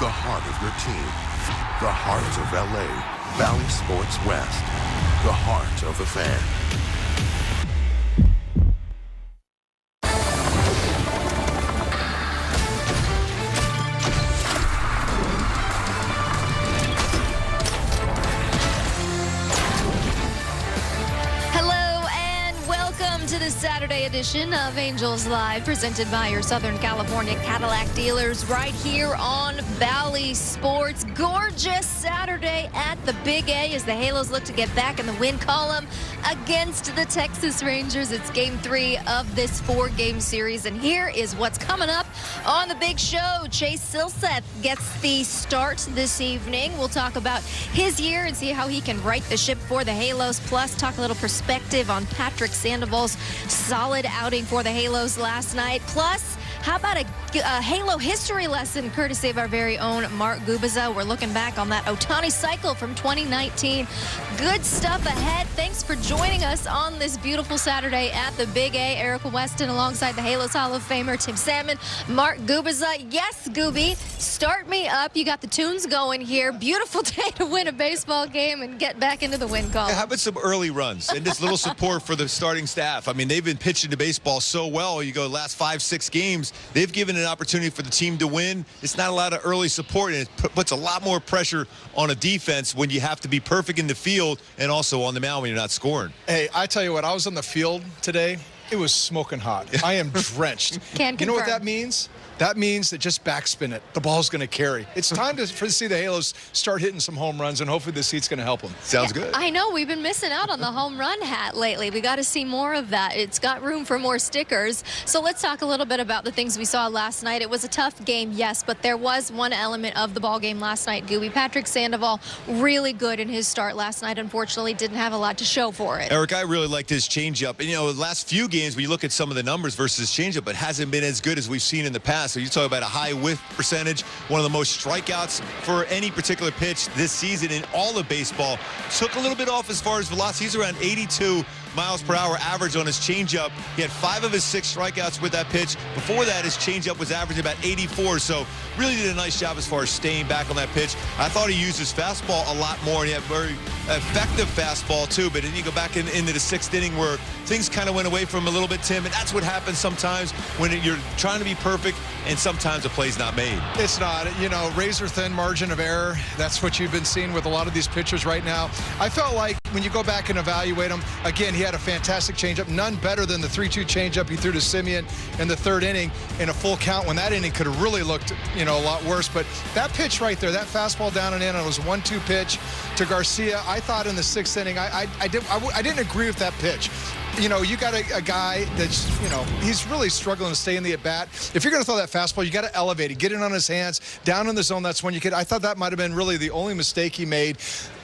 The heart of your team. The heart of LA. Valley Sports West. The heart of the fan. To the Saturday edition of Angels Live, presented by your Southern California Cadillac dealers right here on Valley Sports. Gorgeous Saturday at the Big A as the Halos look to get back in the win column against the Texas Rangers. It's game 3 of this 4-game series, and here is what's coming up on the big show. Chase Silseth gets the start this evening. We'll talk about his year and see how he can right the ship for the Halos, plus talk a little perspective on Patrick Sandoval's solid outing for the Halos last night. Plus, how about a Halo history lesson courtesy of our very own Mark Gubicza? We're looking back on that Ohtani cycle from 2019. Good stuff ahead. Thanks for joining us on this beautiful Saturday at the Big A. Erica Weston alongside the Halos Hall of Famer Tim Salmon, Mark Gubicza. Yes, Gooby, start me up. You got the tunes going here. Beautiful day to win a baseball game and get back into the win column. Yeah, how about some early runs and just little support for the starting staff? I mean, they've been pitching the baseball so well. You go last 5-6 games, they've given an opportunity for the team to win. It's not a lot of early support, and it puts a lot more pressure on a defense when you have to be perfect in the field and also on the mound when you're not scoring. Hey, I tell you what, I was on the field today. It was smoking hot. I am drenched. Can't you know what confirm. that means? That means that just backspin it. The ball's going to carry. It's time to see the Halos start hitting some home runs, and hopefully this heat's going to help them. Sounds good. I know. We've been missing out on the home run hat lately. We got to see more of that. It's got room for more stickers. So let's talk a little bit about the things we saw last night. It was a tough game, yes, but there was one element of the ball game last night, Gooby. Patrick Sandoval, really good in his start last night. Unfortunately, didn't have a lot to show for it. Eric, I really liked his changeup. And, you know, the last few games, when you look at some of the numbers versus changeup, it hasn't been as good as we've seen in the past. So you talk about a high whiff percentage, one of the most strikeouts for any particular pitch this season in all of baseball. Took a little bit off as far as velocity. He's around 82 miles per hour average on his changeup. He had 5 of his 6 strikeouts with that pitch. Before that, his changeup was averaging about 84, so really did a nice job as far as staying back on that pitch. I thought he used his fastball a lot more, and he had very effective fastball too, but then you go back into the 6th inning where things kind of went away from him a little bit, Tim, and that's what happens sometimes when you're trying to be perfect and sometimes a play's not made. It's not. You know, razor-thin margin of error. That's what you've been seeing with a lot of these pitchers right now. I felt like when you go back and evaluate them, again, he had a fantastic changeup, none better than the 3-2 changeup he threw to Simeon in the 3rd inning in a full count when that inning could have really looked, you know, a lot worse. But that pitch right there, that fastball down and in, it was a 1-2 pitch to Garcia. I thought in the 6th inning, I didn't agree with that pitch. You know, you got a guy that's, you know, he's really struggling to stay in the at-bat. If you're going to throw that fastball, you got to elevate it, get it on his hands, down in the zone. That's when you could. I thought that might have been really the only mistake he made,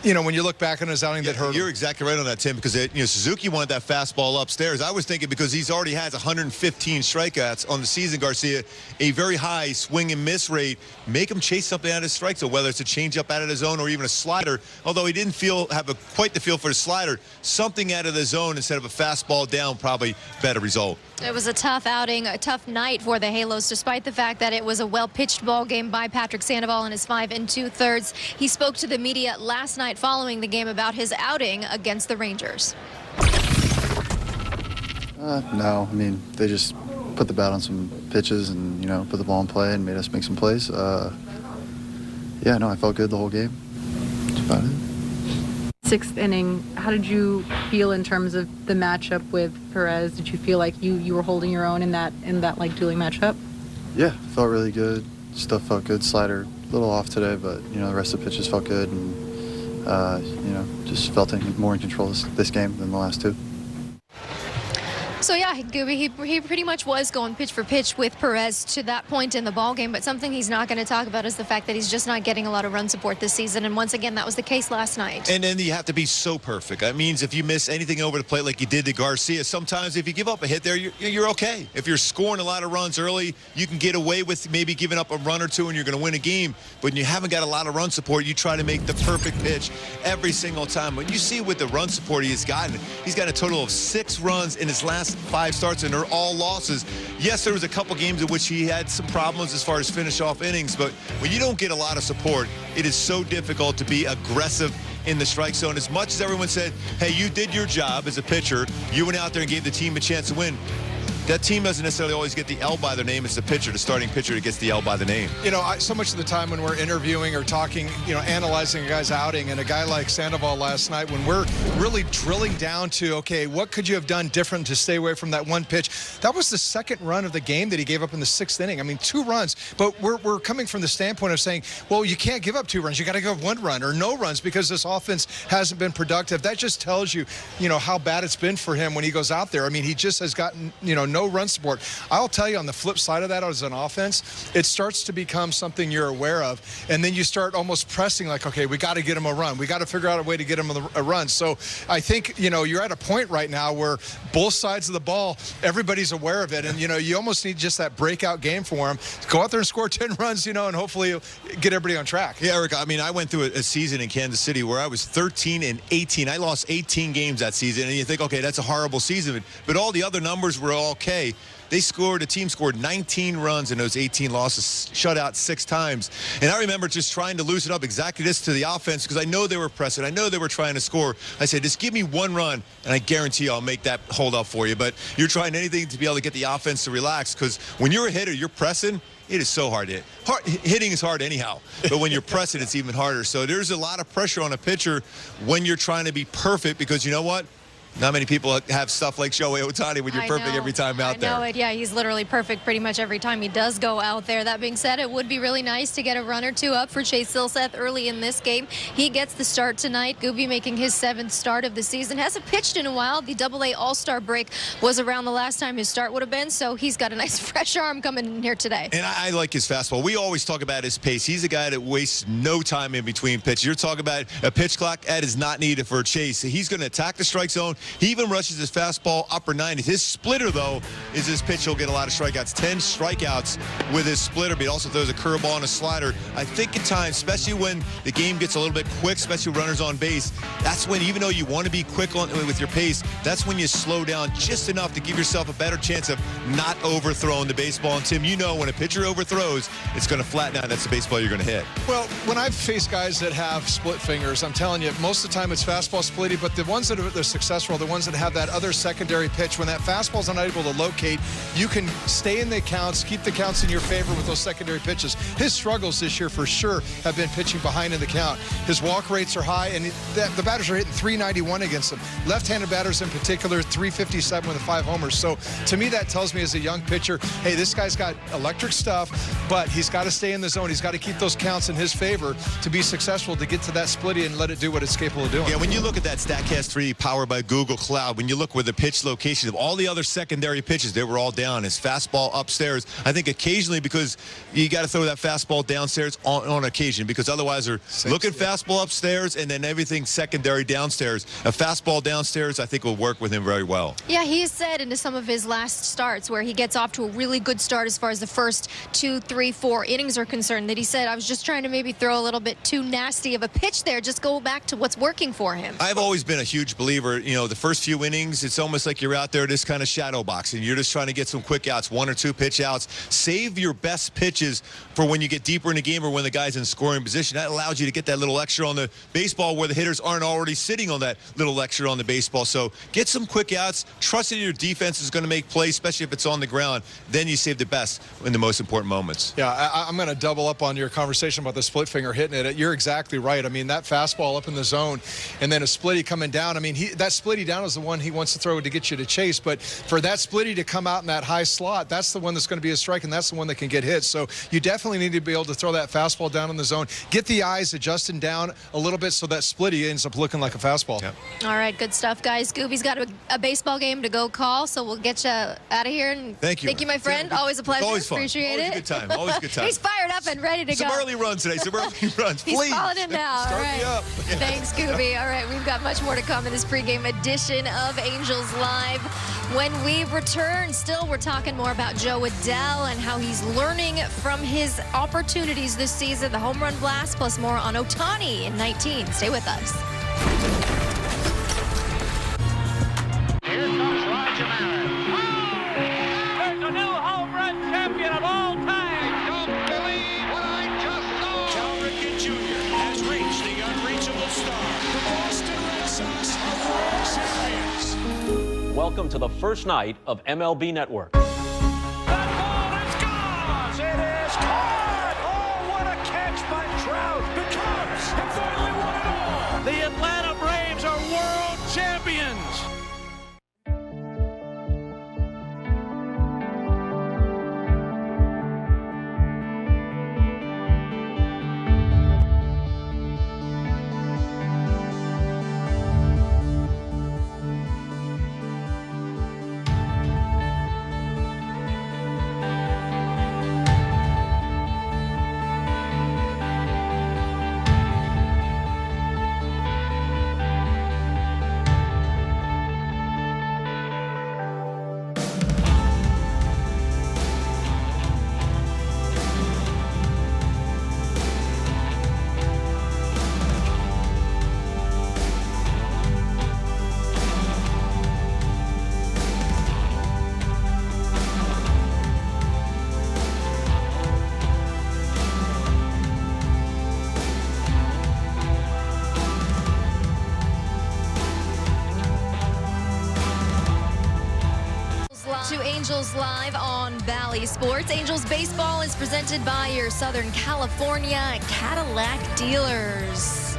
you know, when you look back on his outing that hurt him. You're exactly right on that, Tim, because, you know, Suzuki wanted that fastball upstairs. I was thinking because he's already has 115 strikeouts on the season, Garcia, a very high swing and miss rate. Make him chase something out of his strike zone, whether it's a changeup out of the zone or even a slider. Although he didn't have quite the feel for the slider, something out of the zone instead of a fastball down, probably better result. It was a tough outing, a tough night for the Halos, despite the fact that it was a well-pitched ball game by Patrick Sandoval in his 5 2/3. He spoke to the media last night following the game about his outing against the Rangers. No, I mean, they just put the bat on some pitches and, you know, put the ball in play and made us make some plays. Yeah, no, I felt good the whole game. That's about it. 6th inning, how did you feel in terms of the matchup with Perez? Did you feel like you were holding your own in that like dueling matchup? Yeah, felt really good. Stuff felt good. Slider a little off today, but, you know, the rest of the pitches felt good, and you know, just felt more in control this game than the last 2. So yeah, Gooby, he pretty much was going pitch for pitch with Perez to that point in the ballgame, but something he's not going to talk about is the fact that he's just not getting a lot of run support this season, and once again, that was the case last night. And then you have to be so perfect. That means if you miss anything over the plate like you did to Garcia, sometimes if you give up a hit there, you're okay. If you're scoring a lot of runs early, you can get away with maybe giving up a run or two and you're going to win a game, but when you haven't got a lot of run support, you try to make the perfect pitch every single time. When you see with the run support he's got a total of 6 runs in his last last 5 starts, and they're all losses. Yes, there was a couple games in which he had some problems as far as finish off innings, but when you don't get a lot of support, it is so difficult to be aggressive in the strike zone. As much as everyone said, hey, you did your job as a pitcher, you went out there and gave the team a chance to win. That team doesn't necessarily always get the L by their name. It's the pitcher, the starting pitcher, that gets the L by the name. You know, so much of the time when we're interviewing or talking, you know, analyzing a guy's outing, and a guy like Sandoval last night, when we're really drilling down to, okay, what could you have done different to stay away from that one pitch? That was the second run of the game that he gave up in the 6th inning. I mean, 2 runs. But we're coming from the standpoint of saying, well, you can't give up 2 runs. You got to give up 1 run or no runs because this offense hasn't been productive. That just tells you, you know, how bad it's been for him when he goes out there. I mean, he just has gotten, you know, no run support. I'll tell you, on the flip side of that, as an offense, it starts to become something you're aware of, and then you start almost pressing like, okay, we got to get him a run. We got to figure out a way to get him a run. So I think, you know, you're at a point right now where both sides of the ball, everybody's aware of it, and, you know, you almost need just that breakout game for him. Go out there and score 10 runs, you know, and hopefully get everybody on track. Yeah, Eric, I mean, I went through a season in Kansas City where I was 13-18. I lost 18 games that season, and you think, okay, that's a horrible season, but all the other numbers were okay. The team scored 19 runs in those 18 losses, shut out 6 times. And I remember just trying to loosen up exactly this to the offense because I know they were pressing. I know they were trying to score. I said, just give me 1 run, and I guarantee I'll make that hold up for you. But you're trying anything to be able to get the offense to relax because when you're a hitter, you're pressing. It is so hard to hit. Hitting is hard anyhow, but when you're pressing, it's even harder. So there's a lot of pressure on a pitcher when you're trying to be perfect because you know what? Not many people have stuff like Shohei Ohtani when you're perfect every time out there. I know it. Yeah, he's literally perfect pretty much every time he does go out there. That being said, it would be really nice to get a run or 2 up for Chase Silseth early in this game. He gets the start tonight. Gooby making his 7th start of the season. Hasn't pitched in a while. The AA All-Star break was around the last time his start would have been, so he's got a nice fresh arm coming in here today. And I like his fastball. We always talk about his pace. He's a guy that wastes no time in between pitches. You're talking about a pitch clock. That is not needed for Chase. He's going to attack the strike zone. He even rushes his fastball upper 90s. His splitter, though, is his pitch. He'll get a lot of strikeouts. 10 strikeouts with his splitter, but he also throws a curveball and a slider. I think at times, especially when the game gets a little bit quick, especially runners on base, that's when, even though you want to be quick with your pace, that's when you slow down just enough to give yourself a better chance of not overthrowing the baseball. And Tim, you know when a pitcher overthrows, it's going to flatten out. That's the baseball you're going to hit. Well, when I've faced guys that have split fingers, I'm telling you, most of the time it's fastball splitty, but the ones that are successful are the ones that have that other secondary pitch. When that fastball's unable to locate, you can stay in the counts, keep the counts in your favor with those secondary pitches. His struggles this year for sure have been pitching behind in the count. His walk rates are high, and the batters are hitting .391 against him. Left-handed batters in particular, .357 with 5 homers. So to me, that tells me as a young pitcher, hey, this guy's got electric stuff, but he's got to stay in the zone. He's got to keep those counts in his favor to be successful, to get to that splitty and let it do what it's capable of doing. Yeah, when you look at that StatCast 3 powered by Google Cloud, when you look where the pitch location of all the other secondary pitches, they were all down. His fastball upstairs, I think occasionally, because you got to throw that fastball downstairs on occasion, because otherwise they're looking fastball upstairs and then everything secondary downstairs. A fastball downstairs, I think, will work with him very well. Yeah, he said into some of his last starts where he gets off to a really good start as far as the first 2, 3, 4 innings are concerned, that he said, I was just trying to maybe throw a little bit too nasty of a pitch there, just go back to what's working for him. I've always been a huge believer, you know, the first few innings, it's almost like you're out there just kind of shadow boxing. You're just trying to get some quick outs, 1 or 2 pitch outs. Save your best pitches for when you get deeper in the game or when the guy's in scoring position. That allows you to get that little extra on the baseball where the hitters aren't already sitting on that little extra on the baseball. So get some quick outs. Trust that your defense is going to make plays, especially if it's on the ground. Then you save the best in the most important moments. Yeah, I'm going to double up on your conversation about the split finger hitting it. You're exactly right. I mean, that fastball up in the zone and then a splitty coming down. I mean, that splitty down is the one he wants to throw to get you to chase. But for that splitty to come out in that high slot, that's the one that's going to be a strike, and that's the one that can get hit. So you definitely need to be able to throw that fastball down in the zone. Get the eyes adjusting down a little bit so that splitty ends up looking like a fastball. Yep. All right, good stuff, guys. Gooby's got a baseball game to go call, so we'll get you out of here. And thank you. Thank you, my friend. Always a pleasure. Always fun. Appreciate Always it. a good time. Always a good time. He's fired up and ready to go. Some early runs today. Some early runs. He's Please. calling in now. Start All right. me up. Yeah. Thanks, Gooby. All right, we've got much more to come in this pregame edition of Angels Live. When we return, still we're talking more about Joe Adele and how he's learning from his opportunities this season. The home run blast, plus more on Ohtani in 19. Stay with us. Here comes Raj Marin. welcome to the first night of MLB Network. That ball is gone! It is caught! Oh, what a catch by Trout! The Cubs have finally won it all! The Atlanta Braves are world champions! To Angels Live on Bally Sports. Angels baseball is presented by your Southern California Cadillac dealers.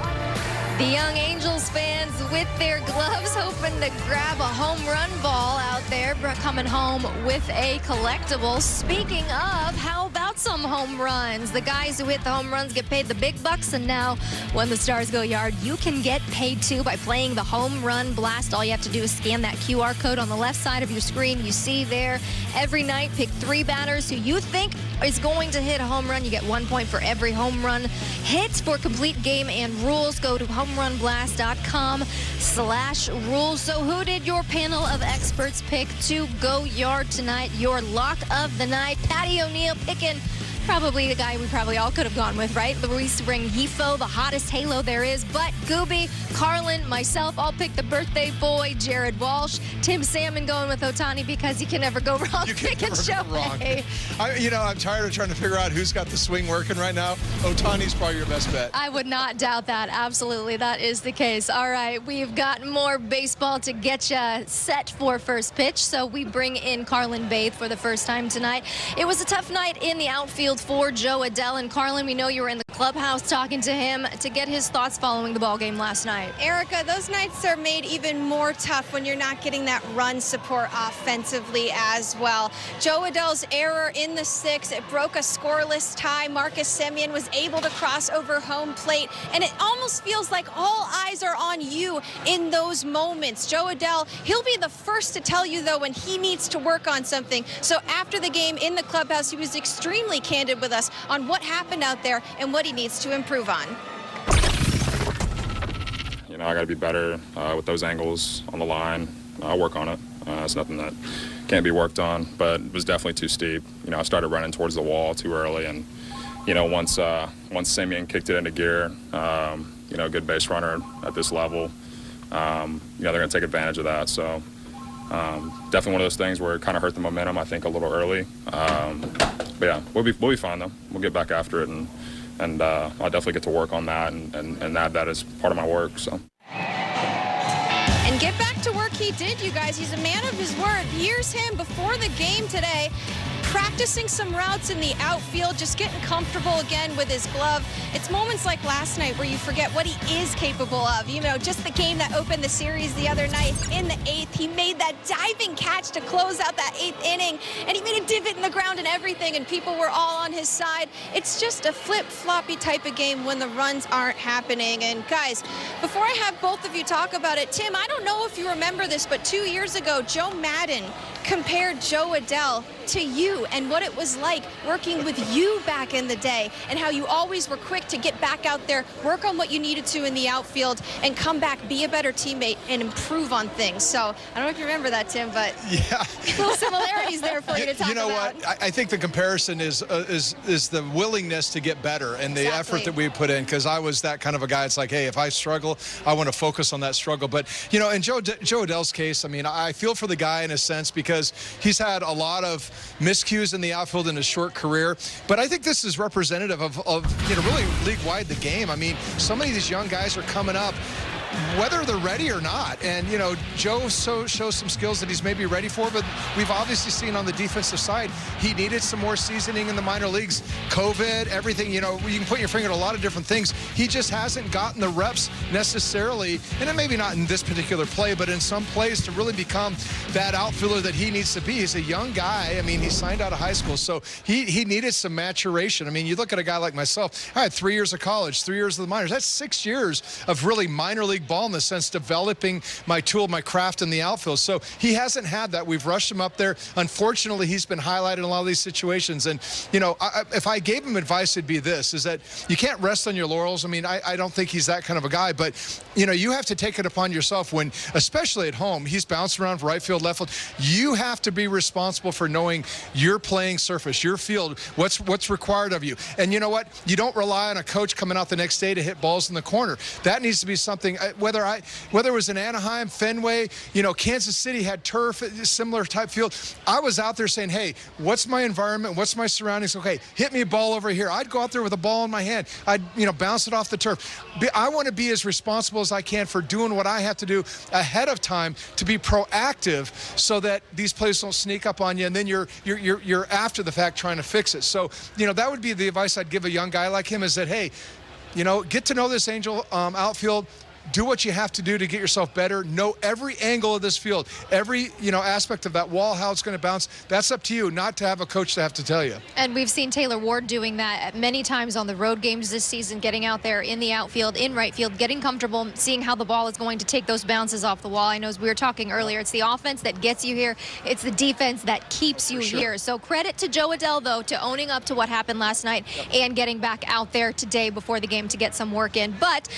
The young Angels fans with their gloves hoping to grab a home run ball out there, coming home with a collectible. Speaking of, how about some home runs? The guys who hit the home runs get paid the big bucks, and now when the Stars go yard, you can get paid too by playing the Home Run Blast. All you have to do is scan that QR code on the left side of your screen. You see there every night, pick 3 batters who you think is going to hit a home run. You get 1 point for every home run hit. For complete game and rules, go to homerunblast.com/rules. So who did your panel of experts pick to go yard tonight? Your lock of the night, Patty O'Neill picking probably the guy we probably all could have gone with, right? Luis Rengifo, the hottest halo there is. But Gooby, Carlin, myself, I'll pick the birthday boy, Jared Walsh. Tim Salmon going with Ohtani because you can never go wrong. You can never go wrong. I'm tired of trying to figure out who's got the swing working right now. Ohtani's probably your best bet. I would not doubt that. Absolutely, that is the case. All right, we've got more baseball to get you set for first pitch. So we bring in Carlin Baith for the first time tonight. It was a tough night in the outfield for Joe Adele. And Carlin, we know you were in the clubhouse talking to him to get his thoughts following the ball game last night. Erica, those nights are made even more tough when you're not getting that run support offensively as well. Joe Adele's error in the 6th, it broke a scoreless tie. Marcus Semien was able to cross over home plate, and it almost feels like all eyes are on you in those moments. Joe Adele, he'll be the first to tell you, though, when he needs to work on something. So after the game in the clubhouse, he was extremely candid with us on what happened out there and what he needs to improve on. I got to be better with those angles on the line. I'll work on it. It's nothing that can't be worked on, but it was definitely too steep. I started running towards the wall too early, and once Semien kicked it into gear, good base runner at this level, they're going to take advantage of that. So definitely one of those things where it kind of hurt the momentum, I think, a little early. But yeah, we'll be fine though. We'll get back after it, and I'll definitely get to work on that and add that as part of my work. So. And get back to work he did, you guys. He's a man of his word. Here's him before the game today, practicing some routes in the outfield, just getting comfortable again with his glove. It's moments like last night where you forget what he is capable of. Just the game that opened the series the other night in the 8th. He made that diving catch to close out that 8th inning, and he made a divot in the ground and everything, and people were all on his side. It's just a flip-floppy type of game when the runs aren't happening. And guys, before I have both of you talk about it, Tim, I don't know if you remember this, but 2 years ago, Joe Madden compared Joe Adele to you and what it was like working with you back in the day, and how you always were quick to get back out there, work on what you needed to in the outfield, and come back, be a better teammate, and improve on things. So I don't know if you remember that, Tim, but yeah, little similarities there for you to talk about. What? I think the comparison is the willingness to get better and the effort that we put in, because I was that kind of a guy. It's like, hey, if I struggle, I want to focus on that struggle. But, in Joe Adele's case, I feel for the guy in a sense, because he's had a lot of miscues in the outfield in his short career. But I think this is representative of really league-wide the game. Some of these young guys are coming up whether they're ready or not. And, you know, Joe shows some skills that he's maybe ready for, but we've obviously seen on the defensive side, he needed some more seasoning in the minor leagues. COVID, everything, you know, you can put your finger at a lot of different things. He just hasn't gotten the reps necessarily, and maybe not in this particular play, but in some plays to really become that outfielder that he needs to be. He's a young guy. I mean, he signed out of high school, so he needed some maturation. I mean, you look at a guy like myself, I had 3 years of college, 3 years of the minors. That's 6 years of really minor league ball in the sense developing my tool, my craft in the outfield. So he hasn't had that. We've rushed him up there. Unfortunately, he's been highlighted in a lot of these situations. And, you know, if I gave him advice, it'd be this, is that you can't rest on your laurels. I mean, I don't think he's that kind of a guy, but, you know, you have to take it upon yourself when, especially at home, he's bouncing around right field, left field. You have to be responsible for knowing your playing surface, your field, what's required of you. And you know what? You don't rely on a coach coming out the next day to hit balls in the corner. That needs to be something, whether it was in Anaheim, Fenway, you know, Kansas City had turf, similar type field. I was out there saying, hey, what's my environment? What's my surroundings? Okay, hit me a ball over here. I'd go out there with a ball in my hand. I'd, you know, bounce it off the turf. I want to be as responsible as I can for doing what I have to do ahead of time to be proactive so that these plays don't sneak up on you and then you're after the fact trying to fix it. So, you know, that would be the advice I'd give a young guy like him is that, hey, you know, get to know this Angel outfield. Do what you have to do to get yourself better. Know every angle of this field, every, you know, aspect of that wall, how it's going to bounce. That's up to you, not to have a coach to have to tell you. And we've seen Taylor Ward doing that many times on the road games this season, getting out there in the outfield, in right field, getting comfortable, seeing how the ball is going to take those bounces off the wall. I know as we were talking earlier, it's the offense that gets you here. It's the defense that keeps you here. So credit to Joe Adele, though, to owning up to what happened last night and getting back out there today before the game to get some work in. But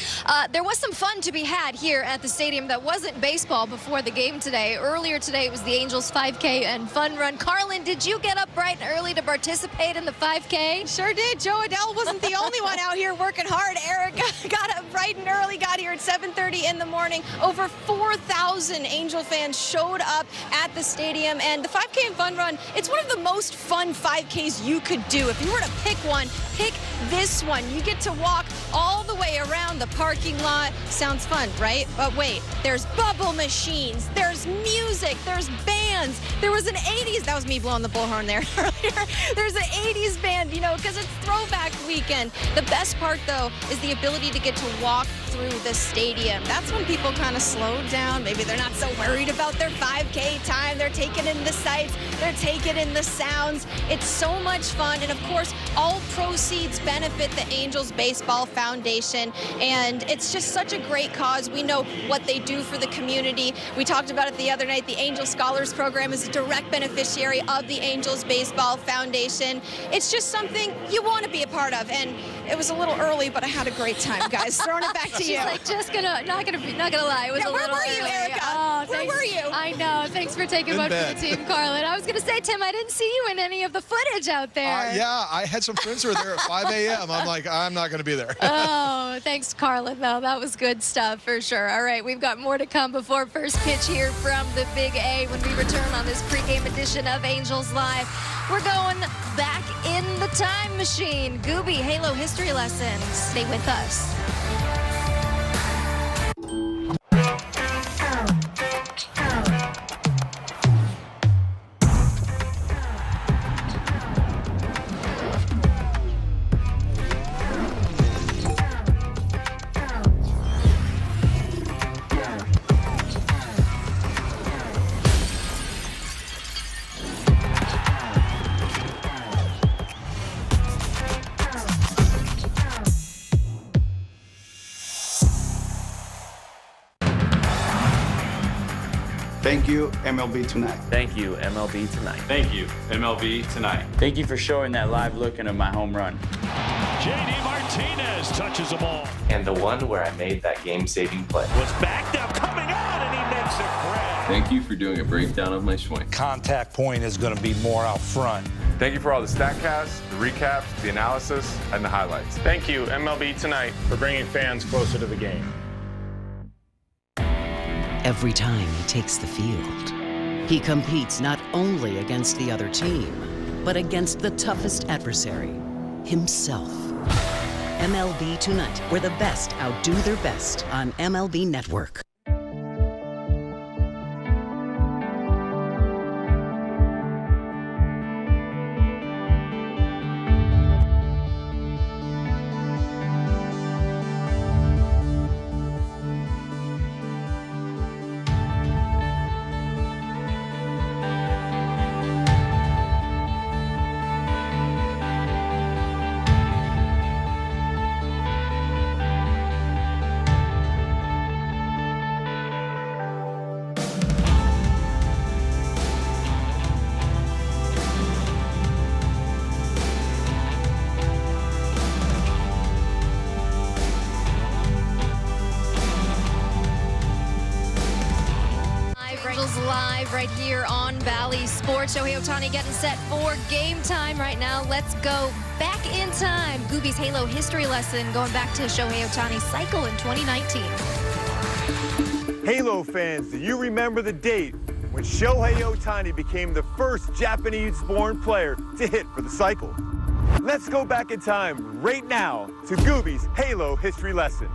there was some fun to be had here at the stadium that wasn't baseball before the game today. Earlier today, it was the Angels 5K and fun run. Carlin, did you get up bright and early to participate in the 5K? Sure did. Joe Adele wasn't the only one out here working hard. Eric got up bright and early, got here at 7:30 in the morning. Over 4,000 Angel fans showed up at the stadium, and the 5K and fun run, it's one of the most fun 5Ks you could do. If you were to pick one, pick this one. You get to walk all the way around the parking lot. Sounds fun, right? But wait, there's bubble machines, there's music, there's bands. There was an 80s, that was me blowing the bullhorn there earlier. There's an 80s band, you know, because it's throwback weekend. The best part, though, is the ability to get to walk through the stadium. That's when people kind of slow down. Maybe they're not so worried about their 5K time. They're taking in the sights. They're taking in the sounds. It's so much fun. And, of course, all proceeds benefit the Angels Baseball Foundation. And it's just such a great cause. We know what they do for the community. We talked about it the other night. The Angel Scholars Program is a direct beneficiary of the Angels Baseball Foundation. It's just something you want to be a part of. And it was a little early, but I had a great time, guys. Throwing it back to you. She's like, not gonna lie. It was a where little were you, early. Erica? Oh, where were you? I know. Thanks for taking one for the team, Carlin. I was gonna say, Tim, I didn't see you in any of the footage out there. Yeah, I had some friends who were there at 5 a.m. I'm like, I'm not going to be there. Oh, thanks, Carlin, though. That was good stuff for sure. All right, we've got more to come before first pitch here from the Big A when we return on this pregame edition of Angels Live. We're going back in the time machine. Gooby Halo history lessons. Stay with us. Thank you, MLB Tonight. Thank you, MLB Tonight. Thank you, MLB Tonight. Thank you for showing that live look into my home run. JD Martinez touches the ball. And the one where I made that game-saving play. Was backed up, coming out, and he makes it grab. Thank you for doing a breakdown of my swing. Contact point is going to be more out front. Thank you for all the StatCasts, the recaps, the analysis, and the highlights. Thank you, MLB Tonight, for bringing fans closer to the game. Every time he takes the field, he competes not only against the other team, but against the toughest adversary, himself. MLB Tonight, where the best outdo their best on MLB Network. Live right here on Bally Sports. Shohei Ohtani getting set for game time right now. Let's go back in time. Gooby's Halo history lesson going back to Shohei Ohtani's cycle in 2019. Halo fans, do you remember the date when Shohei Ohtani became the first Japanese-born player to hit for the cycle? Let's go back in time right now to Gooby's Halo history lesson.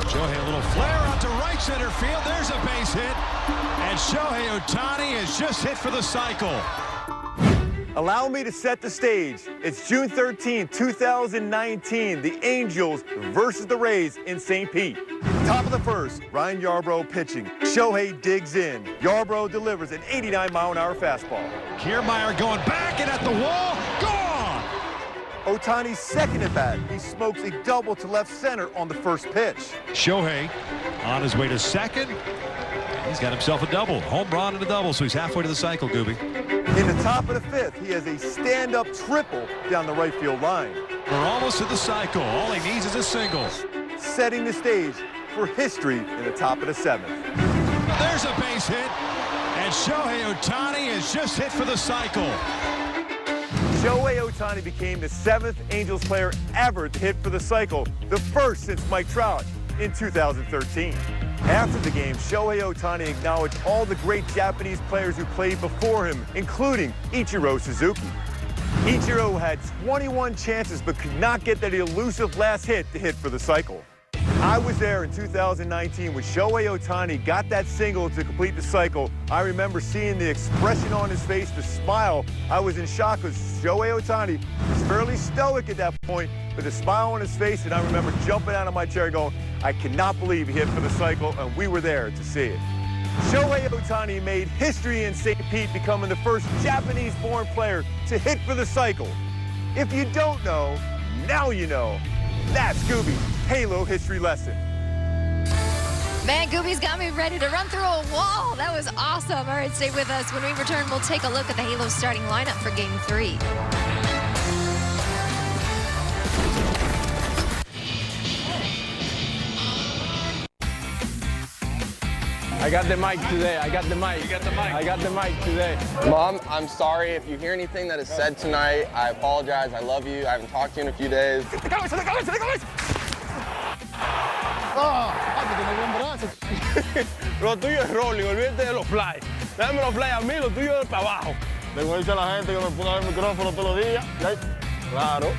Shohei, a little flare out to right center field. There's a base hit. And Shohei Ohtani has just hit for the cycle. Allow me to set the stage. It's June 13, 2019. The Angels versus the Rays in St. Pete. Top of the first, Ryan Yarbrough pitching. Shohei digs in. Yarbrough delivers an 89-mile-an-hour fastball. Kiermaier going back and at the wall. Gone! Ohtani's second at bat. He smokes a double to left center on the first pitch. Shohei on his way to second. He's got himself a double. Home run and a double, so he's halfway to the cycle, Gooby. In the top of the fifth, he has a stand-up triple down the right field line. We're almost to the cycle. All he needs is a single. Setting the stage for history in the top of the seventh. There's a base hit, and Shohei Ohtani has just hit for the cycle. Shohei Ohtani became the 7th Angels player ever to hit for the cycle, the first since Mike Trout in 2013. After the game, Shohei Ohtani acknowledged all the great Japanese players who played before him, including Ichiro Suzuki. Ichiro had 21 chances but could not get that elusive last hit to hit for the cycle. I was there in 2019 when Shohei Ohtani got that single to complete the cycle. I remember seeing the expression on his face, the smile. I was in shock because Shohei Ohtani was fairly stoic at that point, with a smile on his face, and I remember jumping out of my chair going, I cannot believe he hit for the cycle, and we were there to see it. Shohei Ohtani made history in St. Pete, becoming the first Japanese-born player to hit for the cycle. If you don't know, now you know. That's Gooby's Halo history lesson. Man, Gooby's got me ready to run through a wall. That was awesome. All right, stay with us. When we return, we'll take a look at the Halo starting lineup for Game 3. I got the mic today. I got the mic. You got the mic. I got the mic today. Mom, I'm sorry if you hear anything that is said tonight. I apologize. I love you. I haven't talked to you in a few days. Lo tuyo es rolling, olvídate de los fly. Dame los fly a mí, lo tuyo es para abajo. Le voy a decir a la gente que me ponga el micrófono todos los días. Claro.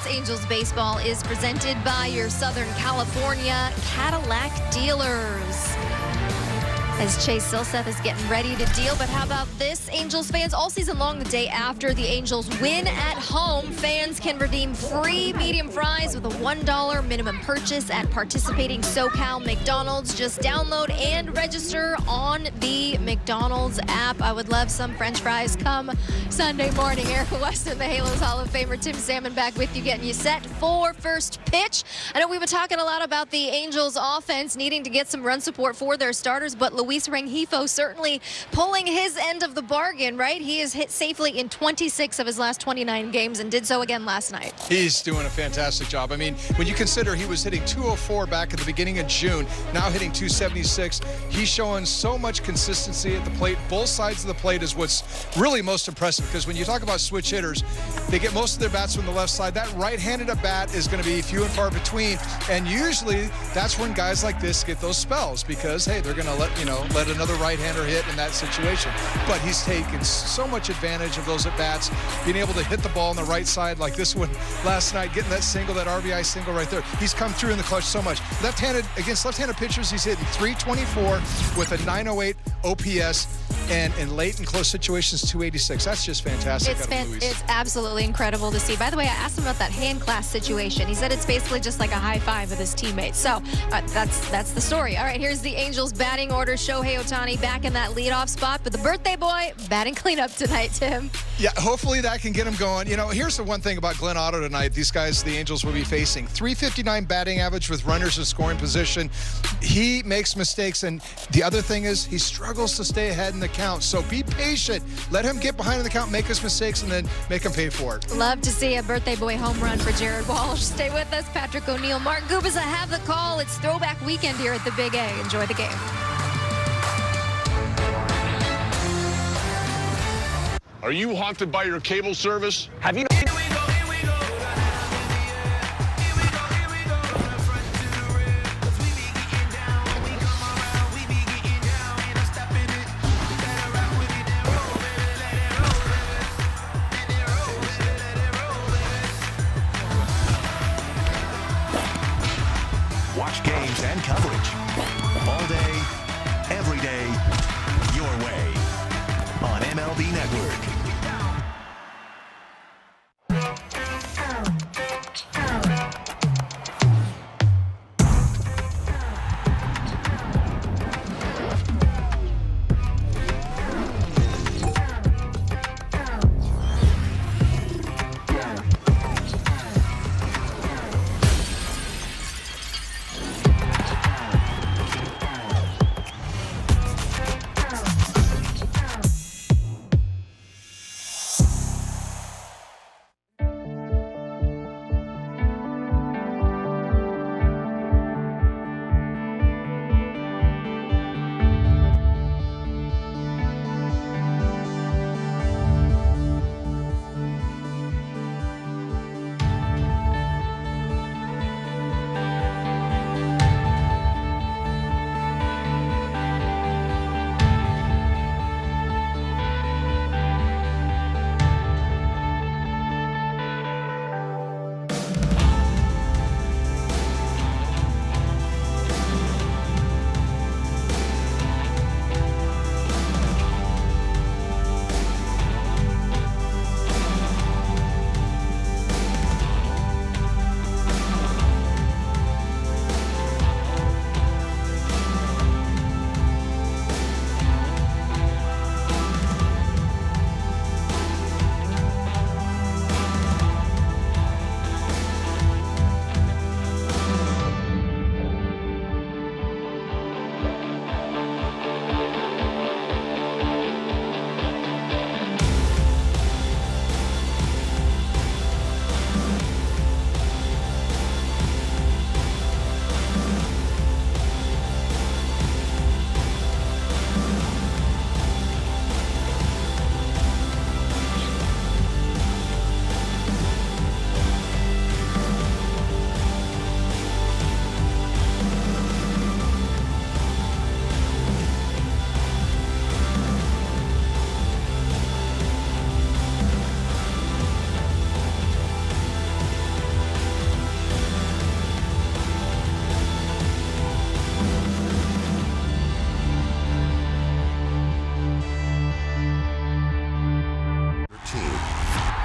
Angels baseball is presented by your Southern California Cadillac dealers. As Chase Silseth is getting ready to deal. But how about this? Angels fans, all season long, the day after the Angels win at home, fans can redeem free medium fries with a $1 minimum purchase at participating SoCal McDonald's. Just download and register on the McDonald's app. I would love some French fries come Sunday morning. Erica Weston, the Halos Hall of Famer, Tim Salmon back with you, getting you set for first pitch. I know we've been talking a lot about the Angels offense needing to get some run support for their starters, but Luis Rengifo certainly pulling his end of the bargain, right? He has hit safely in 26 of his last 29 games and did so again last night. He's doing a fantastic job. I mean, when you consider he was hitting 204 back at the beginning of June, now hitting 276, he's showing so much consistency at the plate. Both sides of the plate is what's really most impressive, because when you talk about switch hitters, they get most of their bats from the left side. That right-handed at bat is going to be few and far between, and usually that's when guys like this get those spells, because hey, they're going to let another right-hander hit in that situation. But he's taken so much advantage of those at bats, being able to hit the ball on the right side like this one last night, getting that single, that RBI single right there. He's come through in the clutch so much. Left-handed against left-handed pitchers, he's hitting 324 with a 908 OPS, and in late and close situations, 286. That's just fantastic. It's absolutely incredible to see. By the way, I asked him about that hand clasp situation. He said it's basically just like a high five with his teammates. So that's the story. All right, here's the Angels batting order. Shohei Ohtani back in that leadoff spot, but the birthday boy batting cleanup tonight, Tim. Yeah, hopefully that can get him going. You know, here's the one thing about Glenn Otto tonight. These guys, the Angels, will be facing 359 batting average with runners in scoring position. He makes mistakes, and the other thing is he struggles to stay ahead in the count. So be patient. Let him get behind in the count, make his mistakes, and then make him pay for it. Love to see a birthday boy home run for Jared Walsh. Stay with us. Patrick O'Neill, Mark Gubicza have the call. It's throwback weekend here at the Big A. Enjoy the game. Are you haunted by your cable service? Have you... Watch games and coverage all day, every day, your way on MLB Network.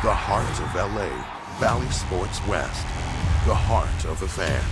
The heart of LA, Valley Sports West. The heart of the fan.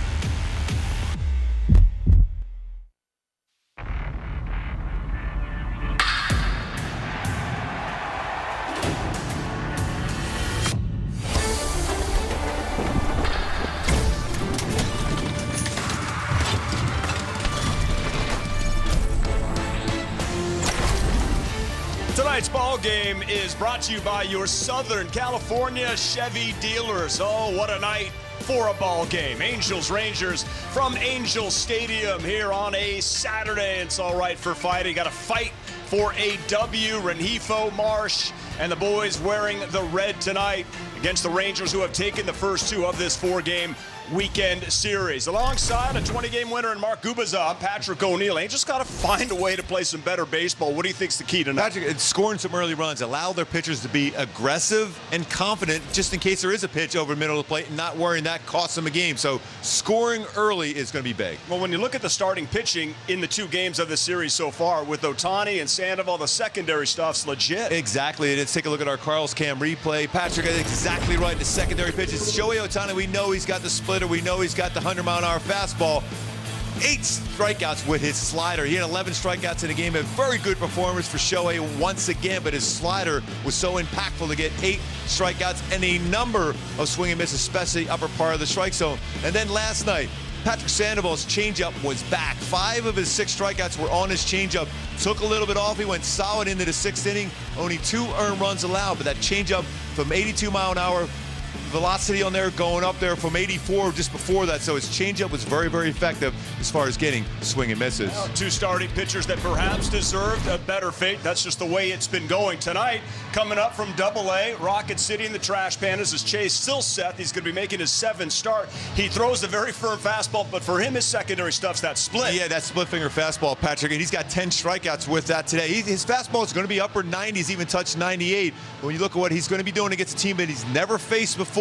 Tonight's ball game is brought to you by your Southern California Chevy dealers. Oh, what a night for a ball game. Angels Rangers from Angel Stadium here on a Saturday. It's all right for fighting. Got to fight for a W. Renifo, Marsh, and the boys wearing the red tonight against the Rangers, who have taken the first two of this four-game weekend series. Alongside a 20-game winner in Mark Gubicza, Patrick O'Neill. Angels got to find a way to play some better baseball. What do you think's the key tonight? Patrick, it's scoring some early runs. Allow their pitchers to be aggressive and confident just in case there is a pitch over the middle of the plate and not worrying that costs them a game. So scoring early is going to be big. Well, when you look at the starting pitching in the two games of the series so far, with Ohtani and Sandoval, the secondary stuff's legit. Exactly. Let's take a look at our Carl's Cam replay. Patrick is exactly right. The secondary pitches. Shohei Ohtani, we know he's got the splitter. We know he's got the 100-mile-an-hour fastball. 8 strikeouts with his slider. He had 11 strikeouts in the game. A very good performance for Shohei once again, but his slider was so impactful to get 8 strikeouts and a number of swing and miss, especially upper part of the strike zone. And then last night, Patrick Sandoval's changeup was back. 5 of his 6 strikeouts were on his changeup. Took a little bit off. He went solid into the 6th inning. Only 2 earned runs allowed, but that changeup from 82-mile-an-hour velocity on there going up there from 84 just before that. So his changeup was very, very effective as far as getting swing and misses. Two starting pitchers that perhaps deserved a better fate. That's just the way it's been going tonight. Coming up from Double-A, Rocket City in the trash pan is Chase Silseth. He's going to be making his 7th start. He throws a very firm fastball, but for him, his secondary stuff's that split. Yeah, that split finger fastball, Patrick, and he's got 10 strikeouts with that today. His fastball is going to be upper 90s, even touched 98. When you look at what he's going to be doing against a team that he's never faced before,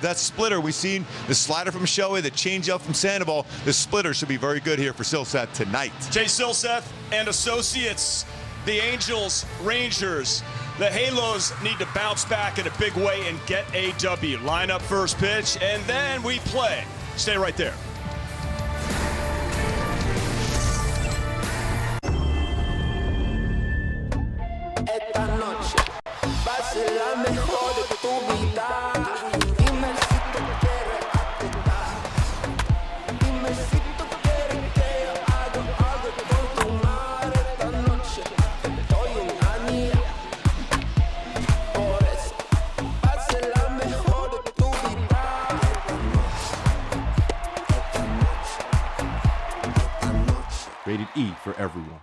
that splitter, we've seen the slider from Shohei, the changeup from Sandoval. The splitter should be very good here for Silseth tonight. Chase Silseth and associates, the Angels, Rangers. The Halos need to bounce back in a big way and get a W. Line up first pitch, and then we play. Stay right there. Esta noche va a ser la mejor de tu vida. Dime si tú quieres apretar. Dime si tú quieres que yo haga algo con tu madre. Esta noche estoy en Anaheim. Por eso va a ser la mejor de tu vida. Esta noche. Rated E for everyone.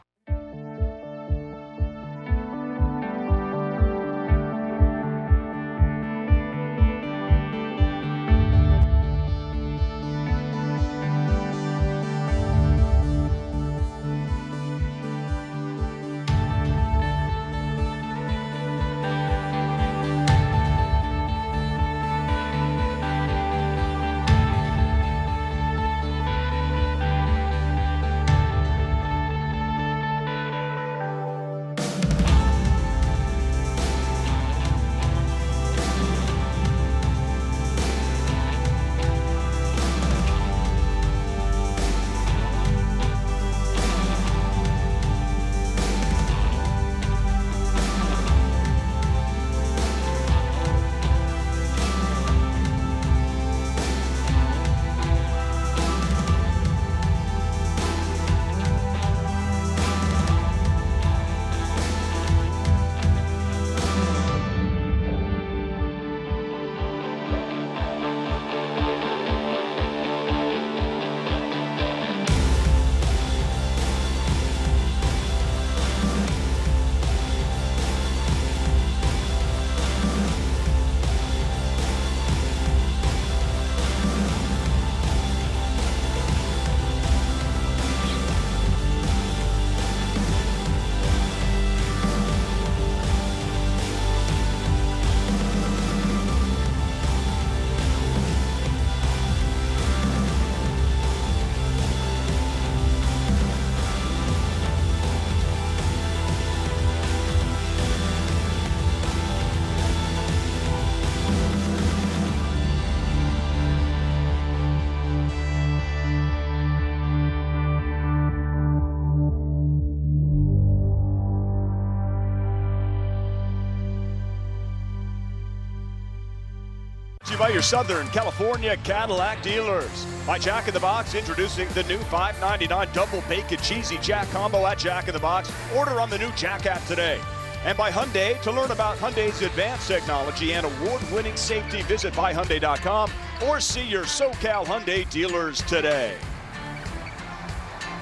To you by your Southern California Cadillac dealers. By Jack in the Box, introducing the new $5.99 double bacon cheesy Jack combo at Jack in the Box. Order on the new Jack app today. And by Hyundai, to learn about Hyundai's advanced technology and award-winning safety, visit buyhyundai.com or see your SoCal Hyundai dealers today.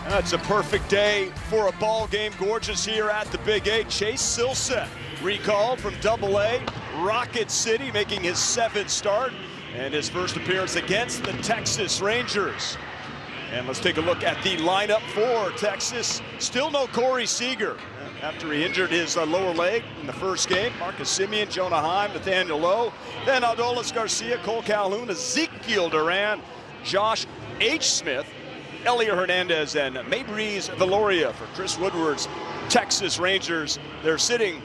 That's a perfect day for a ball game. Gorgeous here at the Big 8. Chase Silseth, recalled from Double-A, Rocket City, making his 7th start and his first appearance against the Texas Rangers. And let's take a look at the lineup for Texas. Still no Corey Seager after he injured his lower leg in the first game. Marcus Semien, Jonah Heim, Nathaniel Lowe, then Adolis Garcia, Cole Calhoun, Ezekiel Duran, Josh H. Smith, Elio Hernandez, and Maybreeze Valoria for Chris Woodward's Texas Rangers. They're sitting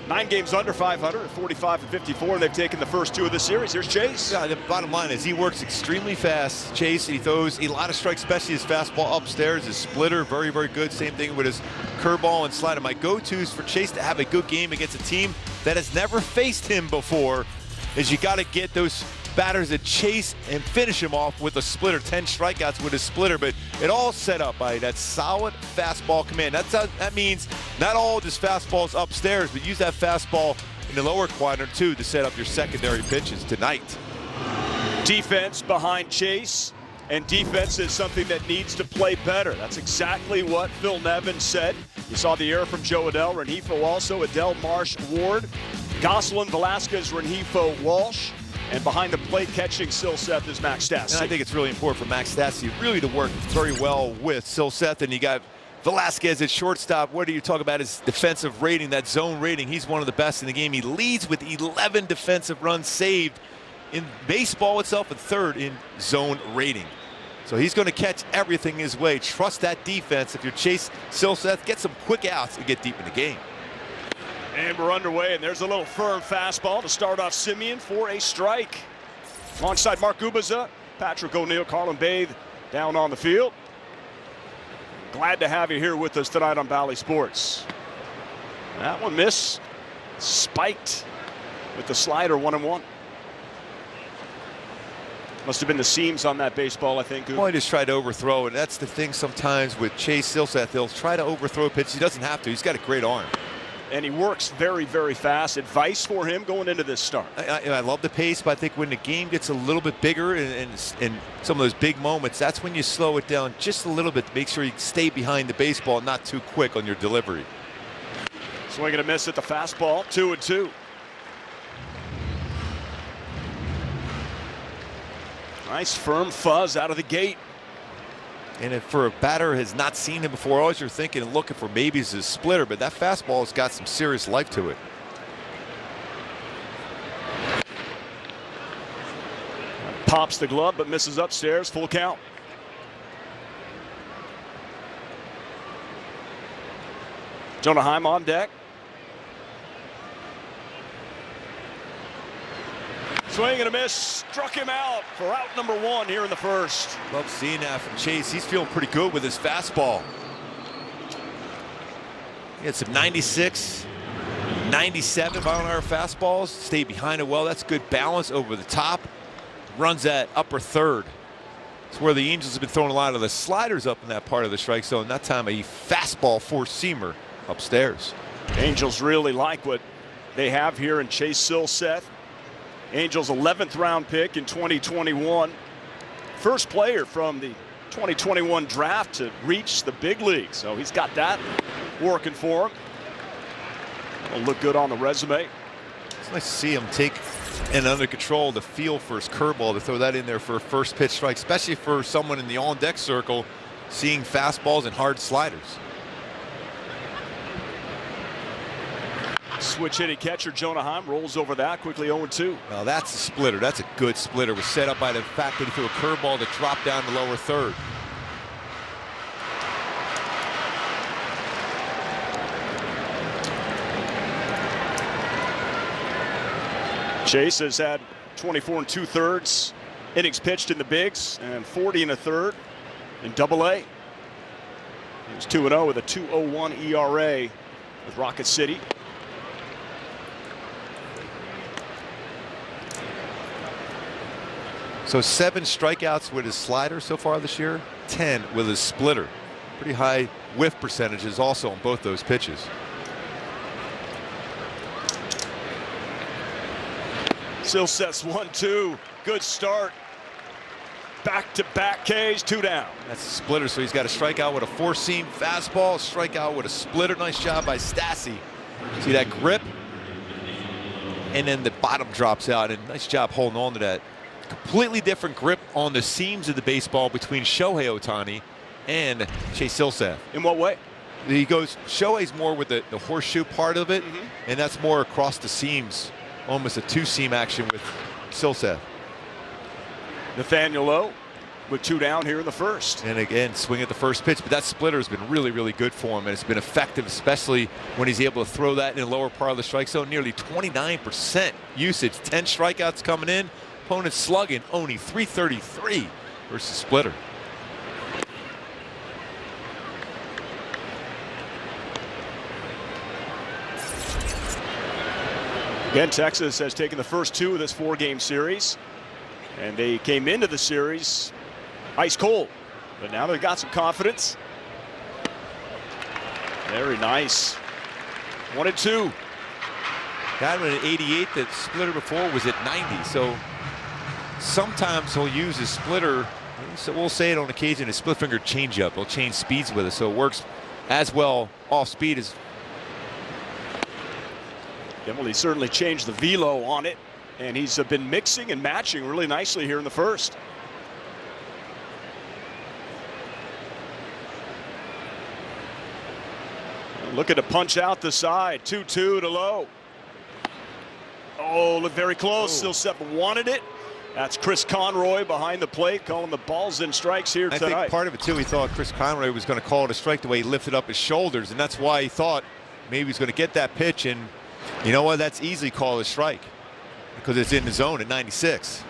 9 games under 500 at 45-54, and they've taken the first 2 of the series. Here's Chase. Yeah, the bottom line is he works extremely fast, Chase, and he throws a lot of strikes, especially his fastball upstairs, his splitter, very, very good. Same thing with his curveball and slider. My go-tos for Chase to have a good game against a team that has never faced him before is you got to get those batters that chase and finish him off with a splitter. 10 strikeouts with his splitter, but it all set up by that solid fastball command. That means not all just fastballs upstairs, but use that fastball in the lower quadrant too to set up your secondary pitches tonight. Defense behind Chase, and defense is something that needs to play better. That's exactly what Phil Nevin said. You saw the error from Joe Adele, Rengifo also, Adele, Marsh, Ward, Gosselin, Velasquez, Rengifo, Walsh. And behind the plate catching Silseth is Max Stassi. And I think it's really important for Max Stassi really to work very well with Silseth. And you got Velasquez at shortstop. What are you talking about his defensive rating, that zone rating? He's one of the best in the game. He leads with 11 defensive runs saved in baseball itself and 3rd in zone rating. So he's going to catch everything his way. Trust that defense. If you're Chase Silseth, get some quick outs and get deep in the game. And we're underway, and there's a little firm fastball to start off Semien for a strike. Alongside Mark Gubaza, Patrick O'Neill, Carlin Bathe down on the field. Glad to have you here with us tonight on Bally Sports. That one missed, spiked with the slider, 1-1. Must have been the seams on that baseball, I think. Well, he just tried to overthrow, and that's the thing sometimes with Chase Silseth. He'll try to overthrow a pitch. He doesn't have to. He's got a great arm. And he works very, very fast. Advice for him going into this start? I love the pace, but I think when the game gets a little bit bigger and some of those big moments, that's when you slow it down just a little bit to make sure you stay behind the baseball, not too quick on your delivery. Swing and a miss at the fastball, 2-2. Nice firm fuzz out of the gate. And if for a batter has not seen him before, all you're thinking and looking for maybe is his splitter, but that fastball has got some serious life to it. Pops the glove, but misses upstairs, full count. Jonah Heim on deck. Swing and a miss, struck him out for out number 1 here in the first. Love seeing that from Chase. He's feeling pretty good with his fastball. He had some 96, 97 mile-an-hour fastballs. Stayed behind it well. That's good balance over the top. Runs that upper 3rd. It's where the Angels have been throwing a lot of the sliders up in that part of the strike zone. That time a fastball four-seamer upstairs. Angels really like what they have here in Chase Silseth. Angels 11th round pick in 2021. First player from the 2021 draft to reach the big league. So he's got that working for him. It'll look good on the resume. It's nice to see him take and under control the feel for his curveball to throw that in there for a first pitch strike, especially for someone in the on deck circle seeing fastballs and hard sliders. Switch hitting catcher Jonah Heim rolls over that quickly. 0-2. Well, that's a splitter. That's a good splitter. Was set up by the fact that he threw a curveball that dropped down the lower 3rd. Chase has had 24 2/3 innings pitched in the bigs and 40 1/3 in Double-A. He was 2-0 with a 2.01 ERA with Rocket City. So 7 strikeouts with his slider so far this year, 10 with his splitter. Pretty high whiff percentages also on both those pitches. Silseth's 1-2. Good start. Back-to-back Ks, 2 down. That's a splitter, so he's got a strikeout with a 4-seam fastball, strikeout with a splitter. Nice job by Stassi. See that grip? And then the bottom drops out, and nice job holding on to that. Completely different grip on the seams of the baseball between Shohei Ohtani and Chase Silseth. In what way? He goes, Shohei's more with the horseshoe part of it, and that's more across the seams. Almost a 2-seam action with Silseth. Nathaniel Lowe with 2 down here in the first. And again, swing at the first pitch, but that splitter has been really, really good for him, and it's been effective, especially when he's able to throw that in the lower part of the strike zone. Nearly 29% usage, 10 strikeouts coming in. Opponent slugging only 333 versus splitter. Again, Texas has taken the first 2 of this 4-game series, and they came into the series ice cold, but now they've got some confidence. Very nice. 1-2. Got him at 88. That splitter before was at 90. So sometimes he'll use his splitter. So we'll say it on occasion, a split finger changeup. He'll change speeds with it, so it works as well off speed as. Yeah, well, he certainly changed the velo on it, and he's been mixing and matching really nicely here in the first. Looking to punch out the side. 2-2 to Lowe. Oh, look very close. Silseth wanted it. That's Chris Conroy behind the plate calling the balls and strikes here tonight. I think part of it too, he thought Chris Conroy was going to call it a strike the way he lifted up his shoulders, and that's why he thought maybe he's going to get that pitch, and you know what, that's easily called a strike because it's in the zone at 96.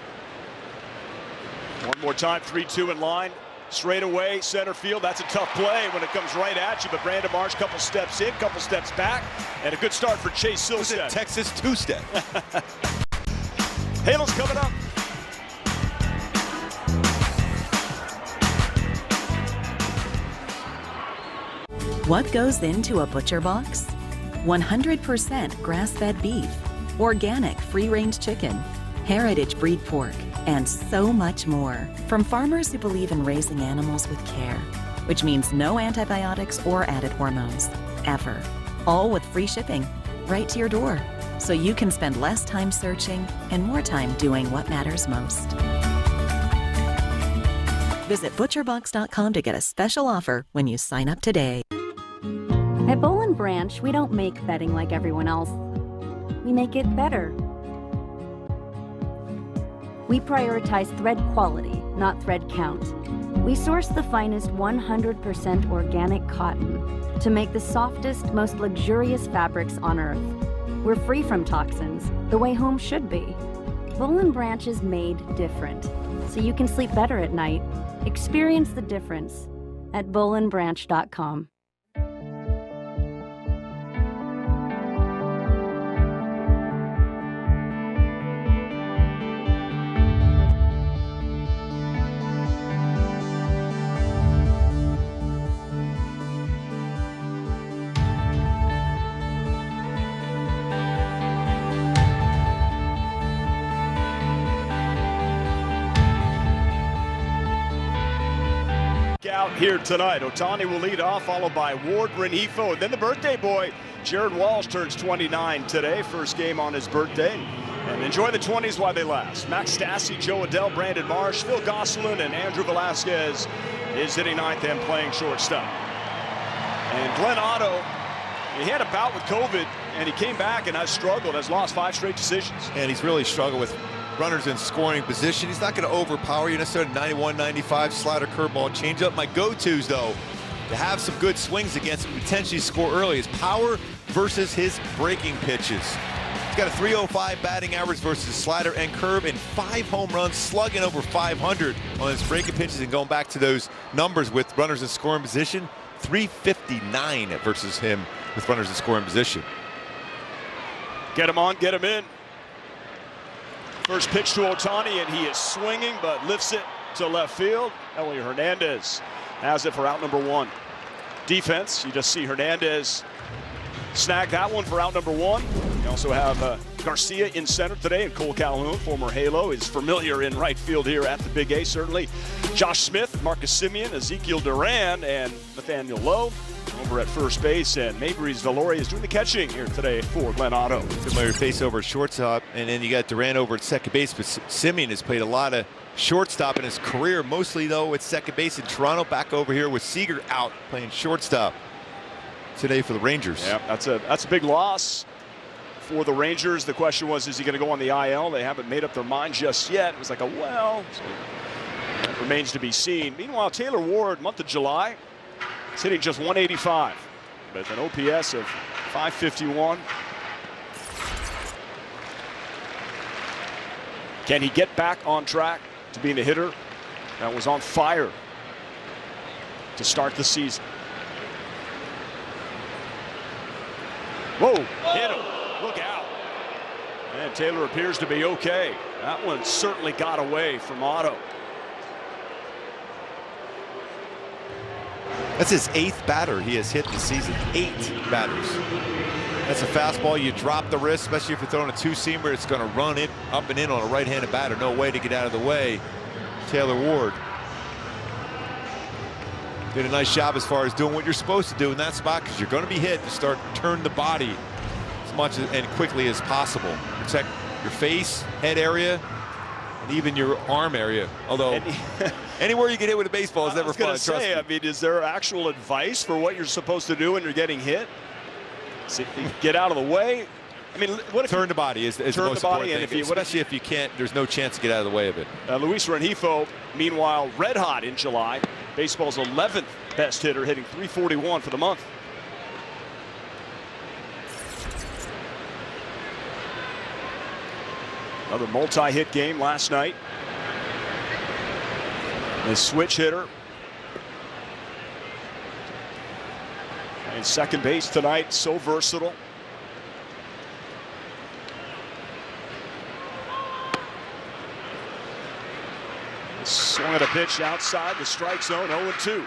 One more time, 3-2 in line. Straight away, center field. That's a tough play when it comes right at you. But Brandon Marsh, couple steps in, couple steps back, and a good start for Chase Silseth. Texas 2-step. Halo's coming up. What goes into a butcher box? 100% grass-fed beef, organic free-range chicken, heritage breed pork, and so much more. From farmers who believe in raising animals with care, which means no antibiotics or added hormones, ever. All with free shipping, right to your door, so you can spend less time searching and more time doing what matters most. Visit butcherbox.com to get a special offer when you sign up today. At Boll & Branch, we don't make bedding like everyone else. We make it better. We prioritize thread quality, not thread count. We source the finest 100% organic cotton to make the softest, most luxurious fabrics on earth. We're free from toxins, the way home should be. Boll & Branch is made different, so you can sleep better at night. Experience the difference at bollandbranch.com. Out here tonight. Ohtani will lead off, followed by Ward, Renifo, and then the birthday boy, Jared Walsh, turns 29 today. First game on his birthday. And enjoy the 20s while they last. Max Stassi, Joe Adele, Brandon Marsh, Phil Gosselin, and Andrew Velasquez is hitting ninth and playing shortstop. And Glenn Otto, he had a bout with COVID, and he came back and has struggled, has lost 5 straight decisions. And he's really struggled with runners in scoring position. He's not going to overpower you necessarily. 91, 95, slider, curveball, changeup. My go-tos, though, to have some good swings against him, potentially score early, is power versus his breaking pitches. He's got a 305 batting average versus slider and curve, and 5 home runs, slugging over 500 on his breaking pitches. And going back to those numbers with runners in scoring position, 359 versus him with runners in scoring position. Get him on, get him in. First pitch to Ohtani, and he is swinging, but lifts it to left field. Elliot Hernandez has it for out number 1. Defense, you just see Hernandez snag that one for out number 1. You also have Garcia in center today, and Cole Calhoun, former Halo, is familiar in right field here at the Big A, certainly. Josh Smith, Marcus Simeon, Ezekiel Duran, and Nathaniel Lowe over at first base, and Mabry's Valori is doing the catching here today for Glenn Otto. Familiar face over at shortstop, and then you got Duran over at second base, but Simeon has played a lot of shortstop in his career, mostly though at second base in Toronto. Back over here with Seager out playing shortstop today for the Rangers. Yeah, that's a big loss for the Rangers. The question was, is he going to go on the IL? They haven't made up their mind just yet. It was like a well. So that remains to be seen. Meanwhile, Taylor Ward, month of July, is hitting just 185 with an OPS of 551. Can he get back on track to being a hitter that was on fire to start the season? Whoa, hit him. Look out. And Taylor appears to be okay. That one certainly got away from Otto. That's his 8th batter he has hit this season. 8 batters. That's a fastball. You drop the wrist, especially if you're throwing a two-seamer. It's going to run it up and in on a right-handed batter. No way to get out of the way. Taylor Ward did a nice job as far as doing what you're supposed to do in that spot, because you're going to be hit. To start turn the body as much and quickly as possible. Protect your face, head area, and even your arm area. Although anywhere you get hit with a baseball is never fun. Trust me. I mean, is there actual advice for what you're supposed to do when you're getting hit? Get out of the way. I mean, what if turn the body is the most important thing, especially if you can't. There's no chance to get out of the way of it. Luis Rengifo, meanwhile, red hot in July. Baseball's 11th best hitter, hitting 341 for the month. Another multi-hit game last night. The switch hitter. And second base tonight, so versatile. Swung at a pitch outside the strike zone, 0-2.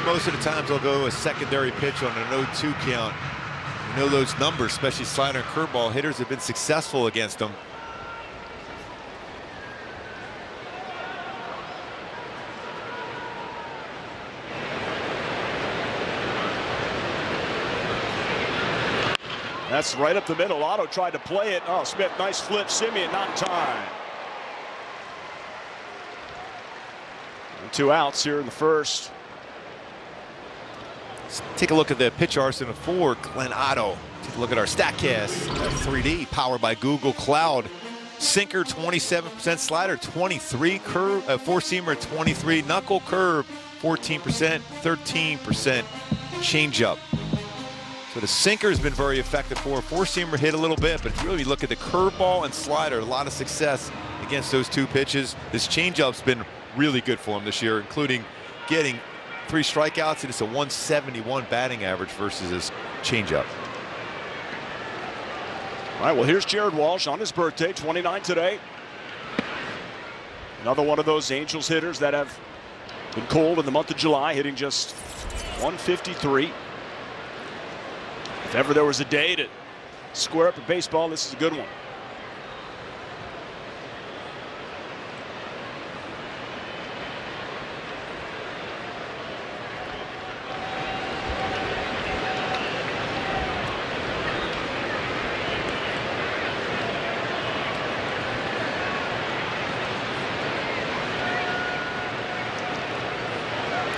Most of the times they'll go a secondary pitch on an 0-2 count. You know those numbers, especially slider and curveball. Hitters have been successful against them. That's right up the middle. Otto tried to play it. Oh, Smith, nice flip. Simeon, not in time. 2 outs here in the first. Let's take a look at the pitch arsenal for Glenn Otto. Take a look at our StatCast 3D, powered by Google Cloud. Sinker 27%, slider 23, curve, four-seamer 23, knuckle curve 14%, 13% changeup. So the sinker has been very effective for him. Four-seamer hit a little bit, but if you really look at the curveball and slider, a lot of success against those two pitches. This changeup's been really good for him this year, including getting 3 strikeouts, and it's a 171 batting average versus his changeup. All right, well, here's Jared Walsh on his birthday, 29 today. Another one of those Angels hitters that have been cold in the month of July, hitting just 153. If ever there was a day to square up a baseball, this is a good one.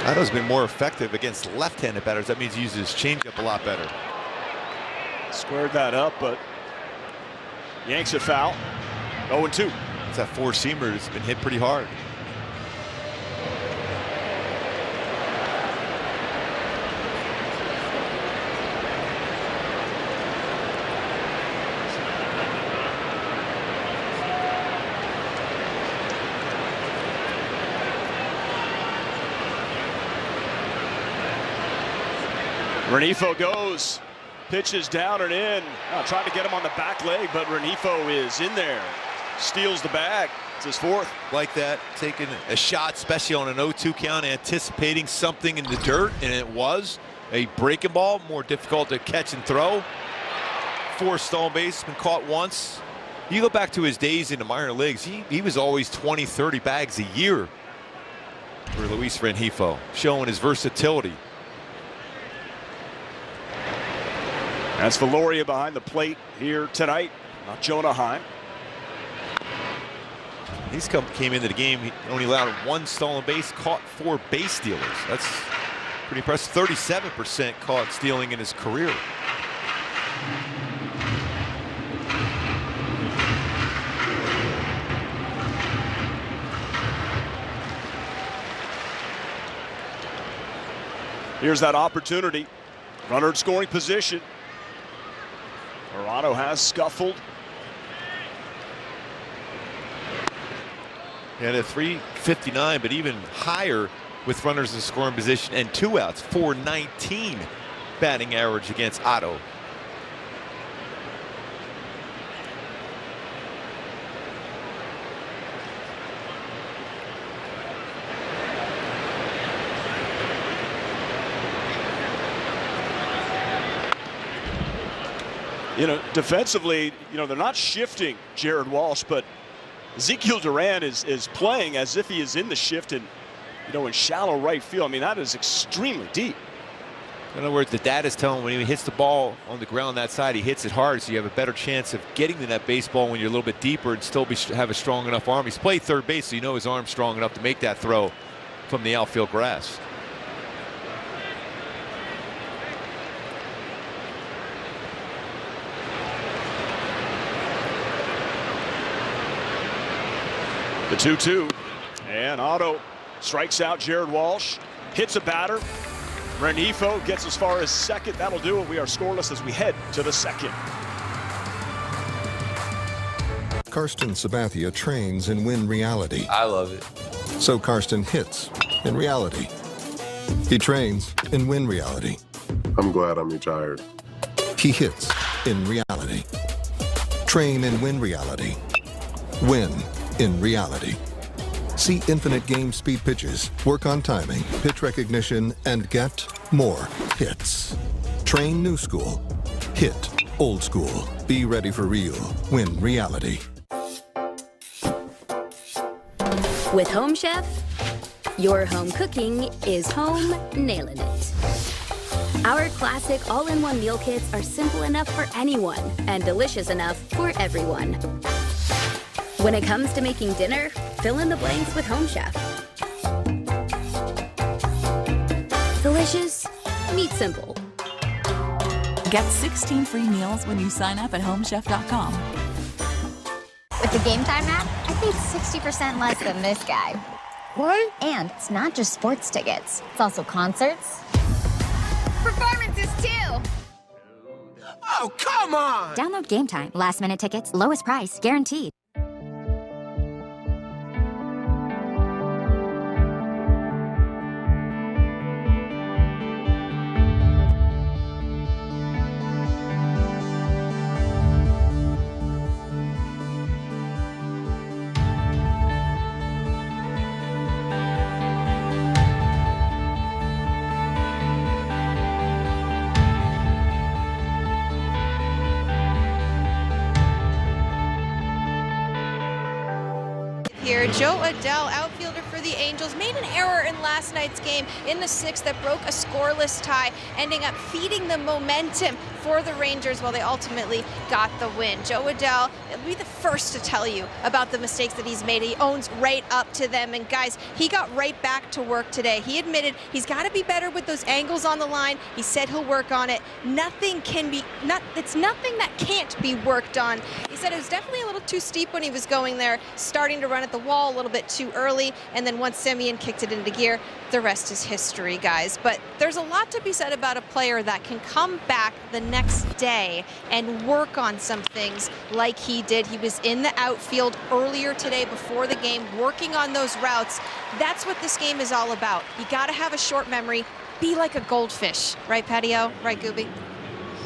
Otto's been more effective against left-handed batters. That means he uses his changeup a lot better. Squared that up, but yanks it foul. 0-2. It's that four-seamer that's been hit pretty hard. Rengifo goes. pitches down and in. Tried to get him on the back leg, but Renifo is in there. Steals the bag. It's his fourth. Like that, taking a shot, especially on an 0-2 count, anticipating something in the dirt, and it was a breaking ball, more difficult to catch and throw. 4 stolen bases, been caught once. You go back to his days in the minor leagues, he was always 20, 30 bags a year for Luis Renifo, showing his versatility. That's Valoria behind the plate here tonight, not Anaheim. He's came into the game, he only allowed 1 stolen base, caught 4 base stealers. That's pretty impressive. 37% caught stealing in his career. Here's that opportunity. Runner in scoring position. Otto has scuffled. He had a 359, but even higher with runners in scoring position and 2 outs. 419 batting average against Otto. You know, defensively, you know, they're not shifting Jared Walsh, but Ezekiel Duran is playing as if he is in the shift and, you know, in shallow right field. I mean, that is extremely deep. In other words, the data is telling him when he hits the ball on the ground that side, he hits it hard, so you have a better chance of getting to that baseball when you're a little bit deeper and still have a strong enough arm. He's played third base, so you know his arm's strong enough to make that throw from the outfield grass. The 2-2, and Otto strikes out Jared Walsh, hits a batter. Renifo gets as far as second. That'll do it. We are scoreless as we head to the second. Karsten Sabathia trains in Win Reality. I love it. So Karsten hits in reality. He trains in Win Reality. I'm glad I'm retired. He hits in reality. Train in Win Reality. Win in reality. See infinite game speed pitches, work on timing, pitch recognition, and get more hits. Train new school. Hit old school. Be ready for real. Win reality. With Home Chef, your home cooking is home nailing it. Our classic all-in-one meal kits are simple enough for anyone and delicious enough for everyone. When it comes to making dinner, fill in the blanks with Home Chef. Delicious, meat simple. Get 16 free meals when you sign up at homechef.com. With the Game Time app, I paid 60% less than this guy. What? And it's not just sports tickets. It's also concerts. Performances, too. Oh, come on! Download Game Time. Last minute tickets, lowest price, guaranteed. Here, Joe Adele, outfielder for the Angels, made an error in last night's game in the 6th that broke a scoreless tie, ending up feeding the momentum for the Rangers while they ultimately got the win. Joe Adele will be the first to tell you about the mistakes that he's made. He owns right up to them, and guys, he got right back to work today. He admitted he's got to be better with those angles on the line. He said he'll work on it. It's nothing that can't be worked on. He said it was definitely a little too steep when he was going there, starting to run at the wall a little bit too early, and then once Semien kicked it into gear, the rest is history, guys. But there's a lot to be said about a player that can come back the next day and work on some things like he did. He was in the outfield earlier today before the game, working on those routes. That's what this game is all about. You got to have a short memory. Be like a goldfish, right, Patio? Right, Gooby?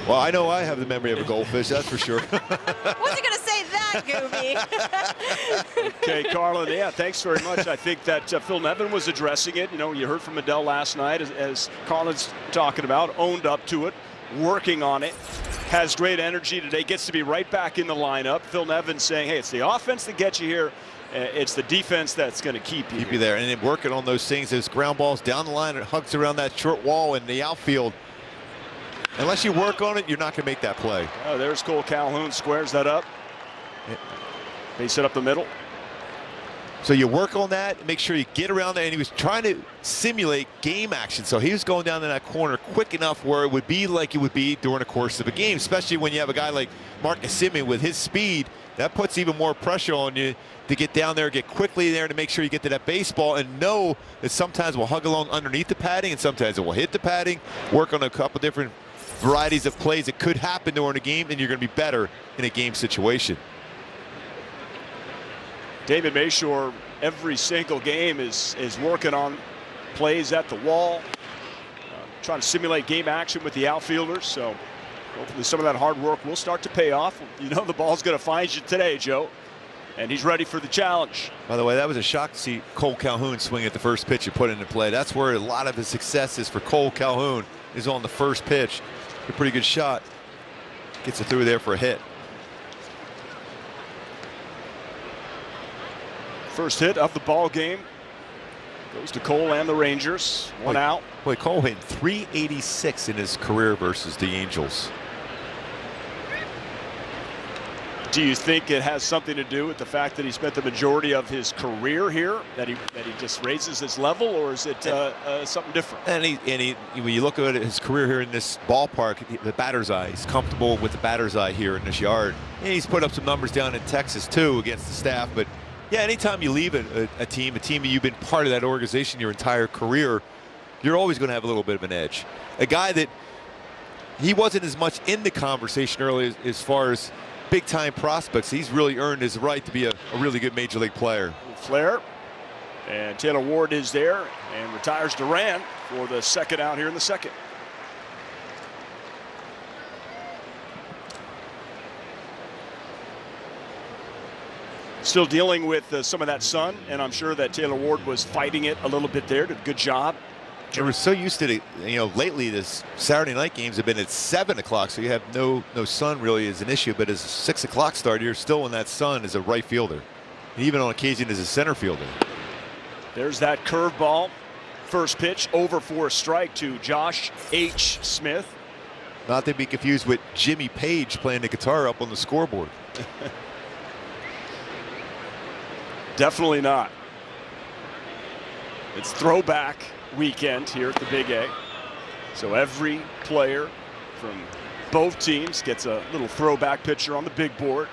Well, I know I have the memory of a goldfish, that's for sure. Wasn't going to say that, Gooby. Okay, Carlin, yeah, thanks very much. I think that Phil Nevin was addressing it. You know, you heard from Adele last night, as Carlin's talking about, owned up to it, working on it, has great energy today, gets to be right back in the lineup. Phil Nevin saying, hey, it's the offense that gets you here. It's the defense that's going to keep you there. And then working on those things, those ground balls down the line, it hugs around that short wall in the outfield. Unless you work on it, you're not going to make that play. Oh, there's Cole Calhoun, squares that up. Base it up the middle. So you work on that, make sure you get around there, and he was trying to simulate game action. So he was going down in that corner quick enough where it would be like it would be during the course of a game, especially when you have a guy like Marcus Semien with his speed. That puts even more pressure on you to get down there, get quickly there to make sure you get to that baseball, and know that sometimes we'll hug along underneath the padding and sometimes it will hit the padding, work on a couple different varieties of plays that could happen during a game, and you're going to be better in a game situation. David Mayshore, every single game is working on plays at the wall, trying to simulate game action with the outfielders. So hopefully some of that hard work will start to pay off. You know the ball's going to find you today, Joe, and he's ready for the challenge. By the way, that was a shock to see Cole Calhoun swing at the first pitch and put into play. That's where a lot of his success is for Cole Calhoun, is on the first pitch. A pretty good shot. Gets it through there for a hit. First hit of the ball game goes to Cole and the Rangers. One out. Boy, Cole hit 386 in his career versus the Angels. Do you think it has something to do with the fact that he spent the majority of his career here, that he just raises his level, or is it something different? And when you look at his career here in this ballpark, the batter's eye, he's comfortable with the batter's eye here in this yard. And he's put up some numbers down in Texas too against the staff, but yeah, anytime you leave a team you've been part of that organization your entire career, you're always going to have a little bit of an edge. A guy that he wasn't as much in the conversation early as far as big-time prospects. He's really earned his right to be a really good major league player. Flair, and Taylor Ward is there and retires Duran for the second out here in the second. Still dealing with some of that sun, and I'm sure that Taylor Ward was fighting it a little bit there. Did a good job. They were so used to it, you know, lately this Saturday night games have been at 7 o'clock, so you have no sun really is an issue, but as a 6 o'clock start, you're still in that sun as a right fielder, and even on occasion as a center fielder. There's that curveball. First pitch over for a strike to Josh H. Smith. Not to be confused with Jimmy Page playing the guitar up on the scoreboard. Definitely not. It's throwback weekend here at the Big A. So every player from both teams gets a little throwback picture on the big board.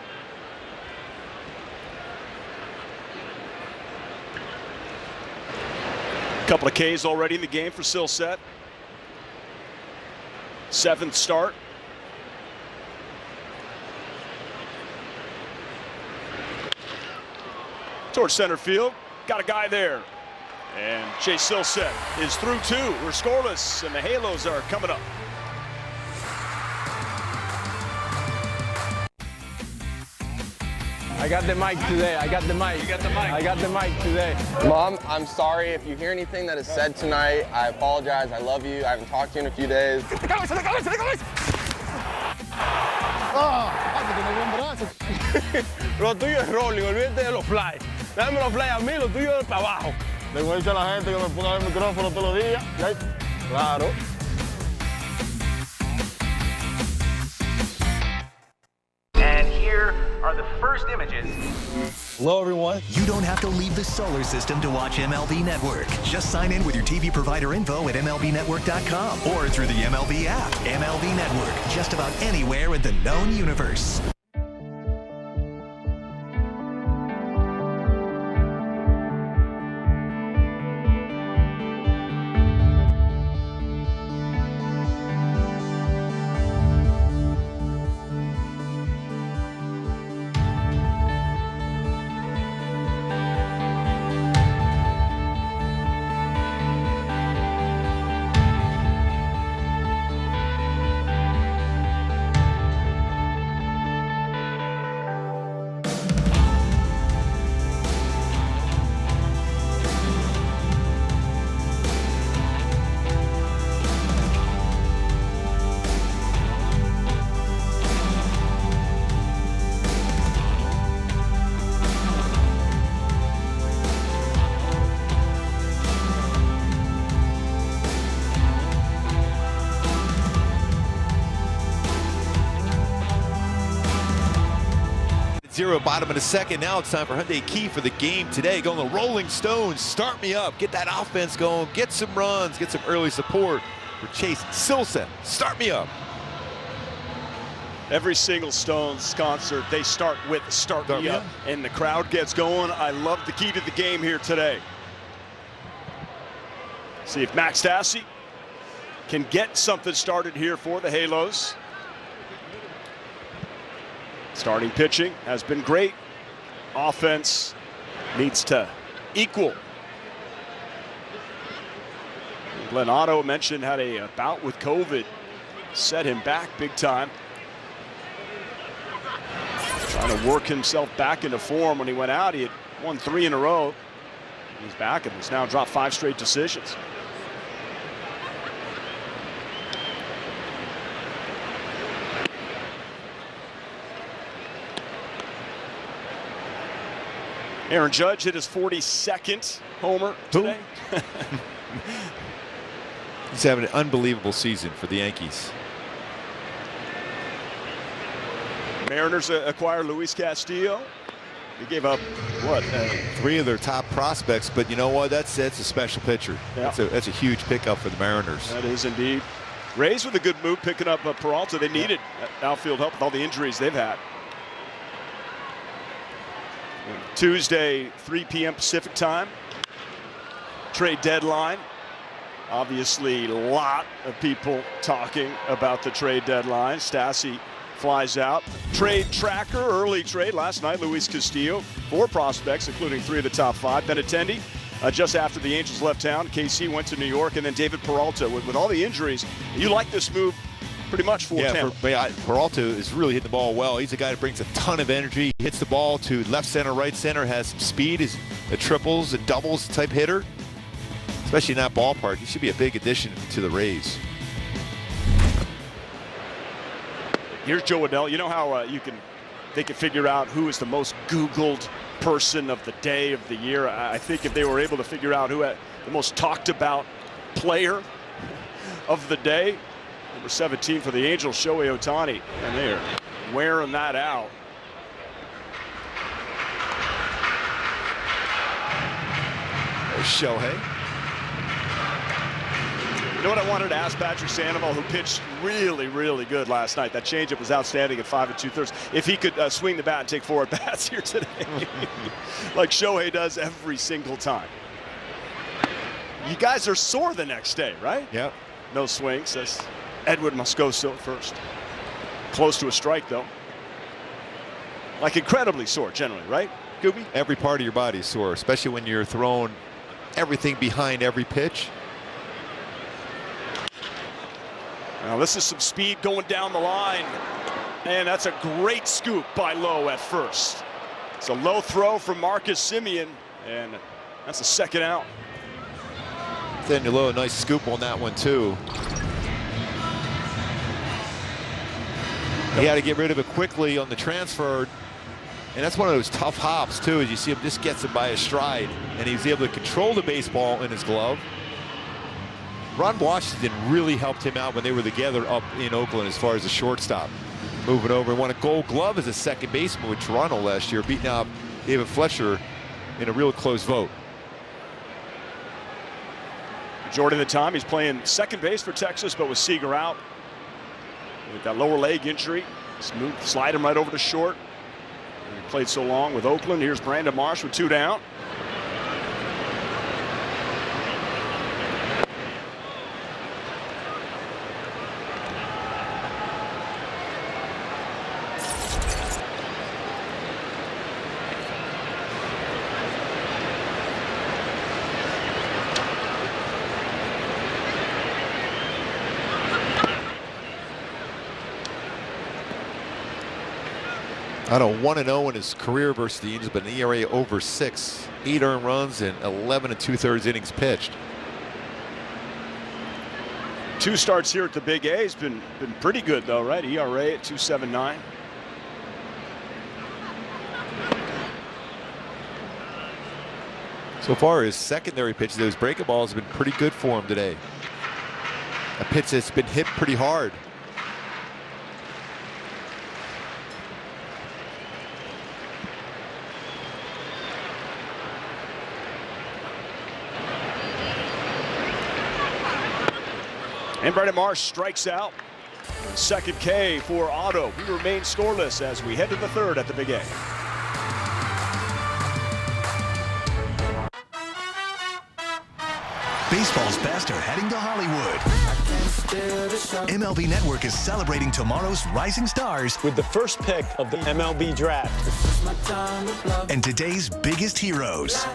A couple of Ks already in the game for Silseth. 7th start. Towards center field. Got a guy there. And Chase Silseth is through 2. We're scoreless, and the Halos are coming up. I got the mic today. I got the mic. You got the mic. I got the mic today. Mom, I'm sorry if you hear anything that is said tonight. I apologize. I love you. I haven't talked to you in a few days. Lo tuyo es rolling, olvídate de los fly. Dame los fly a mí, lo tuyo es para abajo. Le voy a decir a la gente que me ponga el micrófono todos los días. Claro. And here are the first images. Hello, everyone. You don't have to leave the solar system to watch MLB Network. Just sign in with your TV provider info at MLBnetwork.com or through the MLB app. MLB Network, just about anywhere in the known universe. 0, bottom of the second. Now it's time for Hyundai Key for the game today. Going the Rolling Stones, start me up, get that offense going, get some runs, get some early support for Chase Silseth. Start me up. Every single Stones concert, they start with Start Me Up, and the crowd gets going. I love the key to the game here today. See if Max Stassi can get something started here for the Halos. Starting pitching has been great. Offense needs to equal. Glenn Otto mentioned had a bout with COVID, set him back big time. Trying to work himself back into form. When he went out, he had won 3 in a row. He's back and has now dropped 5 straight decisions. Aaron Judge hit his 42nd homer today. He's having an unbelievable season for the Yankees. Mariners acquire Luis Castillo. He gave up, what? 3 of their top prospects, but you know what? That's a special pitcher. Yeah. That's a huge pickup for the Mariners. That is indeed. Rays with a good move picking up Peralta. They needed outfield help with all the injuries they've had. Tuesday, 3 p.m. Pacific time. Trade deadline. Obviously, a lot of people talking about the trade deadline. Stassi flies out. Trade tracker, early trade last night. Luis Castillo, 4 prospects, including 3 of the top 5. Benintendi, just after the Angels left town. KC went to New York, and then David Peralta. With all the injuries, you like this move pretty much for Tampa. Peralta is really hitting the ball well. He's a guy that brings a ton of energy. He hits the ball to left center, right center, has some speed, is a triples and doubles type hitter. Especially in that ballpark. He should be a big addition to the Rays. Here's Joe Adele. You know how they can figure out who is the most Googled person of the day, of the year. I think if they were able to figure out who had the most talked about player of the day, number 17 for the Angels, Shohei Ohtani, and they're wearing that out. There's Shohei. You know what I wanted to ask Patrick Sandoval, who pitched really, really good last night. That changeup was outstanding at 5 2/3. If he could swing the bat and take 4 at bats here today, like Shohei does every single time. You guys are sore the next day, right? Yep. No swing, says Edward Moscoso at first. Close to a strike, though. Like incredibly sore, generally, right, Gooby? Every part of your body is sore, especially when you're throwing everything behind every pitch. Now this is some speed going down the line, and that's a great scoop by Lowe at first. It's a low throw from Marcus Semien, and that's a 2nd out. Then Lowe, a nice scoop on that one too. He had to get rid of it quickly on the transfer, and that's one of those tough hops too, as you see him just gets it by his stride, and he was able to control the baseball in his glove. Ron Washington really helped him out when they were together up in Oakland as far as the shortstop. Moving over and won a Gold Glove as a second baseman with Toronto last year, beating out David Fletcher in a real close vote. Majority of the time he's playing second base for Texas, but with Seager out, with that lower leg injury, slide him right over to short. And he played so long with Oakland. Here's Brandon Marsh with 2 down. Otto 1-0 in his career versus the Angels, but an ERA over 6, 8 earned runs, and 11 2/3 innings pitched. 2 starts here at the Big A. He's been pretty good though, right? ERA at 2.79. So far, his secondary pitches, those breaking balls have been pretty good for him today. A pitch that's been hit pretty hard. And Brandon Marsh strikes out. Second K for Otto. We remain scoreless as we head to the third at the Big A. Baseball's best are heading to Hollywood. MLB Network is celebrating tomorrow's rising stars with the first pick of the MLB draft. And today's biggest heroes.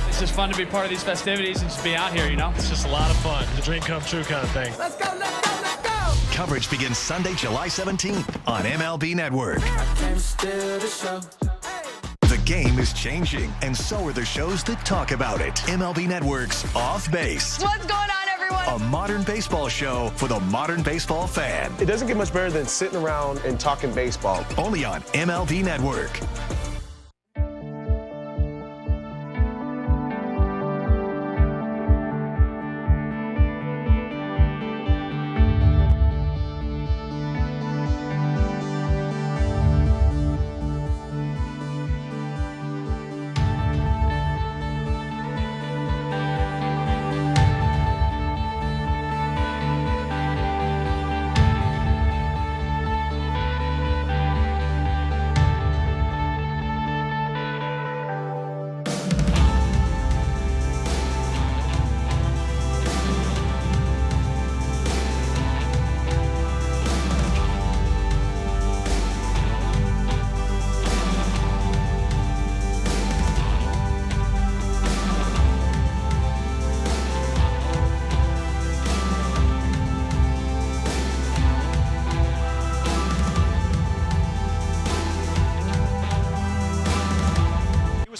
It's just fun to be part of these festivities and just be out here, you know? It's just a lot of fun. The dream come true kind of thing. Let's go, let's go, let's go! Coverage begins Sunday, July 17th on MLB Network. The game is changing, and so are the shows that talk about it. MLB Network's Off Base. What's going on, everyone? A modern baseball show for the modern baseball fan. It doesn't get much better than sitting around and talking baseball. Only on MLB Network.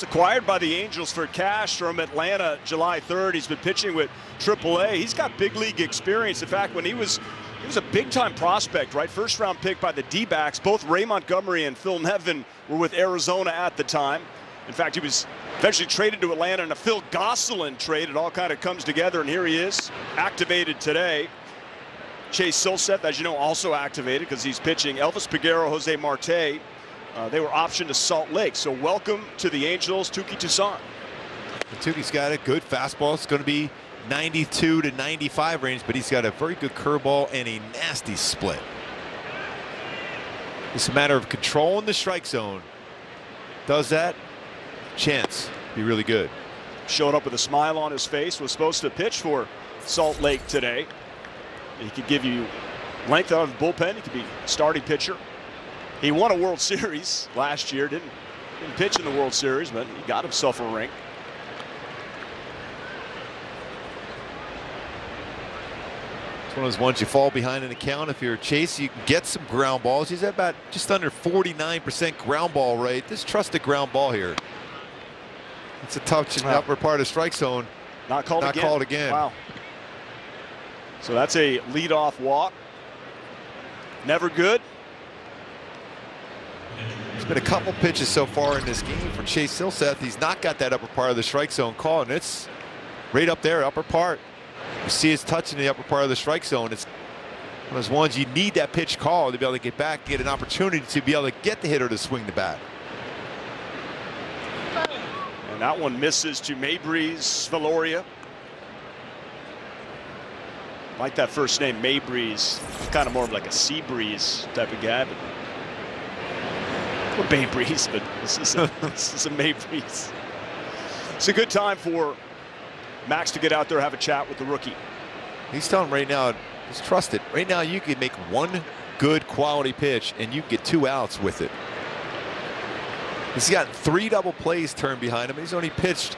Acquired by the Angels for cash from Atlanta July 3rd. He's been pitching with AAA. He's got big league experience. In fact, when he was a big-time prospect, right? First-round pick by the D-backs. Both Ray Montgomery and Phil Nevin were with Arizona at the time. In fact, he was eventually traded to Atlanta in a Phil Gosselin trade. It all kind of comes together, and here he is, activated today. Chase Silseth, as you know, also activated because he's pitching. Elvis Peguero, Jose Marte. They were optioned to Salt Lake. So welcome to the Angels, Touki Toussaint. Tuki's got a good fastball. It's going to be 92 to 95 range, but he's got a very good curveball and a nasty split. It's a matter of controlling the strike zone. Does that, chance be really good. Showed up with a smile on his face. Was supposed to pitch for Salt Lake today. He could give you length out of the bullpen. He could be starting pitcher. He won a World Series last year. Didn't pitch in the World Series, but he got himself a ring. It's one of those ones you fall behind in the count. If you're Chase, you can get some ground balls. He's at about just under 49% ground ball rate. Just trust the ground ball here. It's a touch in the upper part of the strike zone. Not called again. Wow. So that's a leadoff walk. Never good. There's been a couple pitches so far in this game for Chase Silseth. He's not got that upper part of the strike zone call, and it's right up there, upper part. You see it's touching the upper part of the strike zone. It's one of those ones you need that pitch call to be able to get back, get an opportunity to be able to get the hitter to swing the bat. And that one misses to Maybreeze Valoria. Like that first name, Maybreeze. Kind of more of like a sea breeze type of guy. Or Bay Breeze, but this is a May Breeze. It's a good time for Max to get out there, have a chat with the rookie. He's telling him right now, just trust it. Right now, you can make one good quality pitch, and you get 2 outs with it. He's got 3 double plays turned behind him. He's only pitched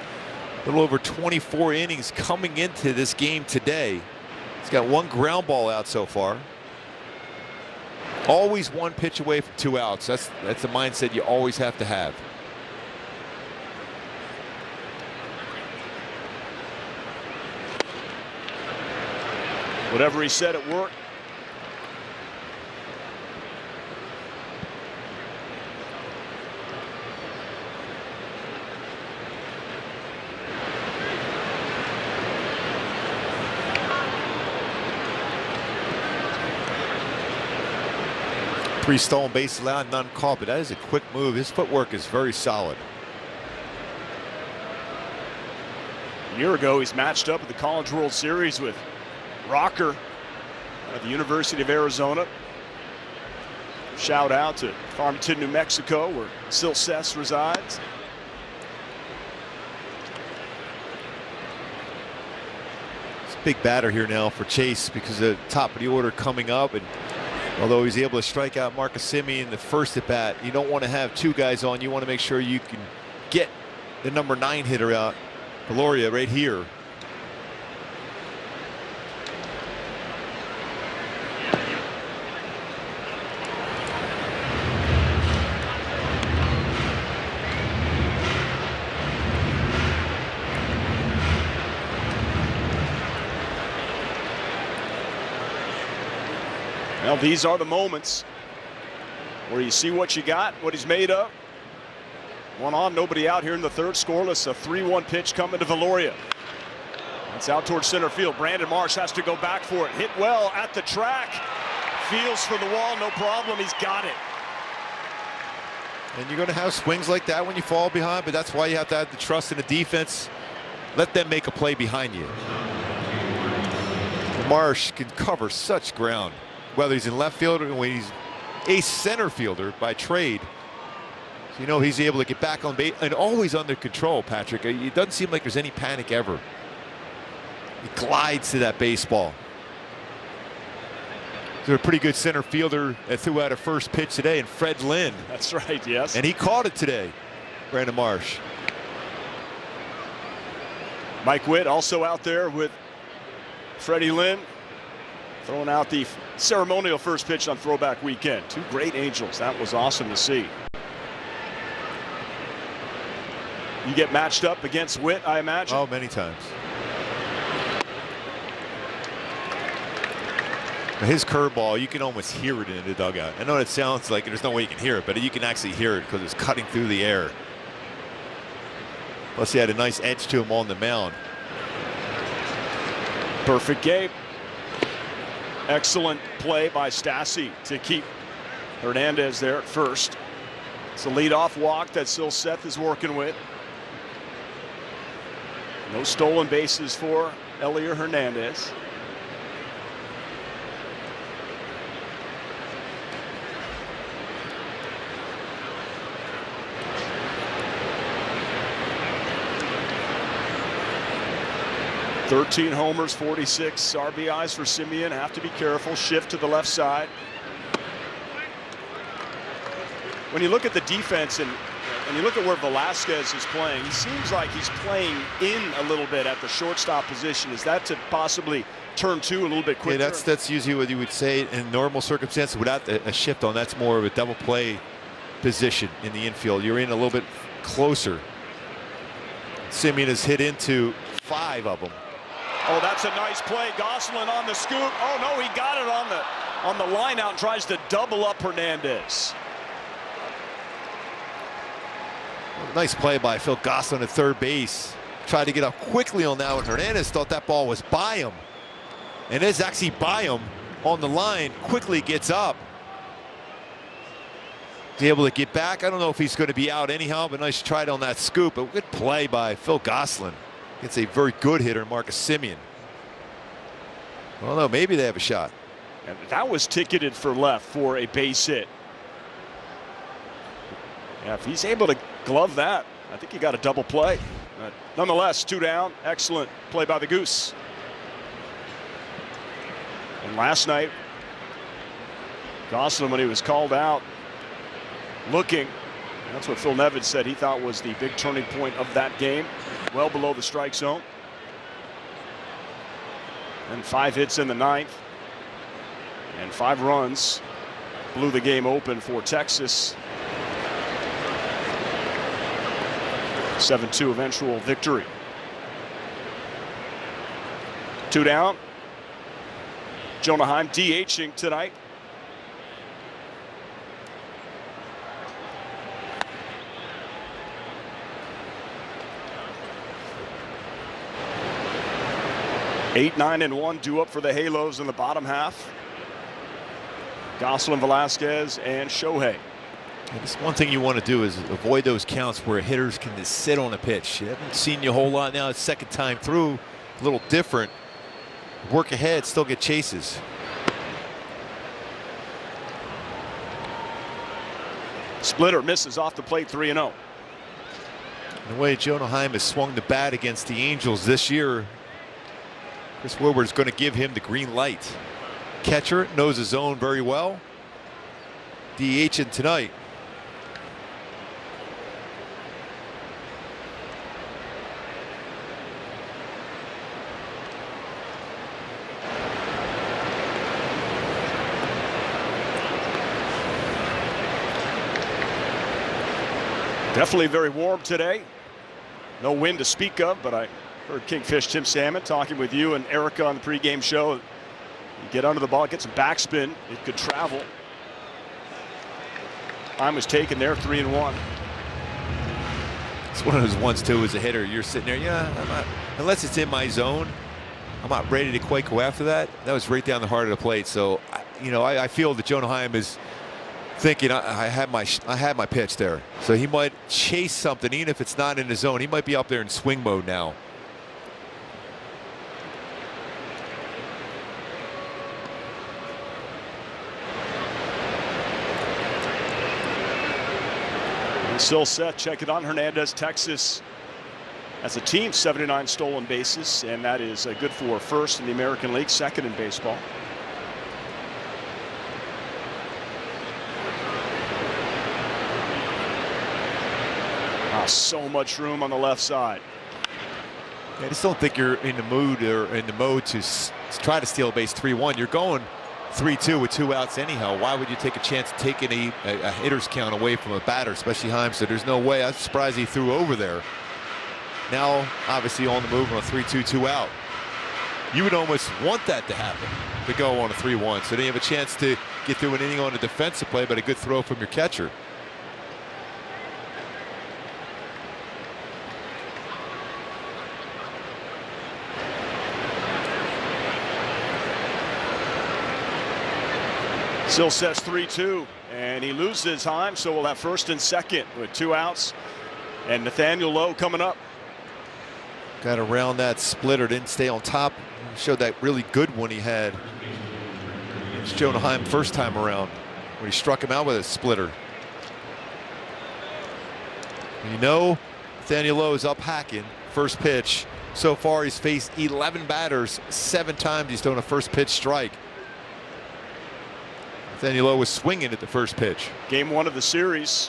a little over 24 innings coming into this game today. He's got 1 ground ball out so far. Always 1 pitch away from 2 outs. That's the mindset you always have to have. Whatever he said at work. Three stolen bases allowed, none caught, but that is a quick move. His footwork is very solid. year ago, he's matched up at the College World Series with Rocker at the University of Arizona. Shout out to Farmington, New Mexico, where Silseth resides. It's a big batter here now for Chase because of the top of the order coming up, and although he's able to strike out Marcus Semien in the first at bat, you don't want to have two guys on. You want to make sure you can get the number 9 hitter out, Gloria, right here. Well, these are the moments where you see what you got, what he's made of. One on, nobody out here in the third, scoreless. A 3-1 pitch coming to Valoria. It's out towards center field. Brandon Marsh has to go back for it. Hit well at the track. Feels for the wall, no problem. He's got it. And you're going to have swings like that when you fall behind, but that's why you have to have the trust in the defense. Let them make a play behind you. Marsh can cover such ground, whether he's in left field or when he's a center fielder by trade. So you know he's able to get back on base and always under control, Patrick. It doesn't seem like there's any panic ever. He glides to that baseball. He's a pretty good center fielder that threw out a first pitch today, and Fred Lynn. That's right, yes. And he caught it today, Brandon Marsh. Mike Witt also out there with Freddie Lynn, throwing out the ceremonial first pitch on throwback weekend. Two great Angels. That was awesome to see. You get matched up against Witt, I imagine? Oh, many times. His curveball, you can almost hear it in the dugout. I know it sounds like there's no way you can hear it, but you can actually hear it because it's cutting through the air. Plus, he had a nice edge to him on the mound. Perfect game. Excellent play by Stassi to keep Hernandez there at first. It's a leadoff walk that Silseth is working with. No stolen bases for Elier Hernandez. homers, 46 RBIs for Semien. Have to be careful. Shift to the left side. When you look at the defense and you look at where Velasquez is playing, he seems like he's playing in a little bit at the shortstop position. Is that to possibly turn two a little bit quicker? Yeah, that's usually what you would say in normal circumstances without a shift on. That's more of a double play position in the infield. You're in a little bit closer. Semien has hit into 5 of them. Oh, that's a nice play. Gosselin on the scoop. Oh no, he got it on the line out and tries to double up Hernandez. Nice play by Phil Gosselin at third base. Tried to get up quickly on that one. Hernandez thought that ball was by him. And it's actually by him on the line. Quickly gets up. He's able to get back. I don't know if he's going to be out anyhow, but nice try on that scoop. A good play by Phil Gosselin. It's a very good hitter, Marcus Semien. Well, no, maybe they have a shot. And that was ticketed for left for a base hit. Yeah, if he's able to glove that, I think he got a double play. Nonetheless, 2 down. Excellent play by the Goose. And last night, Gosselin, when he was called out, looking, that's what Phil Nevins said he thought was the big turning point of that game. Well below the strike zone. And 5 hits in the 9th. And 5 runs. Blew the game open for Texas. 7-2 eventual victory. 2 down. Jonah Heim DHing tonight. Eight, 9, and 1 due up for the Halos in the bottom half. Gosselin, Velasquez, and Shohei. And it's one thing you want to do is avoid those counts where hitters can just sit on a pitch. You haven't seen you a whole lot now. It's second time through, a little different. Work ahead, still get chases. Splitter misses off the plate, 3-0. The way Anaheim has swung the bat against the Angels this year, Chris Woodward's going to give him the green light. Catcher knows his zone very well. DH-ing tonight. Definitely very warm today. No wind to speak of, but I heard Kingfish Tim Salmon talking with you and Erica on the pregame show. You get under the ball, get some backspin, it could travel. Time was taken there, 3-1. It's one of those ones too as a hitter. You're sitting there, yeah, I'm not, unless it's in my zone, I'm not ready to quite go after that. That was right down the heart of the plate. So, I feel that Anaheim is thinking I had my pitch there, so he might chase something even if it's not in his zone. He might be up there in swing mode now. Silseth checking on Hernandez. Texas as a team 79 stolen bases, and that is good for first in the American League, second in baseball. So much room on the left side. I just don't think you're in the mood or in the mode to try to steal a base 3-1. You're going 3-2 with 2 outs anyhow. Why would you take a chance of taking a hitter's count away from a batter, especially Heim? So there's no way. I'm surprised he threw over there. Now, obviously on the move on a 3-2, 2 out. You would almost want that to happen, to go on a 3-1. So then you have a chance to get through an inning on a defensive play, but a good throw from your catcher. Silseth's 3-2, and he loses Heim, so we'll have first and second with 2 outs. And Nathaniel Lowe coming up. Got around that splitter, didn't stay on top. Showed that really good one he had. It's Anaheim first time around when he struck him out with a splitter. Nathaniel Lowe is up hacking. First pitch. So far he's faced 11 batters. 7 times he's thrown a first pitch strike. Nathaniel Lowe was swinging at the first pitch. Game 1 of the series.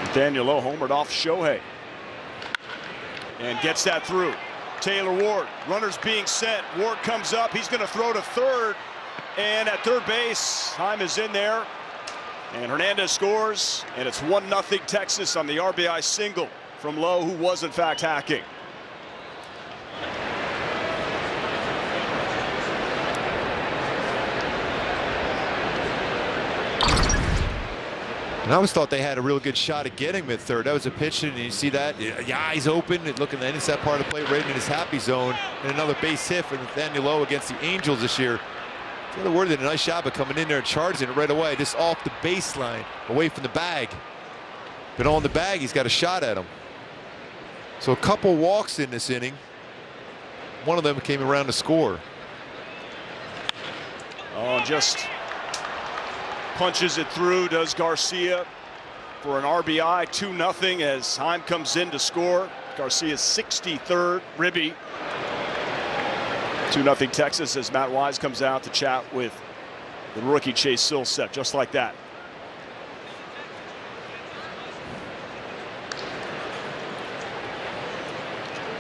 Nathaniel Lowe homered off Shohei. And gets that through. Taylor Ward, runners being set. Ward comes up, he's going to throw to third. And at third base, Heim is in there. And Hernandez scores, and it's 1-0 Texas on the RBI single from Lowe, who was in fact hacking. And I always thought they had a real good shot at getting him at third. That was a pitch, and you see that. Yeah, eyes open and looking at that part of the plate right in his happy zone. And another base hit for Nathaniel Lowe against the Angels this year. Taylor Ward did a nice job of coming in there and charging it right away, just off the baseline, away from the bag. But on the bag, he's got a shot at him. So a couple walks in this inning. One of them came around to score. Oh, just punches it through, does Garcia for an RBI. 2-0 as Heim comes in to score. Garcia's 63rd ribby. 2-0 Texas as Matt Wise comes out to chat with the rookie Chase Silseth, just like that.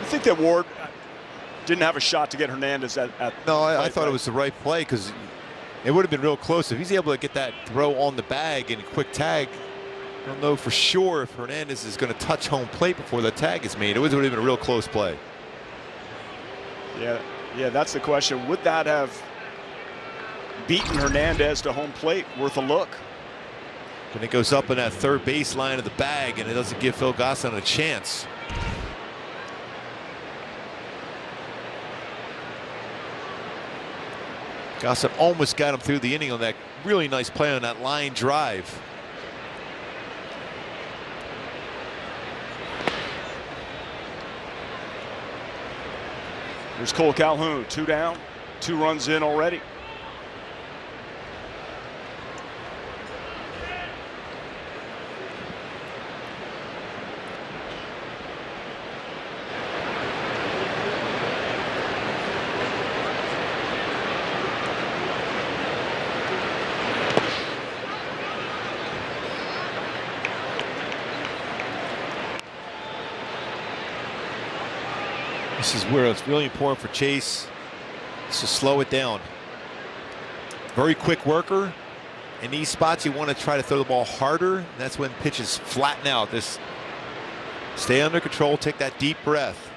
I think that Ward didn't have a shot to get Hernandez at no, I thought it was the right play, because it would have been real close. If he's able to get that throw on the bag and a quick tag, I don't know for sure if Hernandez is going to touch home plate before the tag is made. It would have been a real close play. Yeah, that's the question. Would that have beaten Hernandez to home plate? Worth a look. And it goes up in that third base line of the bag, and it doesn't give Phil Gosselin a chance. Gossett almost got him through the inning on that really nice play on that line drive. Here's Cole Calhoun, 2 down, 2 runs in already. This is where it's really important for Chase to slow it down. Very quick worker. In these spots, you want to try to throw the ball harder. That's when pitches flatten out. Just stay under control. Take that deep breath.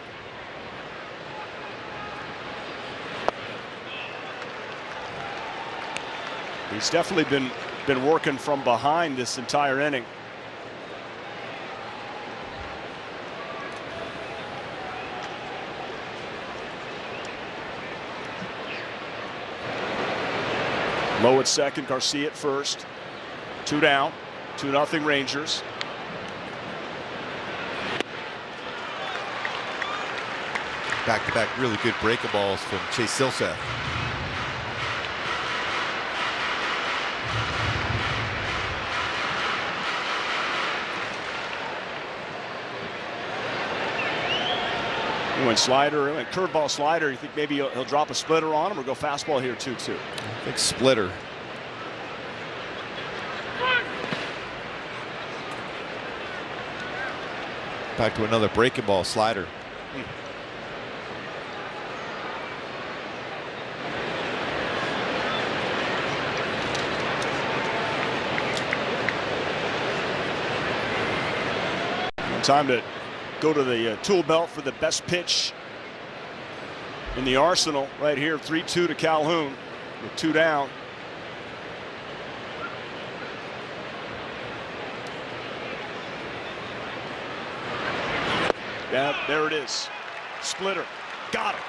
He's definitely been working from behind this entire inning. Low at second, Garcia at first. 2 down, 2-0 Rangers. Back-to-back really good breaking balls from Chase Silseth. He went slider, and curveball slider. You think maybe he'll drop a splitter on him or go fastball here 2-2? I think splitter. Back to another breaking ball slider. Time to go to the tool belt for the best pitch in the arsenal right here. 3-2 to Calhoun with 2 down. Yeah, there it is. Splitter. Got it.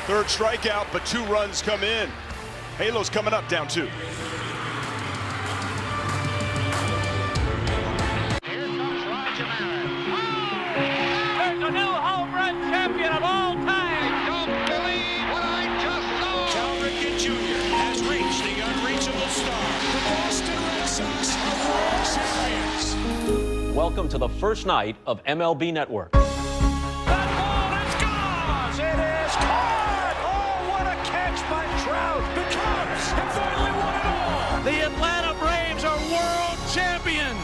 3rd strikeout, but 2 runs come in. Halo's coming up, down 2. The new home run champion of all time. I don't believe what I just saw. Cal Ripken Jr. has reached the unreachable star. The Boston Red Sox are world champions. Welcome to the first night of MLB Network. That ball is gone. It is caught. Oh, what a catch by Trout. The Cubs have finally won it all. The Atlanta Braves are world champions.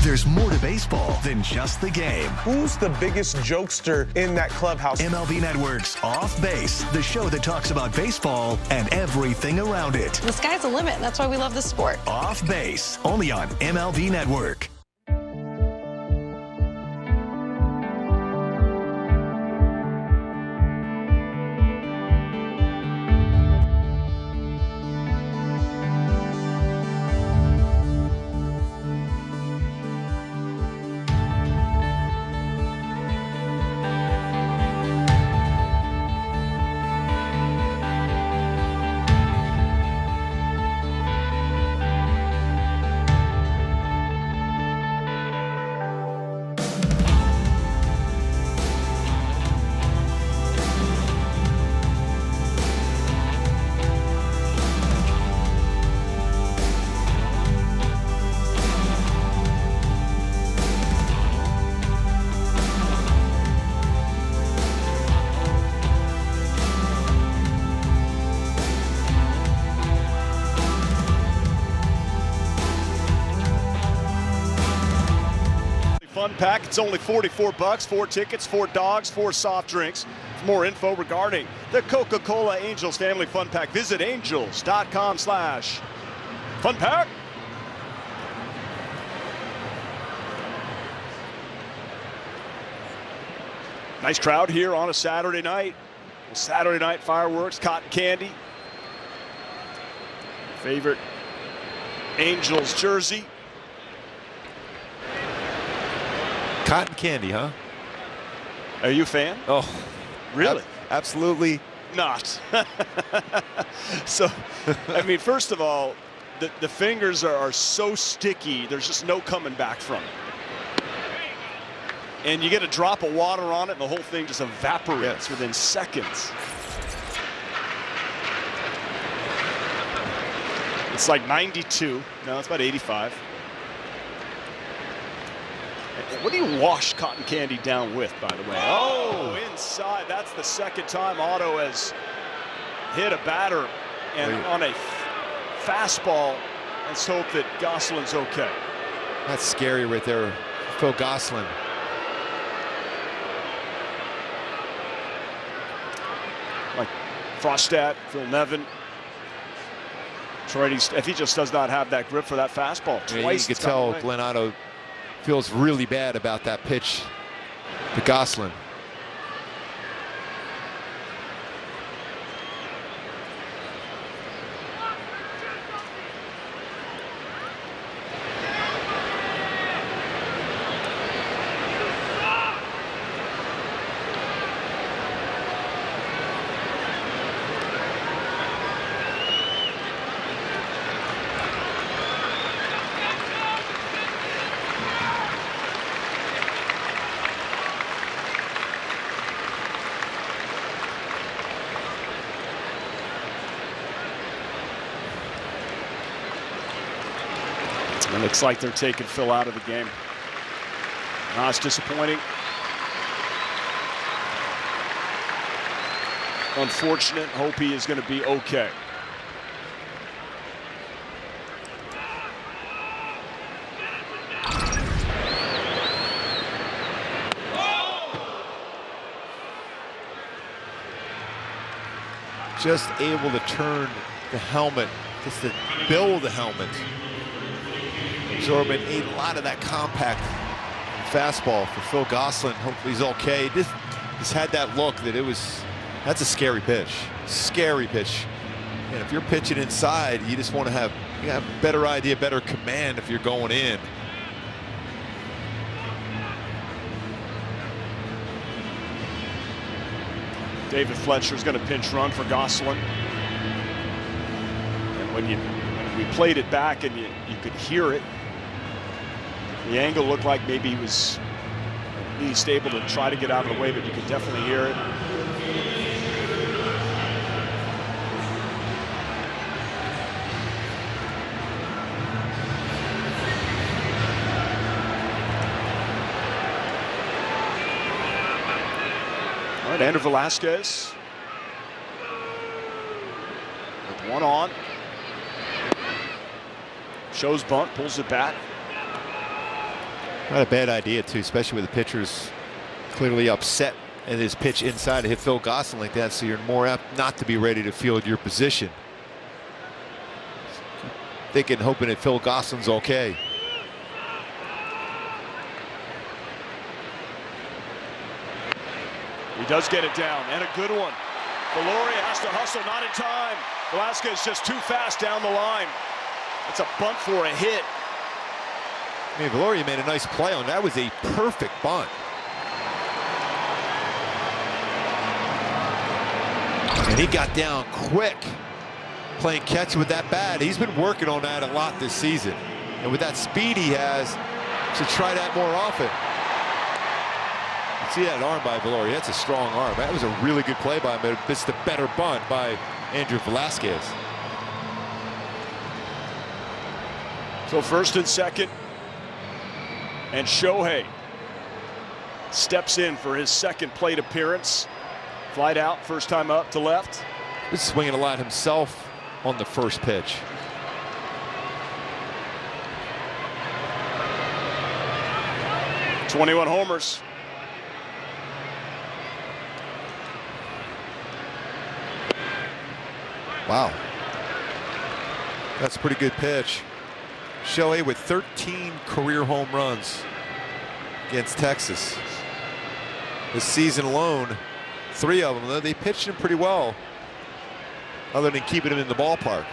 There's more to baseball than just the game. Who's the biggest jokester in that clubhouse? MLB Network's Off Base, the show that talks about baseball and everything around it. The sky's the limit. That's why we love the sport. Off Base, only on MLB Network. Fun pack. It's only $44. 4 tickets, 4 dogs, 4 soft drinks. For more info regarding the Coca-Cola Angels Family Fun Pack, visit angels.com/fun pack. Nice crowd here on a Saturday night. Saturday night fireworks, cotton candy. Favorite Angels jersey. Cotton candy, huh? Are you a fan? Oh, really? Absolutely not. So, I mean, first of all, the fingers are so sticky, there's just no coming back from it. and you get a drop of water on it, and the whole thing just evaporates within seconds. It's like 92. No, it's about 85. What do you wash cotton candy down with, by the way? Oh, inside. That's the second time Otto has hit a batter and on a fastball. Let's hope that Gosselin's okay. That's scary right there, Phil Gosselin. Like Frostad, Phil Nevin. If he just does not have that grip for that fastball. Twice you can tell Glenn Otto feels really bad about that pitch to Gosselin. It looks like they're taking Phil out of the game. It's disappointing. Unfortunate. Hope he is going to be okay. Just able to turn the helmet, just to build the helmet. Absorbing a lot of that compact fastball for Phil Gosselin. Hopefully he's okay. Just had that look that that's a scary pitch. Scary pitch. And if you're pitching inside, you just want to have a better idea, better command if you're going in. David Fletcher's going to pinch run for Gosselin. And when we played it back and you could hear it, the angle looked like maybe he was at least able to try to get out of the way, but you could definitely hear it. All right, Andrew Velasquez with one on. Shows bunt, pulls it back. Not a bad idea, too, especially with the pitcher's clearly upset at his pitch inside to hit Phil Gosselin like that, so you're more apt not to be ready to field your position. Thinking, hoping that Phil Gosselin's okay. He does get it down, and a good one. Veloria has to hustle, not in time. Velasquez just too fast down the line. It's a bunt for a hit. I mean, Veloria made a nice play on that. Was a perfect bunt. And he got down quick, playing catch with that bat. He's been working on that a lot this season. And with that speed he has, should try that more often. You see that arm by Veloria. That's a strong arm. That was a really good play by him. It's the better bunt by Andrew Velasquez. So first and second. And Shohei steps in for his second plate appearance. Flight out, first time up to left. He's swinging a lot himself on the first pitch. .21 homers. Wow. That's a pretty good pitch. Shohei with 13 career home runs against Texas. This season alone, 3 of them, though they pitched him pretty well, other than keeping him in the ballpark.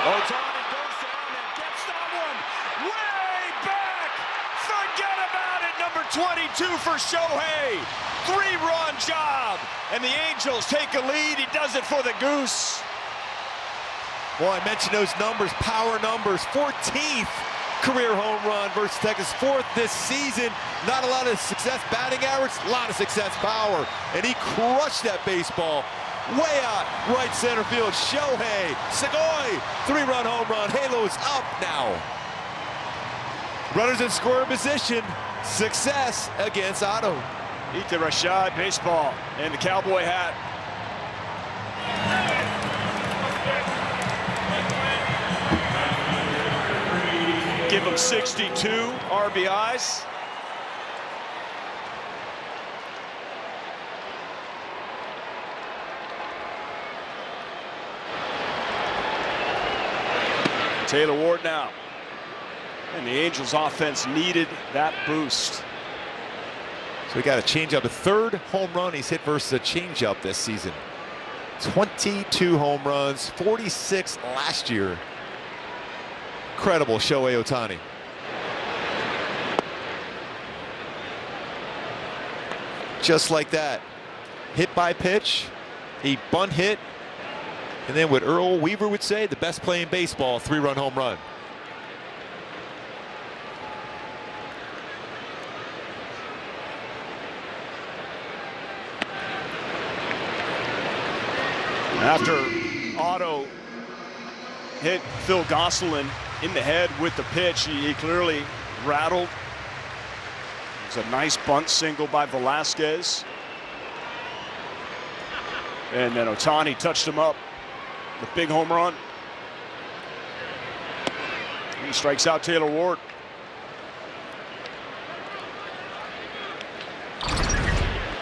Ohtani goes down and gets that one way back. Forget about it, number 22 for Shohei. 3-run job, and the Angels take a lead. He does it for the Goose. Well, I mentioned those numbers, power numbers. 14th career home run versus Texas, 4th this season. Not a lot of success batting average, a lot of success power. And he crushed that baseball way out right center field. Shohei Sugoi, 3-run home run. Halo's up now. Runners in scoring position. Success against Otto. Ita Rashad, baseball, and the cowboy hat. Give him 62 RBIs. Taylor Ward now. And the Angels offense needed that boost. So we got a changeup, a 3rd home run he's hit versus a changeup this season. 22 home runs, 46 last year. Incredible Shohei Ohtani. Just like that. Hit by pitch, a bunt hit, and then what Earl Weaver would say, the best play in baseball, 3-run home run. After Otto hit Phil Gosselin in the head with the pitch, he clearly rattled. It was a nice bunt single by Velasquez. And then Ohtani touched him up. The big home run. He strikes out Taylor Ward.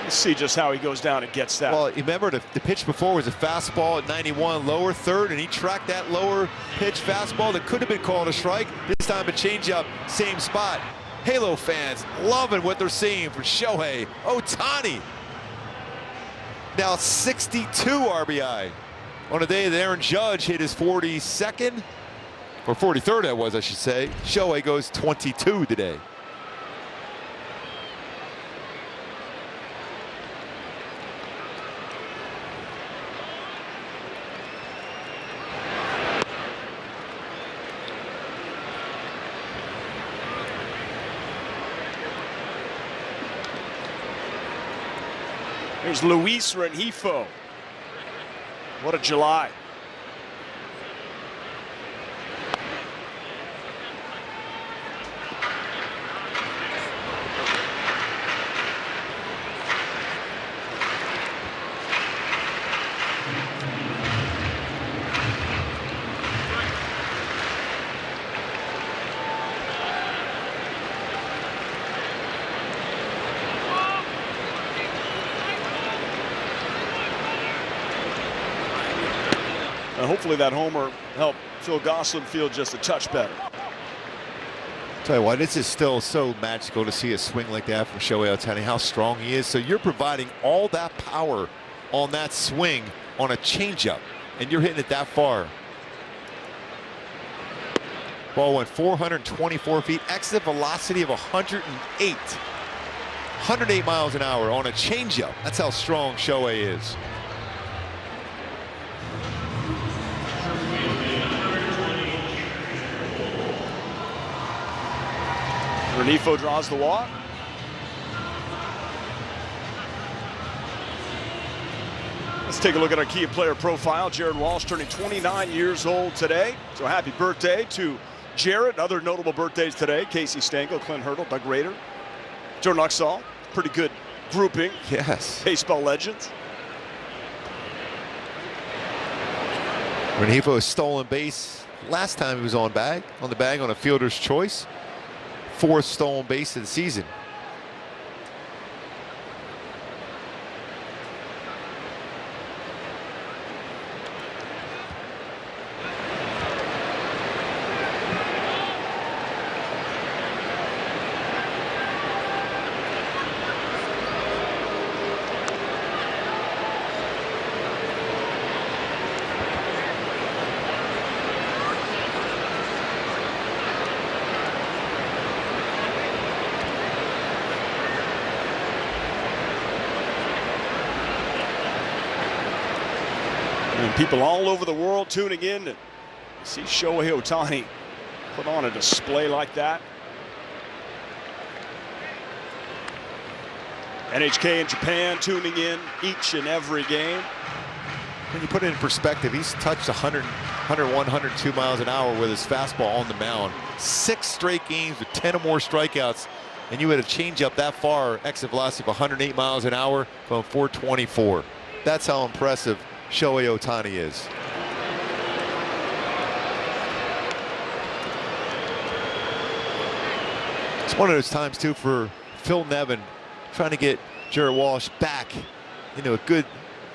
Let's see just how he goes down and gets that. Well, you remember the pitch before was a fastball at 91, lower third, and he tracked that lower pitch fastball that could have been called a strike. This time a changeup, same spot. Halo fans loving what they're seeing from Shohei Ohtani. Now 62 RBI on a day that Aaron Judge hit his 42nd, or 43rd that was, I should say. Shohei goes 22 today. Here's Luis Rengifo. What a July. And hopefully that homer helped Phil Gosselin feel just a touch better. Tell you what, this is still so magical to see a swing like that from Shohei Ohtani, how strong he is. So you're providing all that power on that swing on a changeup, and you're hitting it that far. Ball went 424 feet, exit velocity of 108. 108 miles an hour on a changeup. That's how strong Shohei is. Rengifo draws the walk. Let's take a look at our key player profile. Jared Walsh turning 29 years old today. So happy birthday to Jared. Other notable birthdays today: Casey Stengel, Clint Hurdle, Doug Rader, Joe Nuxall. Pretty good grouping. Yes. Baseball legends. Rengifo stolen base last time he was on the bag on a fielder's choice. 4th stolen base of the season. And people all over the world tuning in to See Shohei Ohtani put on a display like that. NHK in Japan tuning in each and every game. When you put it in perspective, he's touched 100, 101, 102 miles an hour with his fastball on the mound. 6 straight games with 10 or more strikeouts, and you had a changeup that far, exit velocity of 108 miles an hour, going 424. That's how impressive Shohei Ohtani is. It's one of those times, too, for Phil Nevin trying to get Jared Walsh back into a good,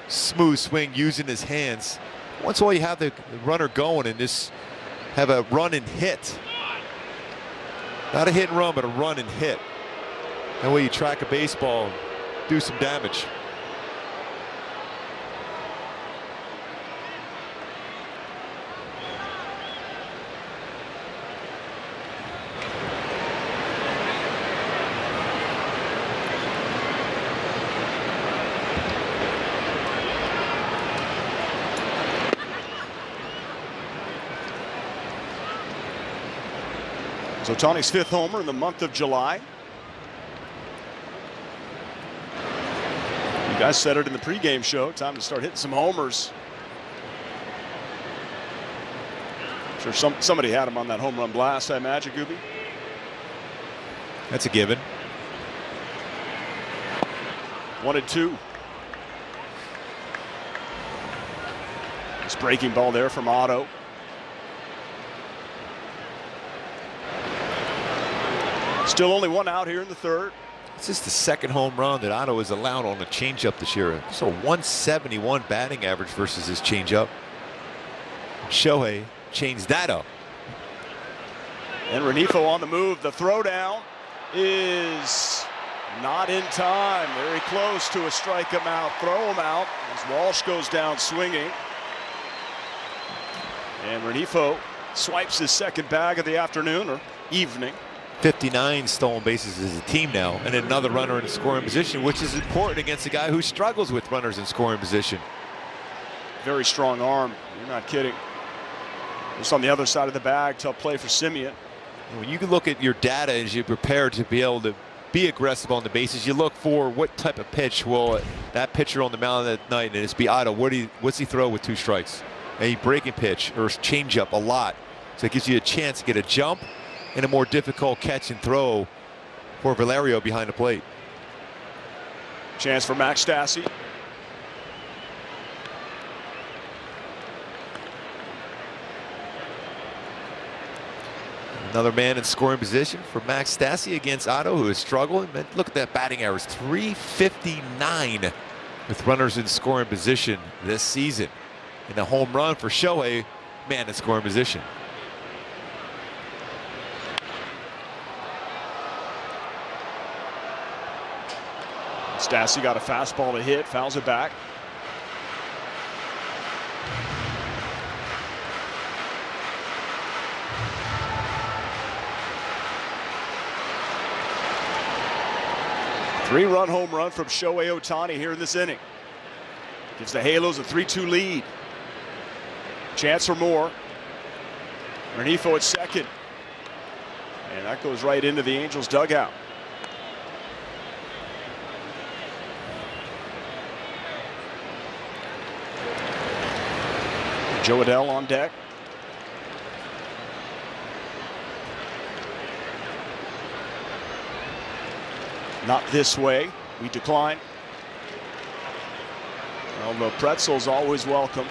smooth swing using his hands. Once all you have the runner going and just have a run and hit. Not a hit and run, but a run and hit. That way you track a baseball and do some damage. It's Ohtani's 5th homer in the month of July. You guys said it in the pregame show. Time to start hitting some homers. I'm sure somebody had him on that home run blast, I imagine, Gooby. That's a given. 1-2. This breaking ball there from Otto. Still only 1 out here in the 3rd. This is the 2nd home run that Otto has allowed on a changeup this year. So 171 batting average versus his changeup. Shohei changed that up. And Renifo on the move. The throwdown is not in time. Very close to a strike him out, throw him out as Walsh goes down swinging. And Renifo swipes his 2nd bag of the afternoon or evening. 59 stolen bases as a team now, and another runner in scoring position, which is important against a guy who struggles with runners in scoring position. Very strong arm. You're not kidding. Just on the other side of the bag, tough play for Simeon. When you can look at your data as you prepare to be able to be aggressive on the bases, you look for what type of pitch will that pitcher on the mound that night, and it's be Otto. What's he throw with 2 strikes? A breaking pitch or changeup a lot. So it gives you a chance to get a jump and a more difficult catch and throw for Valerio behind the plate. Chance for Max Stassi. Another man in scoring position for Max Stassi against Otto, who is struggling. Man, look at that batting average, 359 with runners in scoring position this season. And a home run for Shohei, man in scoring position. Stassi got a fastball to hit, fouls it back. Three-run home run from Shohei Ohtani here in this inning. Gives the Halos a 3-2 lead. Chance for more. Renifo at 2nd. And that goes right into the Angels dugout. Joe Adele on deck. Not this way. We decline. Well, the pretzel's always welcome.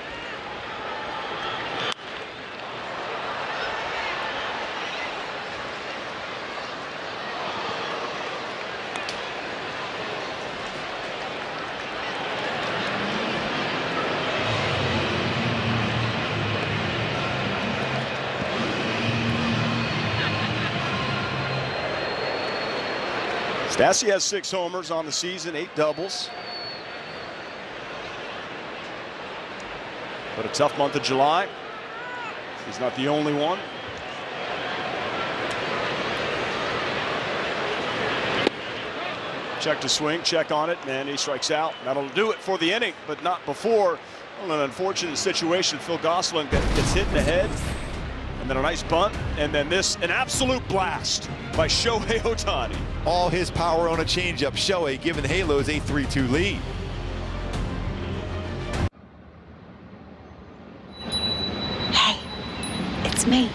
Stassi has 6 homers on the season, 8 doubles. But a tough month of July. He's not the only one. Check to swing, check on it, and he strikes out. That'll do it for the inning, but not before. Well, an unfortunate situation. Phil Gosselin gets hit in the head. And then a nice bunt, and then this, an absolute blast by Shohei Ohtani. All his power on a changeup. Shohei giving the Halos a 3-2 lead. Hey, it's me,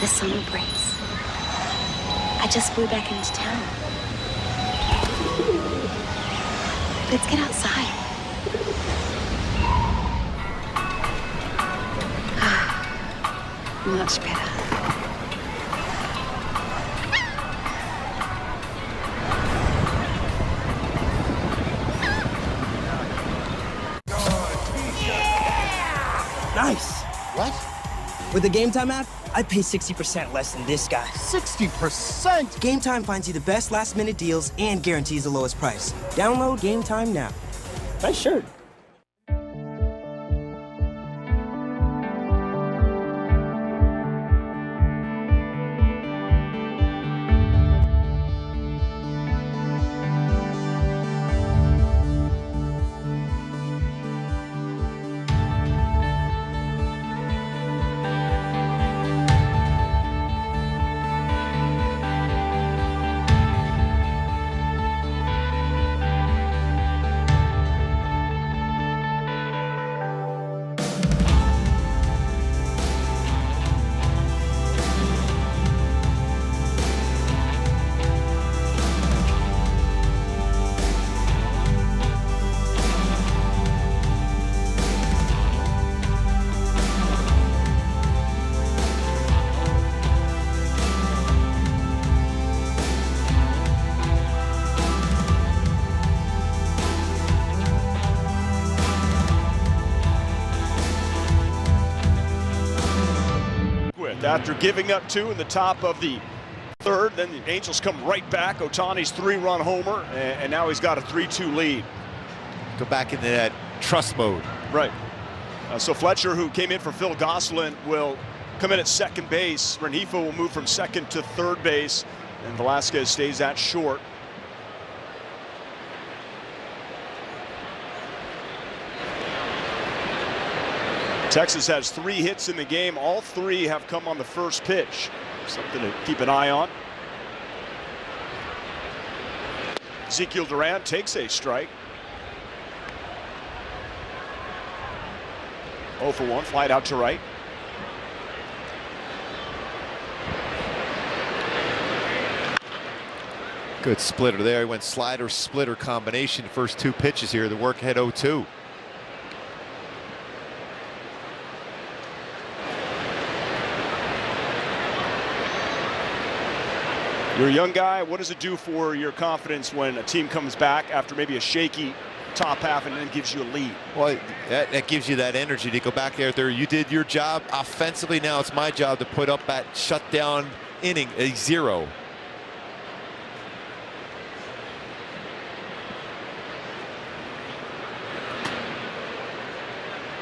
the summer breeze. I just flew back into town. Let's get outside. Much better. Nice. What? With the Game Time app, I pay 60% less than this guy. 60%? Game Time finds you the best last-minute deals and guarantees the lowest price. Download Game Time now. Nice shirt. After giving up 2 in the top of the 3rd, then the Angels come right back. Ohtani's 3-run homer, and now he's got a 3-2 lead. Go back into that trust mode. Right. So Fletcher, who came in for Phil Gosselin, will come in at second base. Rengifo will move from second to third base, and Velasquez stays at short. Texas has 3 hits in the game. All 3 have come on the first pitch. Something to keep an eye on. Ezekiel Duran takes a strike. 0 for 1, flied out to right. Good splitter there. He went slider splitter combination. First 2 pitches here. The work had 0-2. You're a young guy. What does it do for your confidence when a team comes back after maybe a shaky top half and then gives you a lead? Well, that gives you that energy to go back there. You did your job offensively. Now it's my job to put up that shutdown inning, a 0.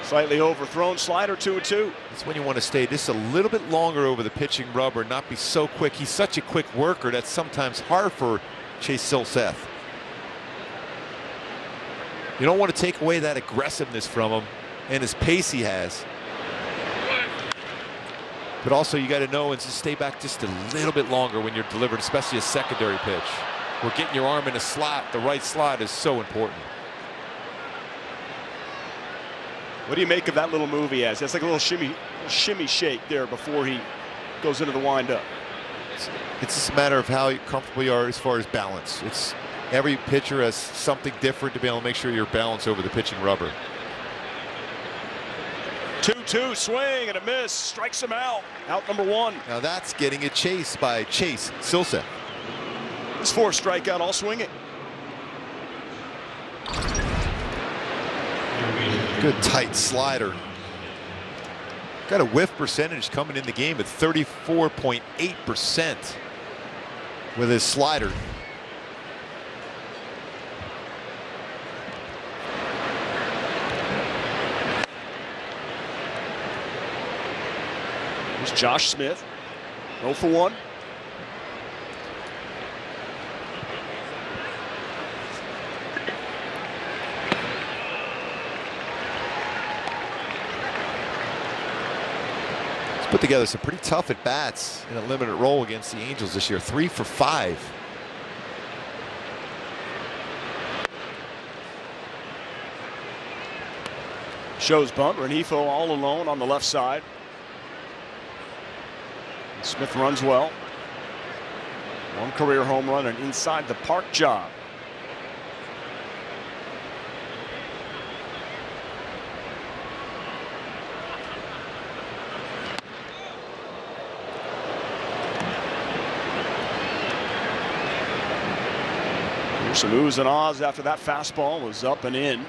Slightly overthrown slider, 2-2. That's when you want to stay just a little bit longer over the pitching rubber, not be so quick. He's such a quick worker that's sometimes hard for Chase Silseth. You don't want to take away that aggressiveness from him and his pace he has. But also you got to know and just stay back just a little bit longer when you're delivering, especially a secondary pitch. Where getting your arm in a slot, the right slot, is so important. What do you make of that little move he has? That's like a little shimmy shake there before he goes into the windup. It's just a matter of how comfortable you are as far as balance. It's every pitcher has something different to be able to make sure you're balanced over the pitching rubber. 2-2 swing and a miss, strikes him out. Out number 1. Now that's getting a chase by Chase Silseth. His 4th strikeout, all swinging. Good tight slider. Got a whiff percentage coming in the game at 34.8% with his slider. Here's Josh Smith, 0 for 1. put together some pretty tough at-bats in a limited role against the Angels this year. 3 for 5. Shows bunt. Renifo all alone on the left side. Smith runs well. 1 career home run, an inside the park job. Here's some oohs and ahs after that fastball was up and in.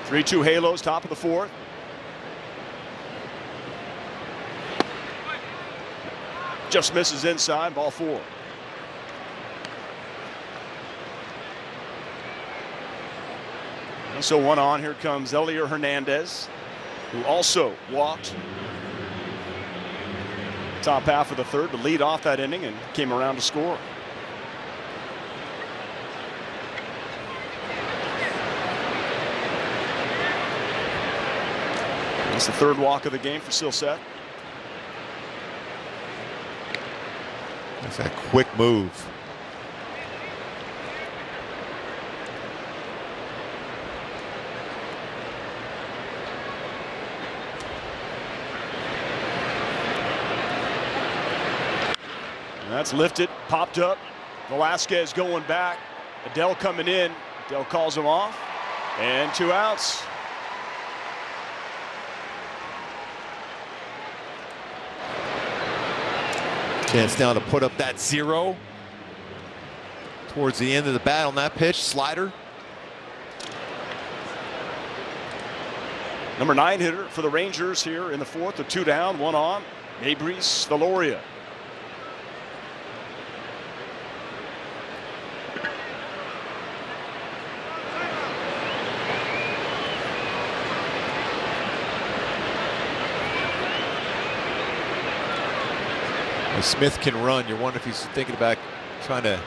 Three-two halos, top of the 4th. Just misses inside, ball 4. And so 1 on. Here comes Elier Hernandez, who also walked top half of the 3rd to lead off that inning and came around to score. That's the 3rd walk of the game for Silseth. That's a quick move. And that's lifted, popped up. Velasquez going back. Adele coming in. Adele calls him off. And 2 outs. Chance now to put up that 0 towards the end of the bat on that pitch. Slider. Number 9 hitter for the Rangers here in the 4th. A 2 down, 1 on. Mabrice Valoria. Smith can run. You're wondering if he's thinking about trying to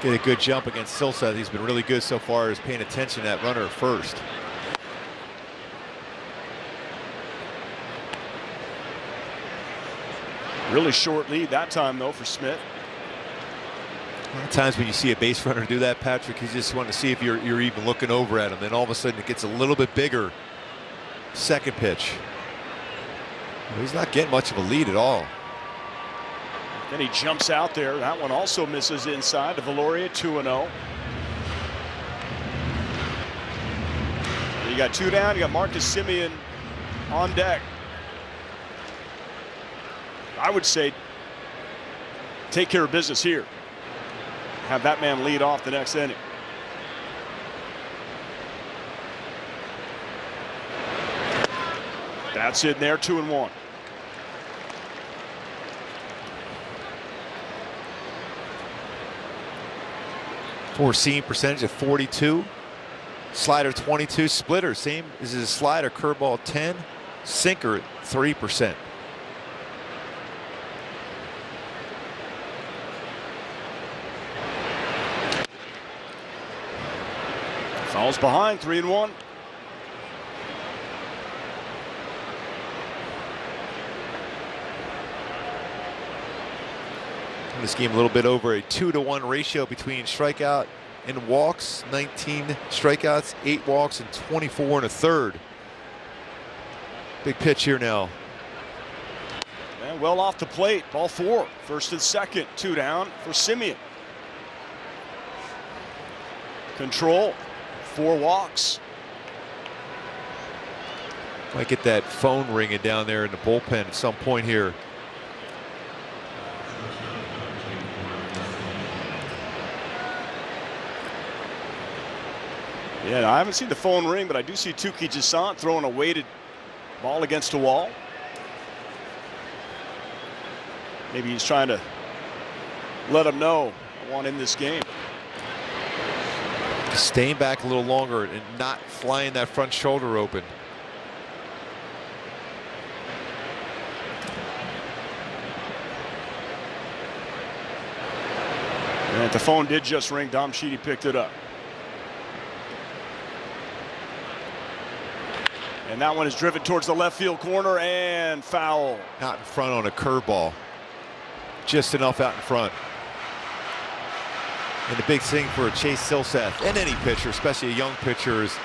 get a good jump against Silseth. He's been really good so far as paying attention to that runner at first. Really short lead that time, though, for Smith. A lot of times when you see a base runner do that, Patrick, you just want to see if you're even looking over at him. Then all of a sudden it gets a little bit bigger. Second pitch. Well, he's not getting much of a lead at all. Then he jumps out there. That one also misses inside to Valoria, 2-0. You got 2 down. You got Marcus Semien on deck. I would say take care of business here. Have that man lead off the next inning. That's in there, 2-1. Four-seam percentage of 42. Slider 22. Splitter same as his slider. Curveball 10. Sinker 3%. Falls behind, 3-1. In this game, a little bit over a 2-to-1 ratio between strikeout and walks. 19 strikeouts, 8 walks, and 24 1/3. Big pitch here now. And well off the plate. Ball 4. First and second. 2 down for Semien. Control. 4 walks. Might get that phone ringing down there in the bullpen at some point here. Yeah, I haven't seen the phone ring, but I do see Touki Toussaint throwing a weighted ball against a wall. Maybe he's trying to let him know I want in this game. Staying back a little longer and not flying that front shoulder open. And the phone did just ring. Dom Sheedy picked it up. And that one is driven towards the left field corner and foul. Out in front on a curveball. Just enough out in front. And the big thing for Chase Silseth and any pitcher, especially a young pitcher, is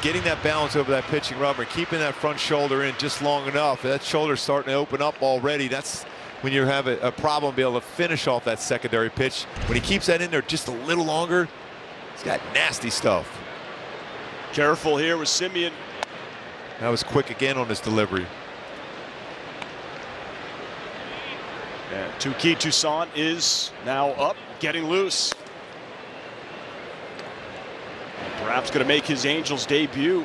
getting that balance over that pitching rubber, keeping that front shoulder in just long enough. That shoulder's starting to open up already. That's when you have a problem being able to finish off that secondary pitch. When he keeps that in there just a little longer, he's got nasty stuff. Careful here with Semien. That was quick again on his delivery. And Touki Toussaint is now up, getting loose. Perhaps going to make his Angels debut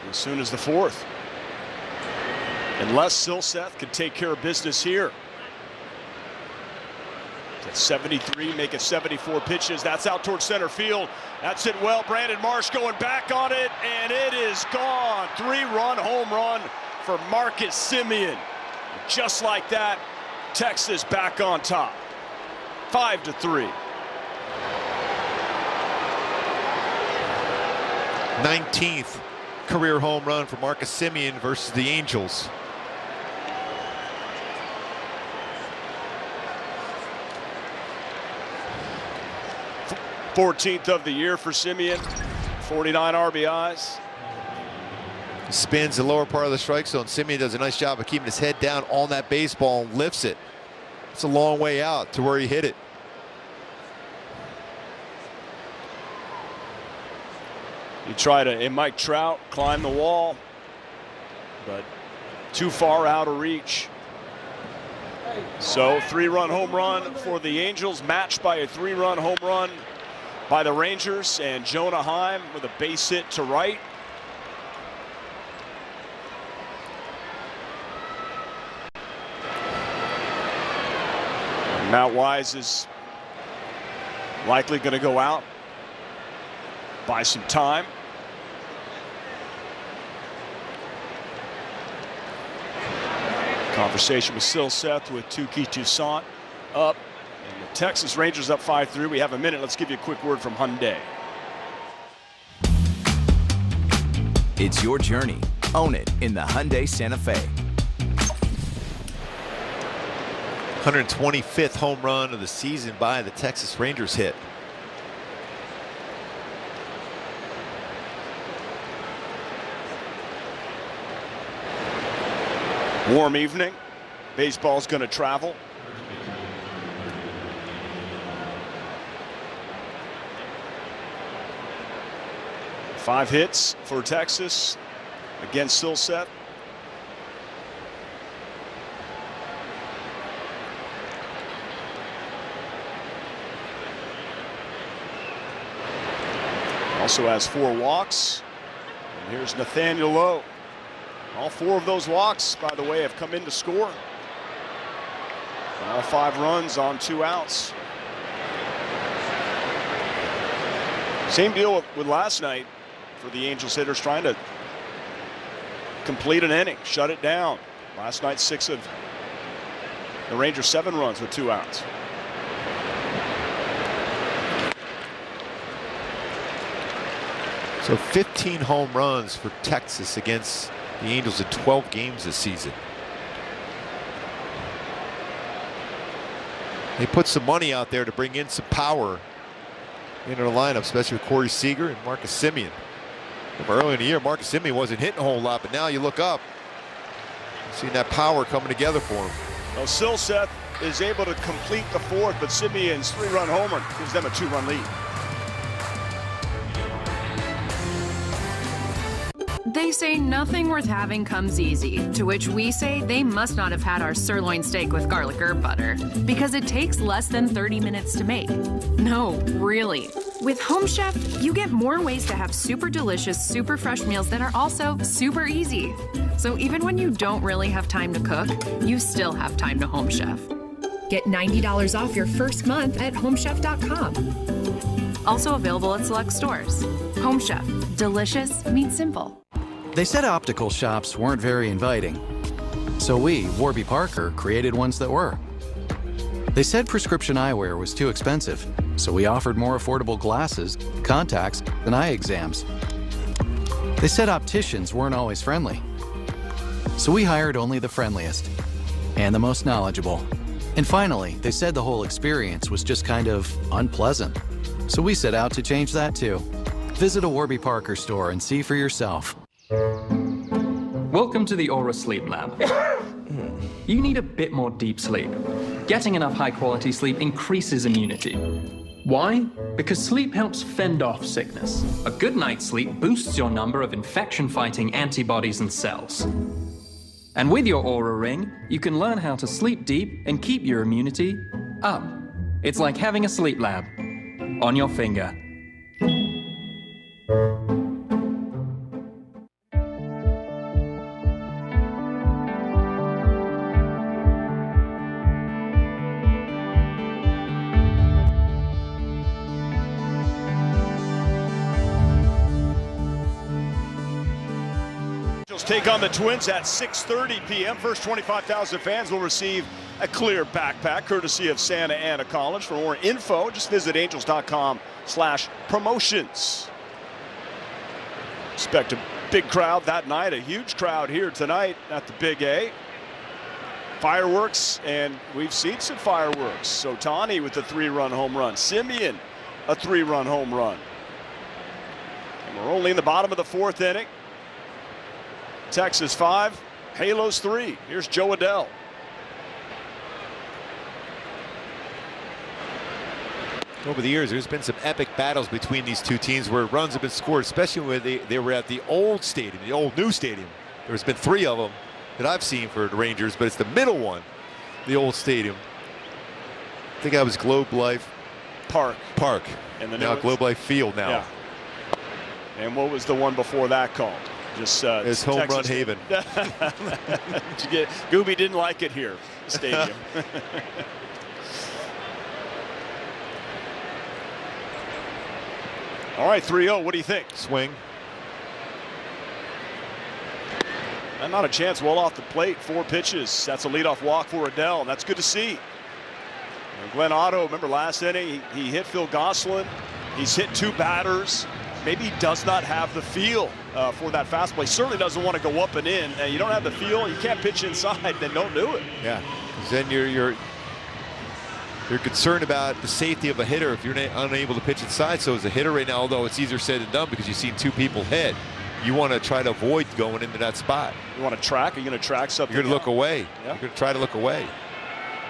as soon as the 4th. Unless Silseth can take care of business here. At 73, make it 74 pitches. That's out towards center field. That's it well. Brandon Marsh going back on it, and it is gone. 3-run home run for Marcus Semien. Just like that, Texas back on top. 5-3. 19th career home run for Marcus Semien versus the Angels. th of the year for Semien. 49 RBIs. He spins the lower part of the strike zone. Semien does a nice job of keeping his head down on that baseball and lifts it. It's a long way out to where he hit it. You try to, and Mike Trout climb the wall, but too far out of reach. So 3-run home run for the Angels, matched by a 3-run home run by the Rangers, and Jonah Heim with a base hit to right. Matt Wise is likely going to go out, buy some time. Conversation with Silseth with Touki Toussaint up. And the Texas Rangers up 5-3. We have a minute. Let's give you a quick word from Hyundai. It's your journey. Own it in the Hyundai Santa Fe. 125th home run of the season by the Texas Rangers hit. Warm evening. Baseball's going to travel. Five hits for Texas against Silseth. Also has 4 walks. And here's Nathaniel Lowe. All 4 of those walks, by the way, have come in to score. And all 5 runs on 2 outs. Same deal with last night for the Angels hitters, trying to complete an inning, shut it down. Last night, 6 of the Rangers, 7 runs with 2 outs. So 15 home runs for Texas against the Angels in 12 games this season. They put some money out there to bring in some power into the lineup, especially with Corey Seager and Marcus Semien. Early in the year, Marcus Semien wasn't hitting a whole lot, but now you look up, seeing that power coming together for him. Well, Silseth is able to complete the 4th, but Semien's 3-run homer gives them a 2-run lead. They say nothing worth having comes easy, to which we say they must not have had our sirloin steak with garlic herb butter, because it takes less than 30 minutes to make. No, really. With Home Chef, you get more ways to have super delicious, super fresh meals that are also super easy. So even when you don't really have time to cook, you still have time to Home Chef. Get $90 off your first month at homechef.com. Also available at select stores. Home Chef, delicious meets simple. They said optical shops weren't very inviting. So we, Warby Parker, created ones that were. They said prescription eyewear was too expensive, so we offered more affordable glasses, contacts, and eye exams. They said opticians weren't always friendly. So we hired only the friendliest and the most knowledgeable. And finally, they said the whole experience was just kind of unpleasant. So we set out to change that too. Visit a Warby Parker store and see for yourself. Welcome to the Aura Sleep Lab. You need a bit more deep sleep. Getting enough high-quality sleep increases immunity. Why? Because sleep helps fend off sickness. A good night's sleep boosts your number of infection-fighting antibodies and cells. And with your Aura Ring, you can learn how to sleep deep and keep your immunity up. It's like having a sleep lab on your finger. Take on the Twins at 6:30 p.m. First 25,000 fans will receive a clear backpack courtesy of Santa Ana College. For more info, just visit angels.com/promotions. Expect a big crowd that night, a huge crowd here tonight at the Big A. Fireworks, and we've seen some fireworks. Ohtani with a 3-run home run. Simeon, a 3-run home run. And we're only in the bottom of the 4th inning. Texas 5, Halos 3. Here's Joe Adele. Over the years, there's been some epic battles between these two teams where runs have been scored, especially when they were at the old stadium, the old new stadium. There's been 3 of them that I've seen for the Rangers, but it's the middle one, the old stadium. I think that was Globe Life Park. And now Globe Life Field now. Yeah. And what was the one before that called? Just it's home Texas run haven. Gooby didn't like it here, stadium. All right, 3-0. What do you think? Swing. And not a chance. Well off the plate. 4 pitches. That's a leadoff walk for Adele, and that's good to see. And Glenn Otto, remember last inning, he hit Phil Gosselin. He's hit 2 batters. Maybe he does not have the feel for that fastball. He certainly doesn't want to go up and in. You don't have the feel. You can't pitch inside. Then don't do it. Yeah, because then you're concerned about the safety of a hitter if you're unable to pitch inside. So as a hitter right now, although it's easier said than done because you've seen 2 people hit, you want to try to avoid going into that spot. You want to track? Are you going to track something? You're going to look away. Yeah. You're going to try to look away.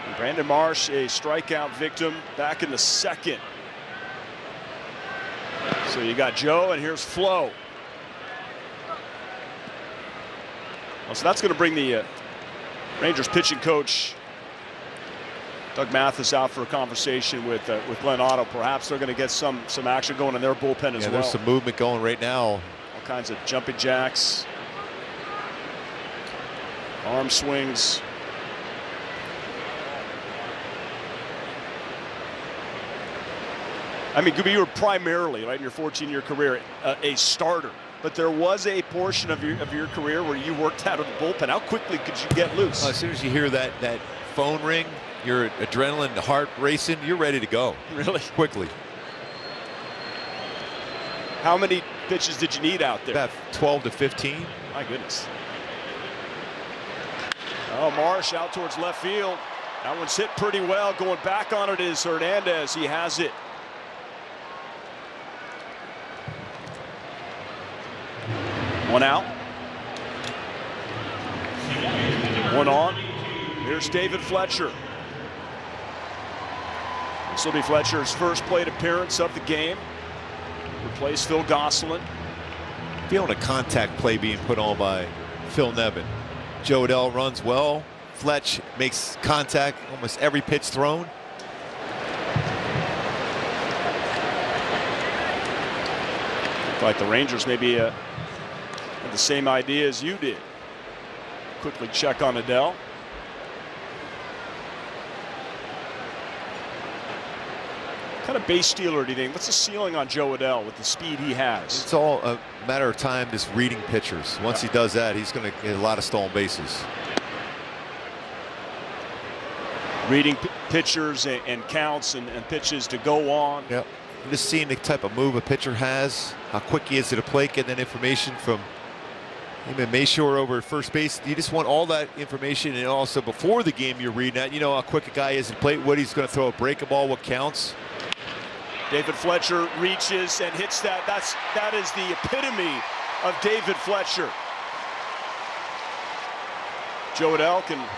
And Brandon Marsh, a strikeout victim, back in the 2nd. So you got Joe, and here's Flo. Well, so that's going to bring the Rangers pitching coach Doug Mathis out for a conversation with Glenn Otto. Perhaps they're going to get some action going in their bullpen as well. There's some movement going right now. All kinds of jumping jacks, arm swings. I mean, Gooby, you were primarily, right, in your 14-year career, a starter. But there was a portion of your career where you worked out of the bullpen. How quickly could you get loose? As soon as you hear that phone ring, your adrenaline, the heart racing, you're ready to go. Really? Quickly. How many pitches did you need out there? About 12 to 15. My goodness. Oh, Marsh out towards left field. That one's hit pretty well. Going back on it is Hernandez. He has it. One out. One on. Here's David Fletcher. This will be Fletcher's first plate appearance of the game. Replaced Phil Gosselin. Feeling a contact play being put on by Phil Nevin. Joe Adele runs well. Fletch makes contact almost every pitch thrown. Like the Rangers maybe had the same idea as you did. Quickly check on Adele. What kind of base stealer do you think? What's the ceiling on Joe Adele with the speed he has? It's all a matter of time just reading pitchers. Once he does that, he's going to get a lot of stolen bases. Reading pitchers and counts and pitches to go on. Yep. You're just seeing the type of move a pitcher has, how quick he is to the plate, getting that information from him and Mayshore over at first base. You just want all that information, and also before the game you're reading that, you know how quick a guy is to plate, what he's going to throw a breaking ball, what counts. David Fletcher reaches and hits that. That is the epitome of David Fletcher. Joe Adele can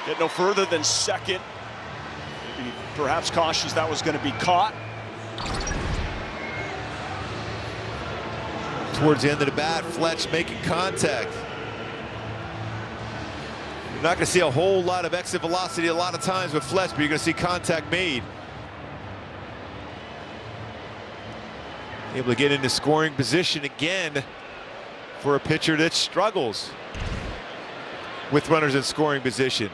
get no further than second. Maybe perhaps cautious that was going to be caught. Towards the end of the bat, Fletch making contact. You're not going to see a whole lot of exit velocity a lot of times with Fletch, but you're going to see contact made. Able to get into scoring position again for a pitcher that struggles with runners in scoring position.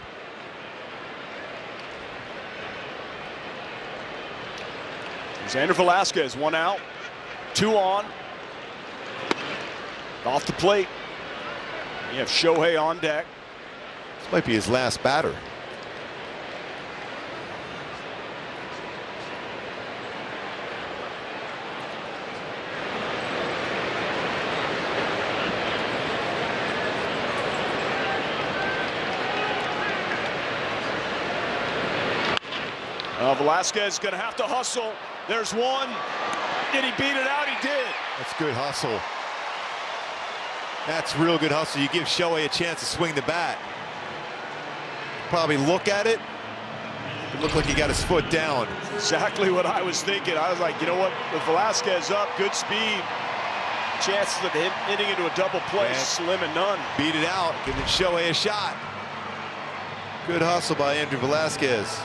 Xander Velasquez, 1 out, 2 on. Off the plate. You have Shohei on deck. This might be his last batter. Velasquez going to have to hustle. There's one. Did he beat it out? He did. That's good hustle. That's real good hustle. You give Shohei a chance to swing the bat. Probably look at it. It looked like he got his foot down. Exactly what I was thinking. I was like, you know what? With Velasquez up, good speed. Chances of him hitting into a double play, slim and none. Beat it out, giving Shohei a shot. Good hustle by Andrew Velasquez.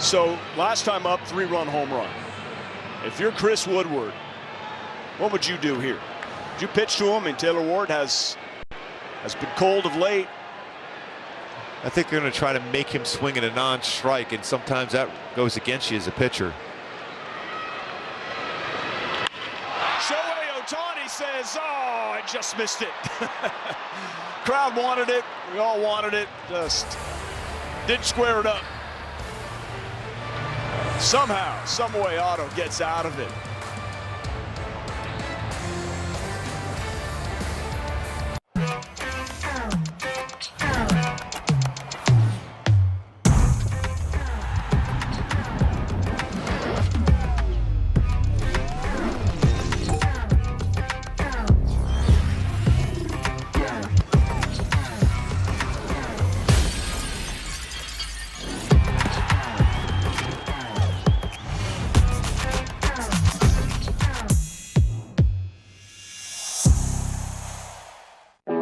So last time up, 3-run home run. If you're Chris Woodward, what would you do here? Would you pitch to him? And Taylor Ward has been cold of late. I think they're going to try to make him swing at a non-strike, and sometimes that goes against you as a pitcher. Shohei Ohtani says, oh, I just missed it. Crowd wanted it. We all wanted it. Just didn't square it up. Somehow, some way, Otto gets out of it.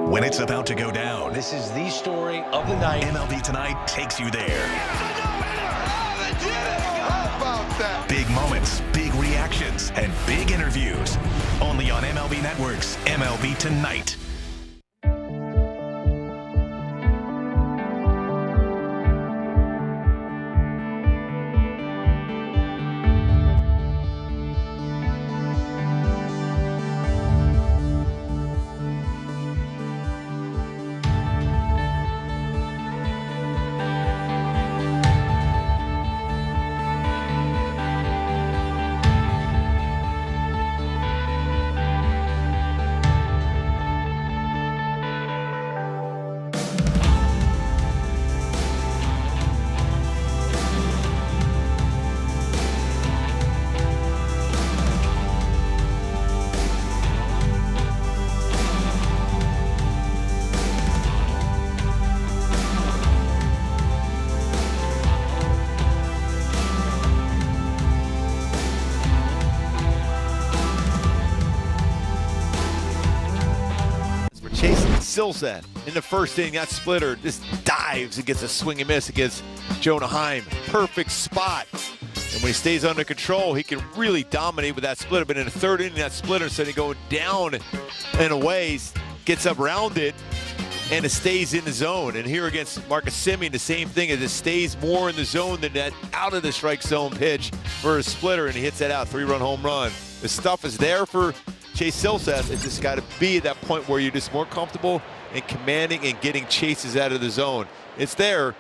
When it's about to go down, This is the story of the night. MLB Tonight takes you there. How about that? Big moments, big reactions, and big interviews. Only on MLB Network's MLB Tonight. Silseth in the first inning, that splitter just dives and gets a swing and miss against Anaheim. Perfect spot. And when he stays under control, he can really dominate with that splitter. But in the third inning, that splitter, instead of going down and away, gets up around it and it stays in the zone. And here against Marcus Semien, the same thing, as it stays more in the zone than that out of the strike zone pitch for a splitter, and he hits that out, 3-run home run. The stuff is there for Chase Silseth. It's just got to be at that point where you're just more comfortable and commanding and getting chases out of the zone. It's there.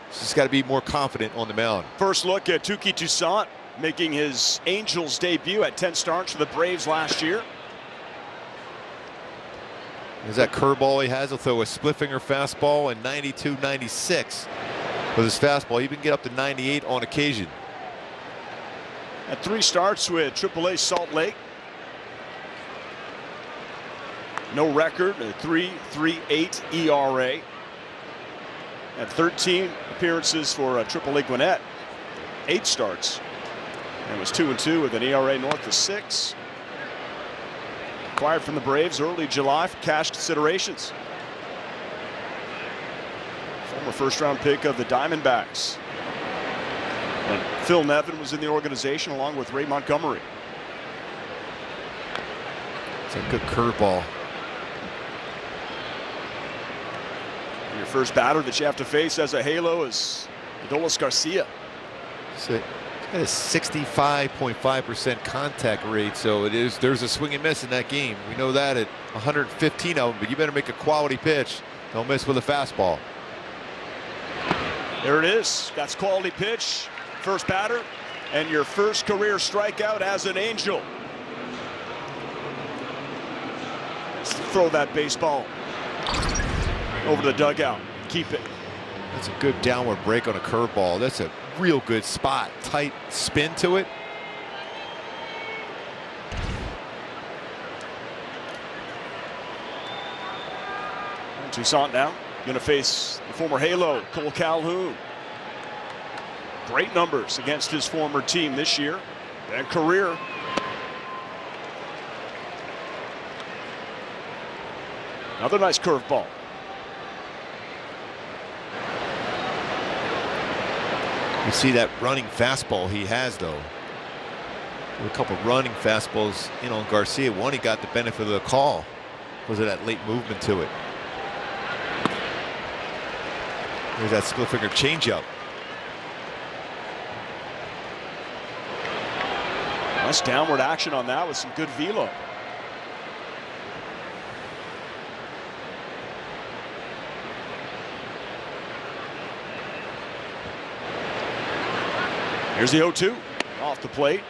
He's got to be more confident on the mound. First look at Touki Toussaint making his Angels debut at 10 starts for the Braves last year. There's that curveball he has. He'll throw a split finger fastball and 92, 96 with his fastball. He can get up to 98 on occasion. At 3 starts with AAA Salt Lake. No record, a 3.38 ERA. At 13 appearances for AAA Gwinnett. 8 starts. And was 2-2 with an ERA north of 6. Acquired from the Braves early July for cash considerations. Former first-round pick of the Diamondbacks. And Phil Nevin was in the organization along with Ray Montgomery. It's a good curveball. Your first batter that you have to face as a Halo is Adolis Garcia. So he's got a 65.5% contact rate, so there's a swing and miss in that game. We know that at 115 of them, but you better make a quality pitch. Don't miss with a fastball. There it is. That's quality pitch. First batter and your first career strikeout as an Angel. Let's throw that baseball over the dugout. Keep it. That's a good downward break on a curveball. That's a real good spot. Tight spin to it. And Toussaint now going to face the former Halo, Cole Calhoun. Great numbers against his former team this year and career. Another nice curveball. You see that running fastball he has, though. A couple running fastballs in on Garcia. One, he got the benefit of the call. Was it that late movement to it? There's that split finger changeup. Nice downward action on that with some good velo. Here's the 0-2 off the plate.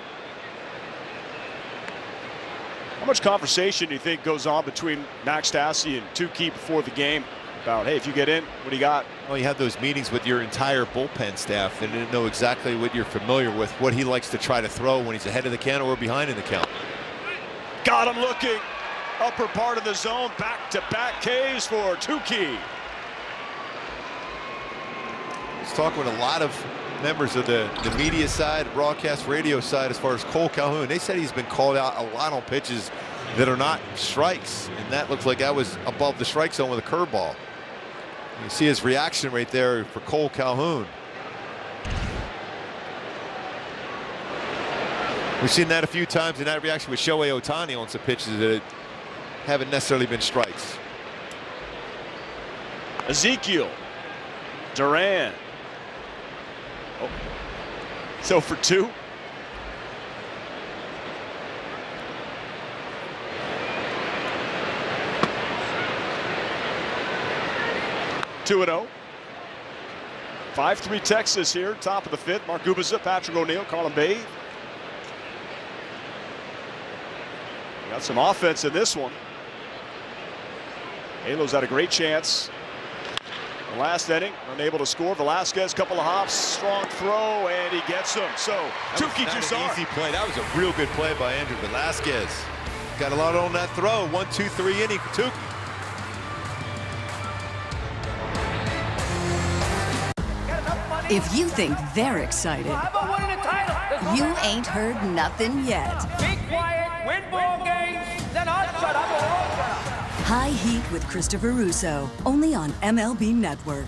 How much conversation do you think goes on between Max Stassi and Touki before the game about, hey, if you get in, what do you got? Well, you have those meetings with your entire bullpen staff and they know exactly what you're familiar with, what he likes to try to throw when he's ahead of the count or behind in the count. Got him looking. Upper part of the zone, back-to-back Ks for Touki. He's talking with a lot of members of the media side, broadcast radio side, as far as Cole Calhoun. They said he's been called out a lot on pitches that are not strikes, and that looks like that was above the strike zone with a curveball. You see his reaction right there for Cole Calhoun. We've seen that a few times in that reaction with Shohei Ohtani on some pitches that haven't necessarily been strikes. Ezekiel Duran. Oh. So for 2. Two and 0. 5-3 Texas here, top of the 5th. Mark Gubiza, Patrick O'Neill, Colin Bay. Got some offense in this one. Halos had a great chance. The last inning, unable to score. Velasquez, couple of hops, strong throw, and he gets him. So Touki Toussaint. Easy play. That was a real good play by Andrew Velasquez. Got a lot on that throw. 1, 2, 3 inning for Touki. If you think they're excited, you ain't heard nothing yet. Be quiet, win ball games, then I'll shut up and all shut up. High Heat with Christopher Russo, only on MLB Network.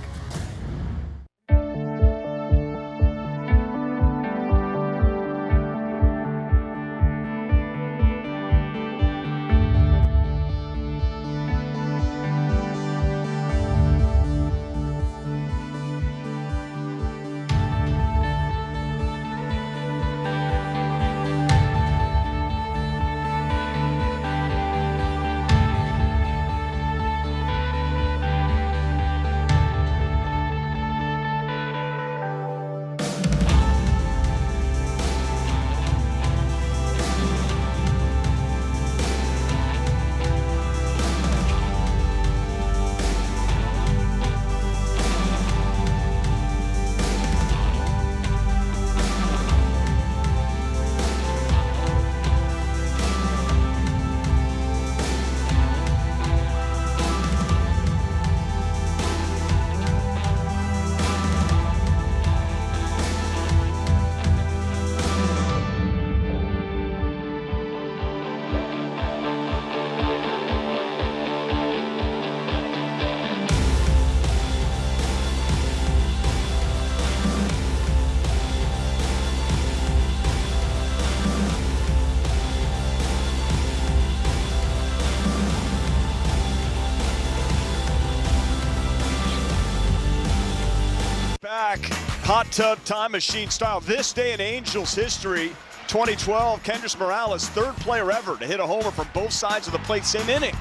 back, hot tub time machine style. This day in Angels history, 2012, Kendrys Morales, third player ever to hit a homer from both sides of the plate, same inning.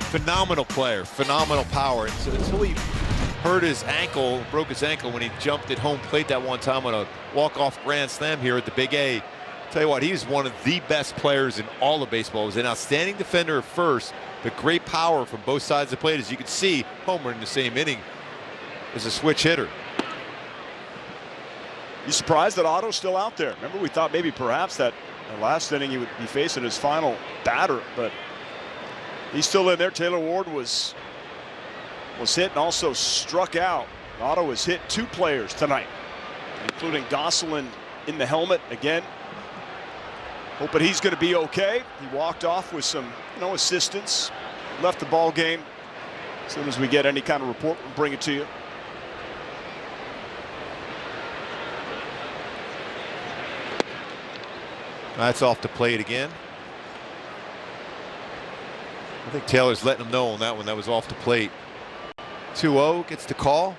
Phenomenal player, phenomenal power. So until he hurt his ankle, broke his ankle when he jumped at home plate that one time on a walk-off grand slam here at the Big A. Tell you what, he's one of the best players in all of baseball. He was an outstanding defender at first, but great power from both sides of the plate. As you can see, homer in the same inning is a switch hitter. You surprised that Otto's still out there? Remember, we thought maybe perhaps that last inning he would be facing his final batter, but he's still in there. Taylor Ward was hit and also struck out. Otto has hit 2 players tonight, including Gosselin in the helmet again. Hoping he's going to be okay. He walked off with some, assistance. Left the ball game. As soon as we get any kind of report, we'll bring it to you. That's off the plate again. I think Taylor's letting him know on that one. That was off the plate. 2-0 gets the call.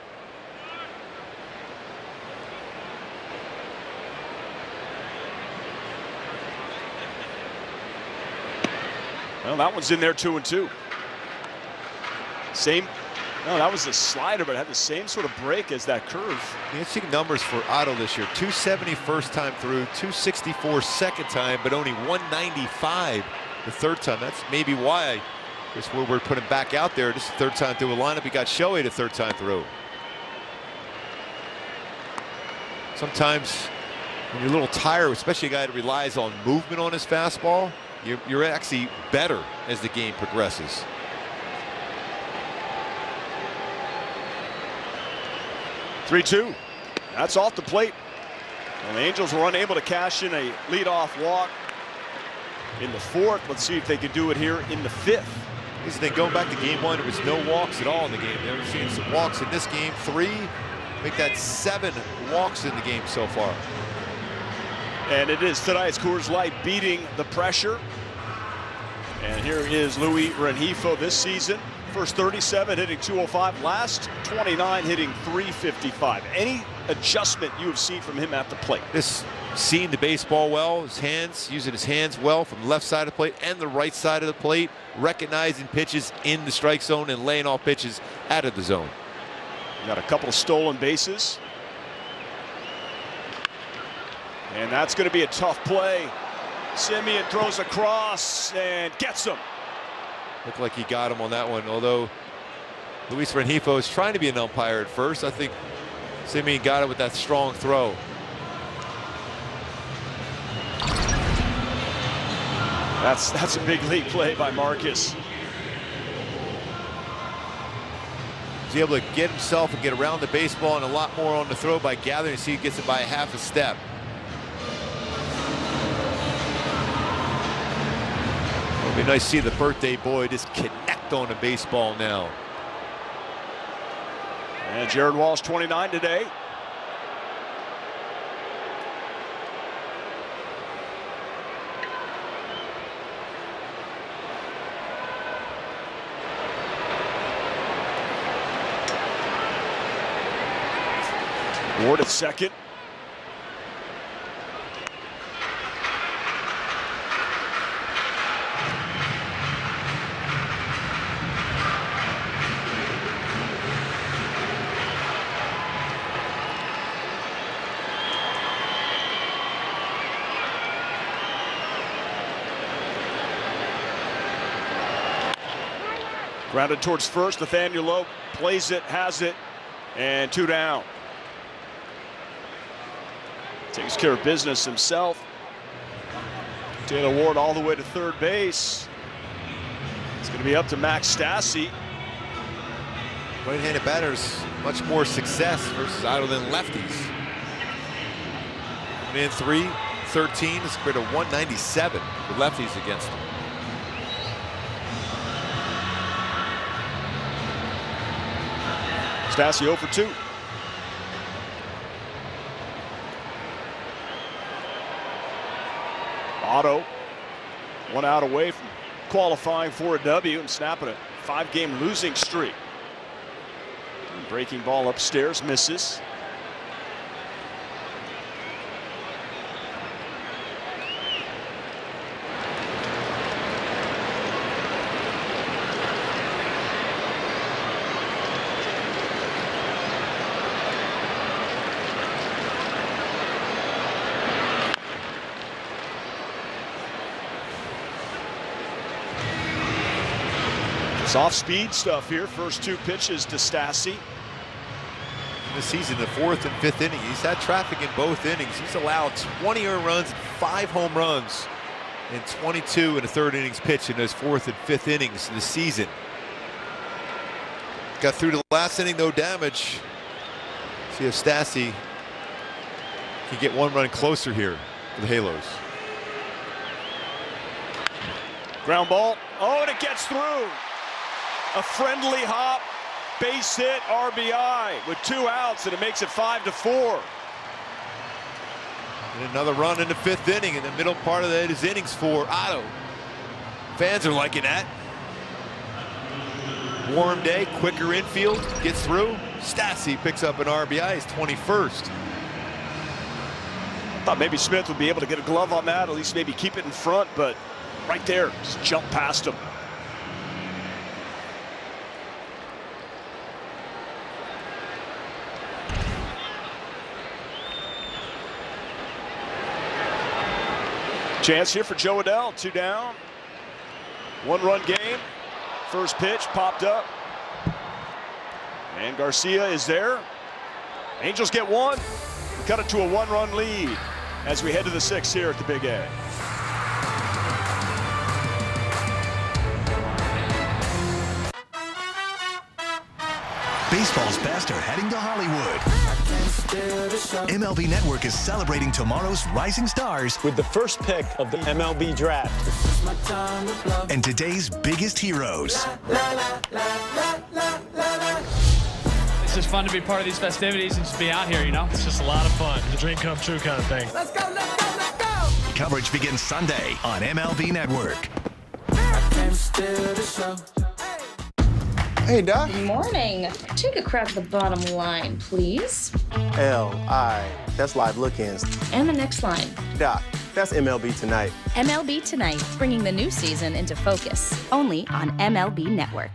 Well, that one's in there 2-2. Same. No, that was a slider, but it had the same sort of break as that curve. You see numbers for Otto this year: 270 first time through, 264 second time, but only 195 the third time. That's maybe why Chris Woodward put him back out there. This is the third time through a lineup. He got Shohei the third time through. Sometimes when you're a little tired, especially a guy that relies on movement on his fastball, you're actually better as the game progresses. (3-2). That's off the plate. And the Angels were unable to cash in a leadoff walk in the 4th. Let's see if they can do it here in the 5th. Here's the thing, going back to game 1, there was no walks at all in the game. They've seen some walks in this game. 3, make that 7 walks in the game so far. And it is tonight's Coors Light beating the pressure. And here is Luis Rengifo this season. First 37 hitting 205, last 29 hitting 355. Any adjustment you have seen from him at the plate? This seeing the baseball well, his hands, using his hands well from the left side of the plate and the right side of the plate, recognizing pitches in the strike zone and laying off pitches out of the zone. Got a couple of stolen bases. And that's going to be a tough play. Simeon throws across and gets him. Looked like he got him on that one, although Luis Rengifo is trying to be an umpire at first. I think Simeon got it with that strong throw. That's a big league play by Marcus. He's able to get himself and get around the baseball and a lot more on the throw by gathering. See, he gets it by a half a step. It'll be nice to see the birthday boy just connect on the baseball now. And Jared Walsh, 29 today. Ward at second. Grounded towards first. Nathaniel Lowe plays it, has it, and 2 down. Takes care of business himself. Taylor Ward all the way to third base. It's going to be up to Max Stassi. Right-handed batters, much more success versus Otto than lefties. Man 3-13 is compared to 197 with lefties against him. Stassi 0 for 2. Otto 1 out away from qualifying for a W and snapping a 5-game losing streak. Breaking ball upstairs, misses. Soft speed stuff here. First 2 pitches to Stassi. This season, the 4th and 5th inning, he's had traffic in both innings. He's allowed 20 earned runs and 5 home runs in 22 and a third innings pitch in those 4th and 5th innings this season. Got through to the last inning, no damage. See if Stassi can get 1 run closer here for the Halos. Ground ball. Oh, and it gets through. A friendly hop, base hit, RBI with 2 outs, and it makes it 5-4. And another run in the 5th inning, in the middle part of that is innings for Otto. Fans are liking that. Warm day, quicker infield, gets through. Stassi picks up an RBI, his 21st. Thought maybe Smith would be able to get a glove on that, at least maybe keep it in front, but right there, just jump past him. Chance here for Joe Adele, 2 down. 1-run game. First pitch popped up. And Garcia is there. Angels get 1. We cut it to a 1-run lead as we head to the 6th here at the Big A. Baseball's best are heading to Hollywood. MLB Network is celebrating tomorrow's rising stars with the first pick of the MLB draft. And today's biggest heroes. It's just fun to be part of these festivities and just be out here, you know? It's just a lot of fun. The dream come true kind of thing. Let's go, let's go, let's go! Coverage begins Sunday on MLB Network. Hey, Doc. Good morning. Take a crack at the bottom line, please. L-I. That's live look-ins. And the next line. Doc, that's MLB Tonight. MLB Tonight, bringing the new season into focus. Only on MLB Network.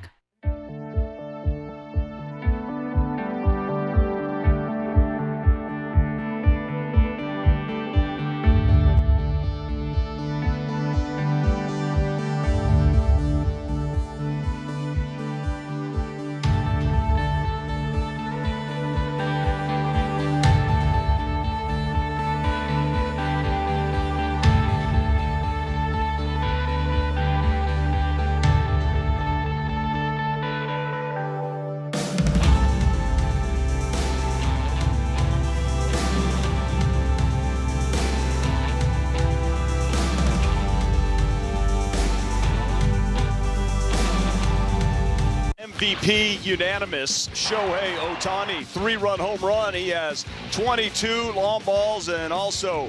MVP unanimous, Shohei Ohtani, 3-run home run. He has 22 long balls and also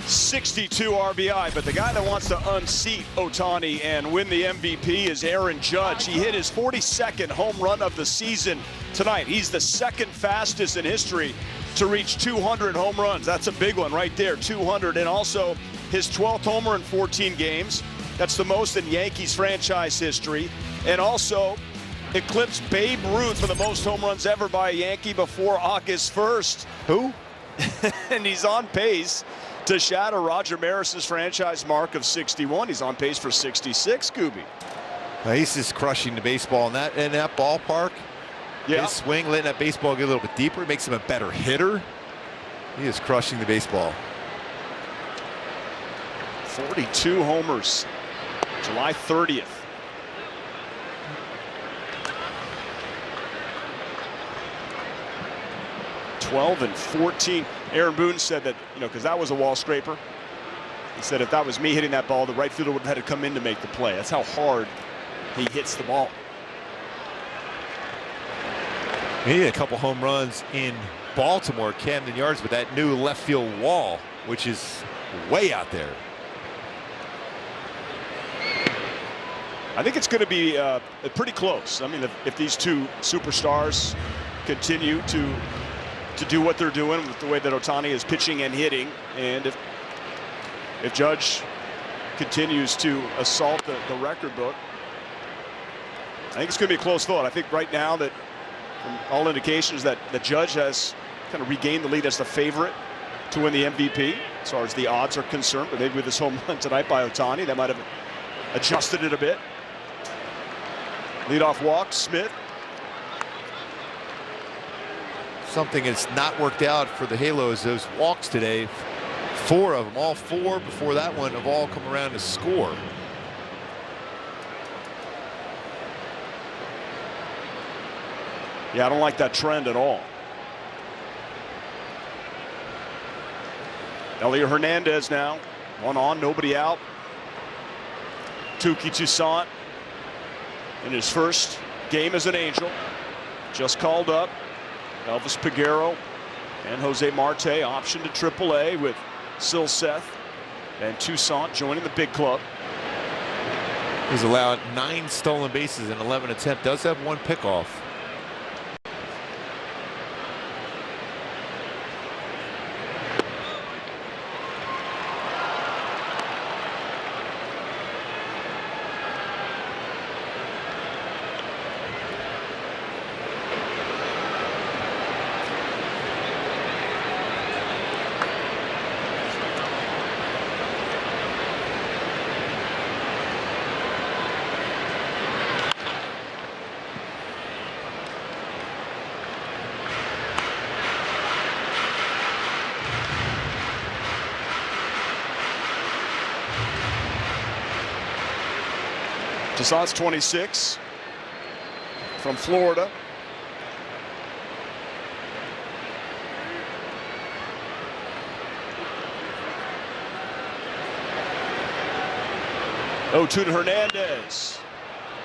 62 RBI. But the guy that wants to unseat Ohtani and win the MVP is Aaron Judge. He hit his 42nd home run of the season tonight. He's the 2nd fastest in history to reach 200 home runs. That's a big one right there, 200. And also his 12th homer in 14 games. That's the most in Yankees franchise history. And also eclipsed Babe Ruth for the most home runs ever by a Yankee before August 1st. Who? And he's on pace to shatter Roger Maris's franchise mark of 61. He's on pace for 66, Scooby. He's just crushing the baseball in that ballpark. Yeah. His swing, letting that baseball get a little bit deeper, makes him a better hitter. He is crushing the baseball. 42 homers, July 30th. '12 and 14. Aaron Boone said that, because that was a wall scraper. He said if that was me hitting that ball, the right fielder would have had to come in to make the play. That's how hard he hits the ball. He had a couple home runs in Baltimore, Camden Yards, with that new left field wall, which is way out there. I think it's going to be pretty close. I mean, if these two superstars continue to do what they're doing with the way that Ohtani is pitching and hitting, and if Judge continues to assault the record book, I think it's going to be a close vote. I think right now that from all indications that the Judge has kind of regained the lead as the favorite to win the MVP as far as the odds are concerned, but maybe with this home run tonight by Ohtani, that might have adjusted it a bit. Leadoff walk, Smith. Something that's not worked out for the Halos, those walks today. 4 of them, all 4 before that one, have all come around to score. Yeah, I don't like that trend at all. Elio Hernandez now. 1 on, nobody out. Touki Toussaint in his first game as an Angel. Just called up. Elvis Peguero and Jose Marte option to AAA with Silseth and Toussaint joining the big club. He's allowed 9 stolen bases in 11 attempts. Does have 1 pickoff. Toussaint's 26 from Florida. To Hernandez.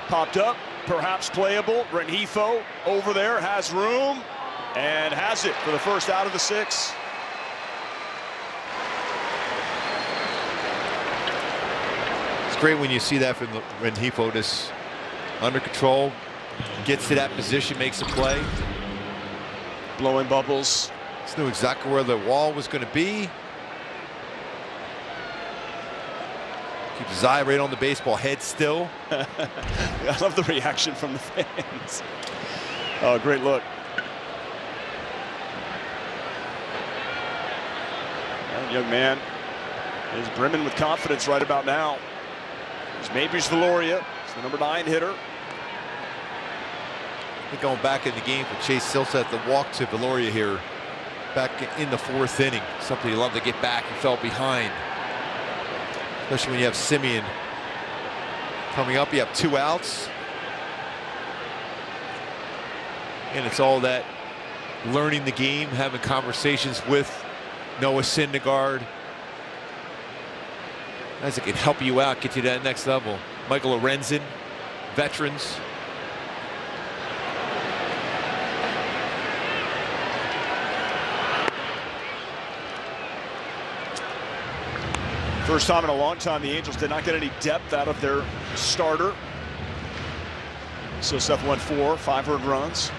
Popped up, perhaps playable. Rengifo over there, has room, and has it for the first out of the 6. Great when you see that from Rengifo, just under control, gets to that position, makes a play. Blowing bubbles. Just knew exactly where the wall was going to be. Keeps his eye right on the baseball, head still. I love the reaction from the fans. Oh, great look. That young man is brimming with confidence right about now. There's Mabry's Veloria. He's the number 9 hitter. I think going back in the game for Chase Silseth, the walk to Veloria here back in the 4th inning. Something you love to get back and fell behind. Especially when you have Simeon coming up. You have 2 outs. And it's all that learning the game, having conversations with Noah Syndergaard. As it can help you out, get you to that next level. Michael Lorenzen, veterans. First time in a long time the Angels did not get any depth out of their starter. Silseth went 4, 5 earned runs.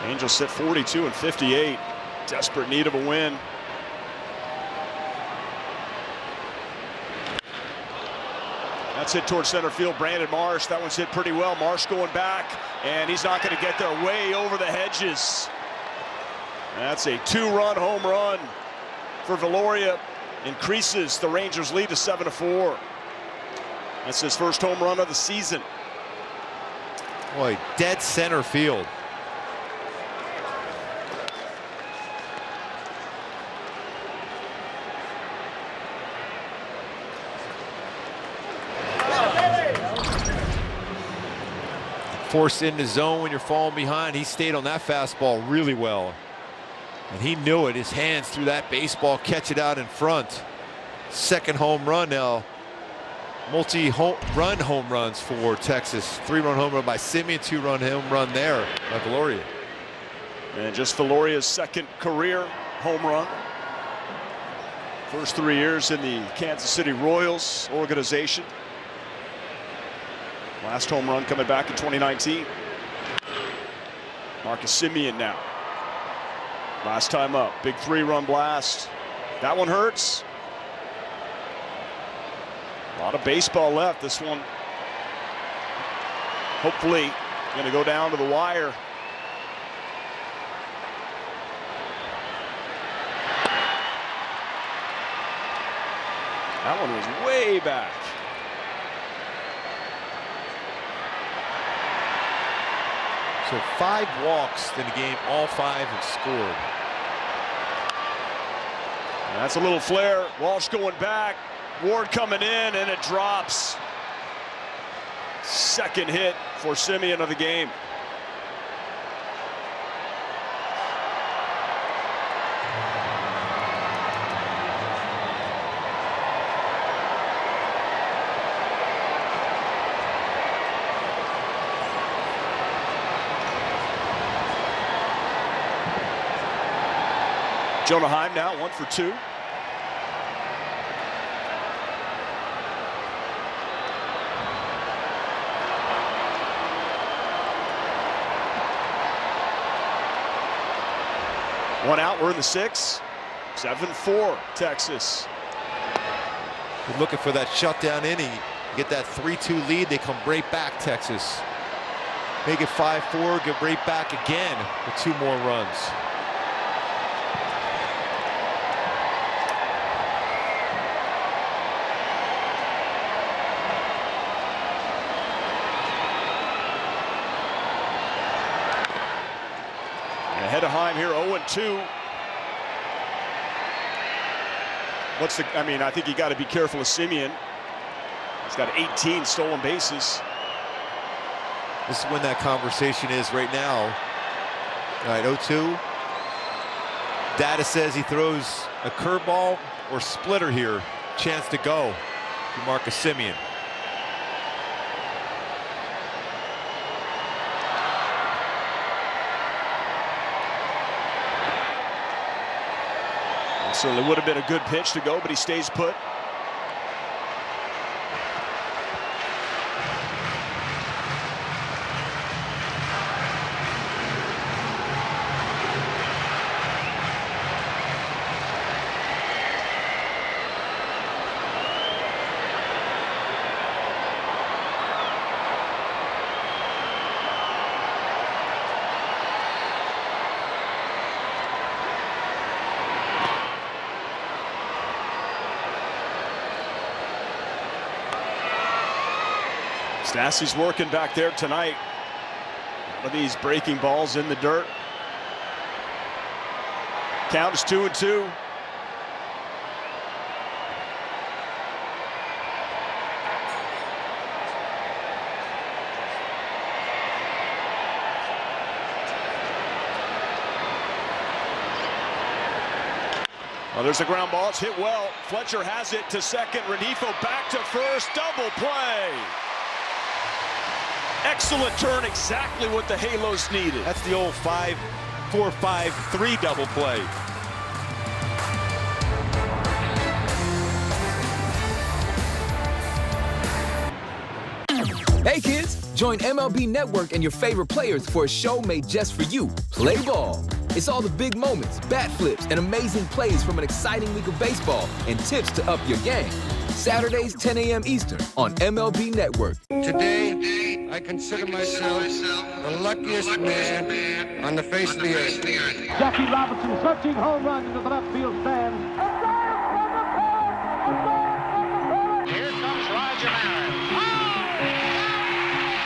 Angels sit 42 and 58. Desperate need of a win. That's hit towards center field. Brandon Marsh. That one's hit pretty well. Marsh going back, and he's not going to get there. Way over the hedges. That's a 2-run home run for Veloria. Increases the Rangers' lead to 7-4. That's his first home run of the season. Boy, dead center field. Forced into zone when you're falling behind. He stayed on that fastball really well. And he knew it. His hands through that baseball, catch it out in front. Second home run now. Multi-run home runs for Texas. 3-run home run by Simeon, 2-run home run there by Veloria. And just Veloria's second career home run. First 3 years in the Kansas City Royals organization. Last home run coming back in 2019. Marcus Simeon now. Last time up, big 3-run blast. That one hurts. A lot of baseball left. This one hopefully going to go down to the wire. That one was way back. So 5 walks in the game, all 5 have scored. And that's a little flare. Walsh going back. Ward coming in, and it drops. Second hit for Semien of the game. Jonah Heim now 1 for 2. One out, we're in the 6th. 7-4, Texas. They're looking for that shutdown inning. Get that 3-2 lead, they come right back, Texas. Make it 5-4, get right back again with 2 more runs. Ahead of Heim here, 0-2. I think you got to be careful of Semien. He's got 18 stolen bases. This is when that conversation is right now. All right, 0-2. Data says he throws a curveball or splitter here. Chance to go to Marcus Semien. Certainly would have been a good pitch to go, but he stays put. Stassi's working back there tonight. One of these breaking balls in the dirt. Count is 2-2. Well, there's a ground ball. It's hit well. Fletcher has it to second. Renifo back to first. Double play. Excellent turn, exactly what the Halos needed. That's the old 5-4-5-3 double play. Hey kids, join MLB Network and your favorite players for a show made just for you. Play ball. It's all the big moments, bat flips, and amazing plays from an exciting week of baseball and tips to up your game. Saturdays, 10 a.m. Eastern on MLB Network. Today, I consider myself the luckiest man on the face of the earth. Jackie Robinson searching home run into the left field stand. Here comes Roger Maris.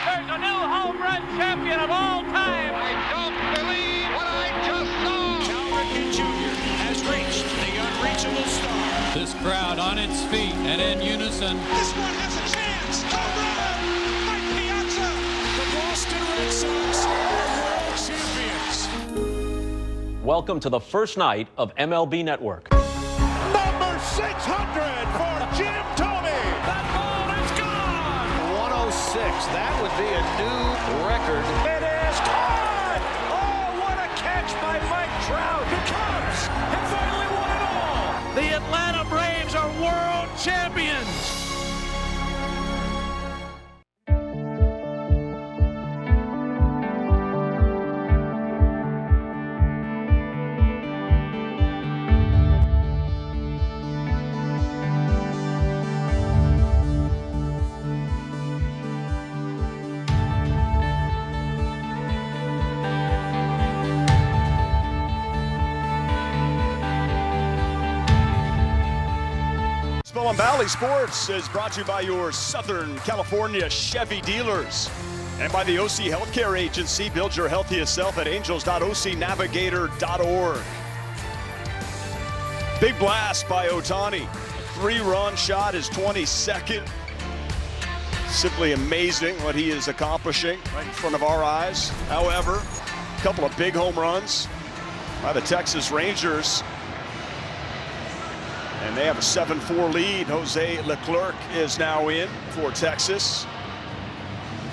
There's a new home run champion of all time. I don't believe what I just saw. Cal Ripken Jr. has reached the unreachable star. This crowd on its feet and in unison. This one has a chance. Home run! Mike Piazza! The Boston Red Sox are world champions. Welcome to the first night of MLB Network. Number 600 for Jim Thome. That ball is gone. 106. That would be a new record. It is caught. Oh, what a catch by Mike Trout. The Cubs have finally won it all. The Atlanta Braves are world champions. Spillman Valley Sports is brought to you by your Southern California Chevy dealers. And by the OC Healthcare Agency. Build your healthiest self at angels.ocnavigator.org. Big blast by Ohtani. 3-run shot, his 22nd. Simply amazing what he is accomplishing right in front of our eyes. However, a couple of big home runs by the Texas Rangers. And they have a 7-4 lead. Jose Leclerc is now in for Texas.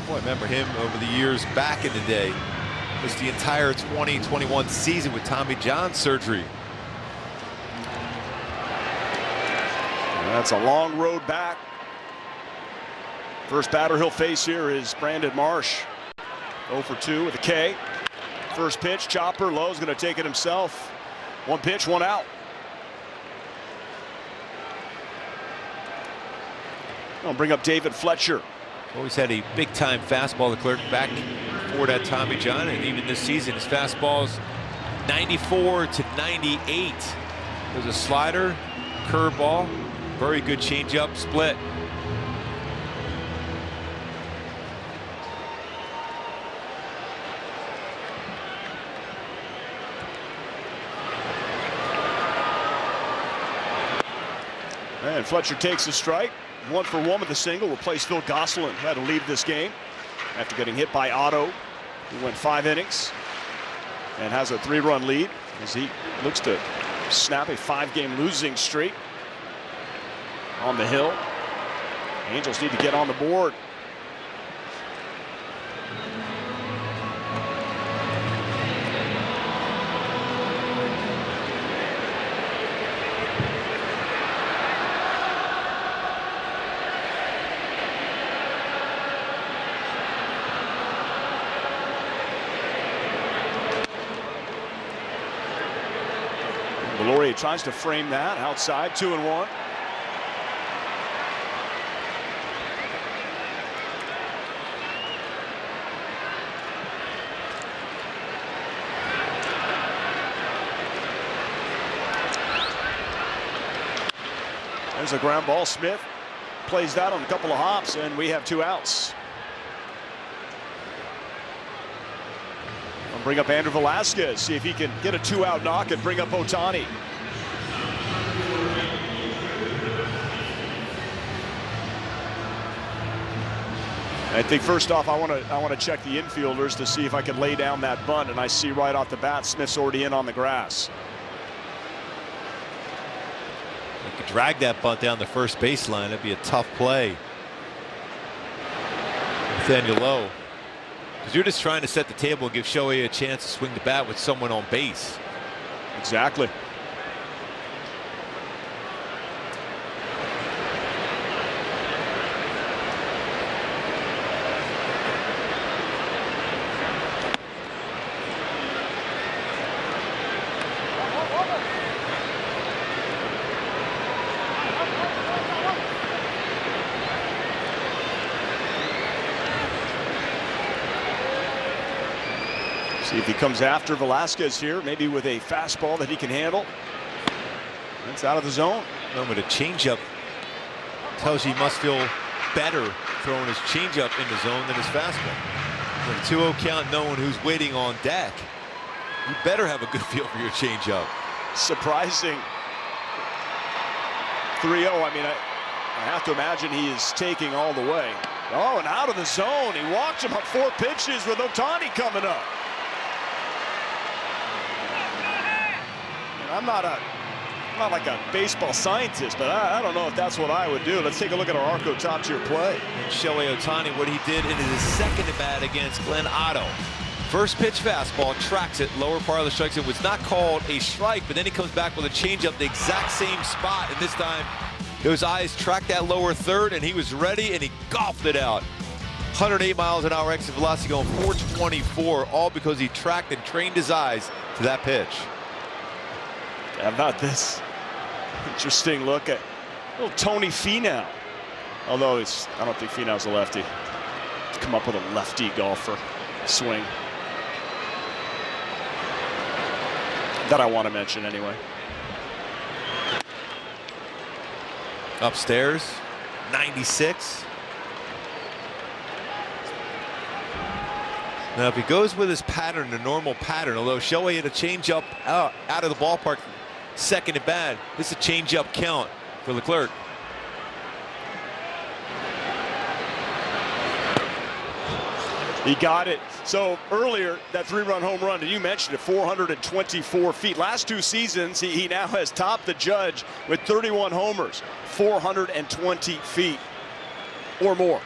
Boy, I remember him over the years back in the day. It was the entire 2021 season with Tommy John surgery. That's a long road back. First batter he'll face here is Brandon Marsh. 0 for 2 with a K. First pitch, chopper, Lowe's going to take it himself. One pitch, one out. I'll bring up David Fletcher. Always had a big-time fastball, Leclerc, back for that Tommy John, and even this season, his fastball's 94 to 98. There's a slider, curveball, very good changeup, split. And Fletcher takes a strike. 1 for 1 with a single. Replace Phil Gosselin, who had to leave this game after getting hit by Otto, who went 5 innings and has a 3-run lead as he looks to snap a 5-game losing streak on the hill. Angels need to get on the board. Valori tries to frame that outside, 2-1. There's a ground ball. Smith plays that on a couple of hops, and we have 2 outs. I'll bring up Andrew Velasquez, see if he can get a 2-out knock and bring up Ohtani. I think first off, I want to check the infielders to see if I can lay down that bunt, and I see right off the bat Smith's already in on the grass. You could drag that bunt down the first baseline. That'd be a tough play. Nathaniel Lowe. Because you're just trying to set the table and give Shohei a chance to swing the bat with someone on base. Exactly. See if he comes after Velasquez here, maybe with a fastball that he can handle. That's out of the zone. And with a changeup, tells you he must feel better throwing his changeup in the zone than his fastball. With a 2-0 count, knowing who's waiting on deck, you better have a good feel for your changeup. Surprising 3-0. I mean, I have to imagine he is taking all the way. Oh, and out of the zone. He walked him on 4 pitches with Ohtani coming up. I'm not like a baseball scientist, but I don't know if that's what I would do. Let's take a look at our Arco top tier play. And Shohei Ohtani, what he did in his second at bat against Glenn Otto. First pitch fastball, tracks it, lower part of the strike zone. It was not called a strike, but then he comes back with a changeup, the exact same spot, and this time those eyes tracked that lower third, and he was ready, and he golfed it out. 108 miles an hour exit velocity going 424, all because he tracked and trained his eyes to that pitch. How about this interesting look at little Tony Finau? Although I don't think Finau's a lefty. Come up with a lefty golfer swing that I want to mention anyway. Upstairs, 96. Now, if he goes with his pattern, the normal pattern, although Shohei had a changeup out of the ballpark, second at bat, this is a changeup count for Leclerc. He got it. So earlier, that 3-run home run, and you mentioned it, 424 feet. Last 2 seasons, he now has topped the judge with 31 homers, 420 feet or more.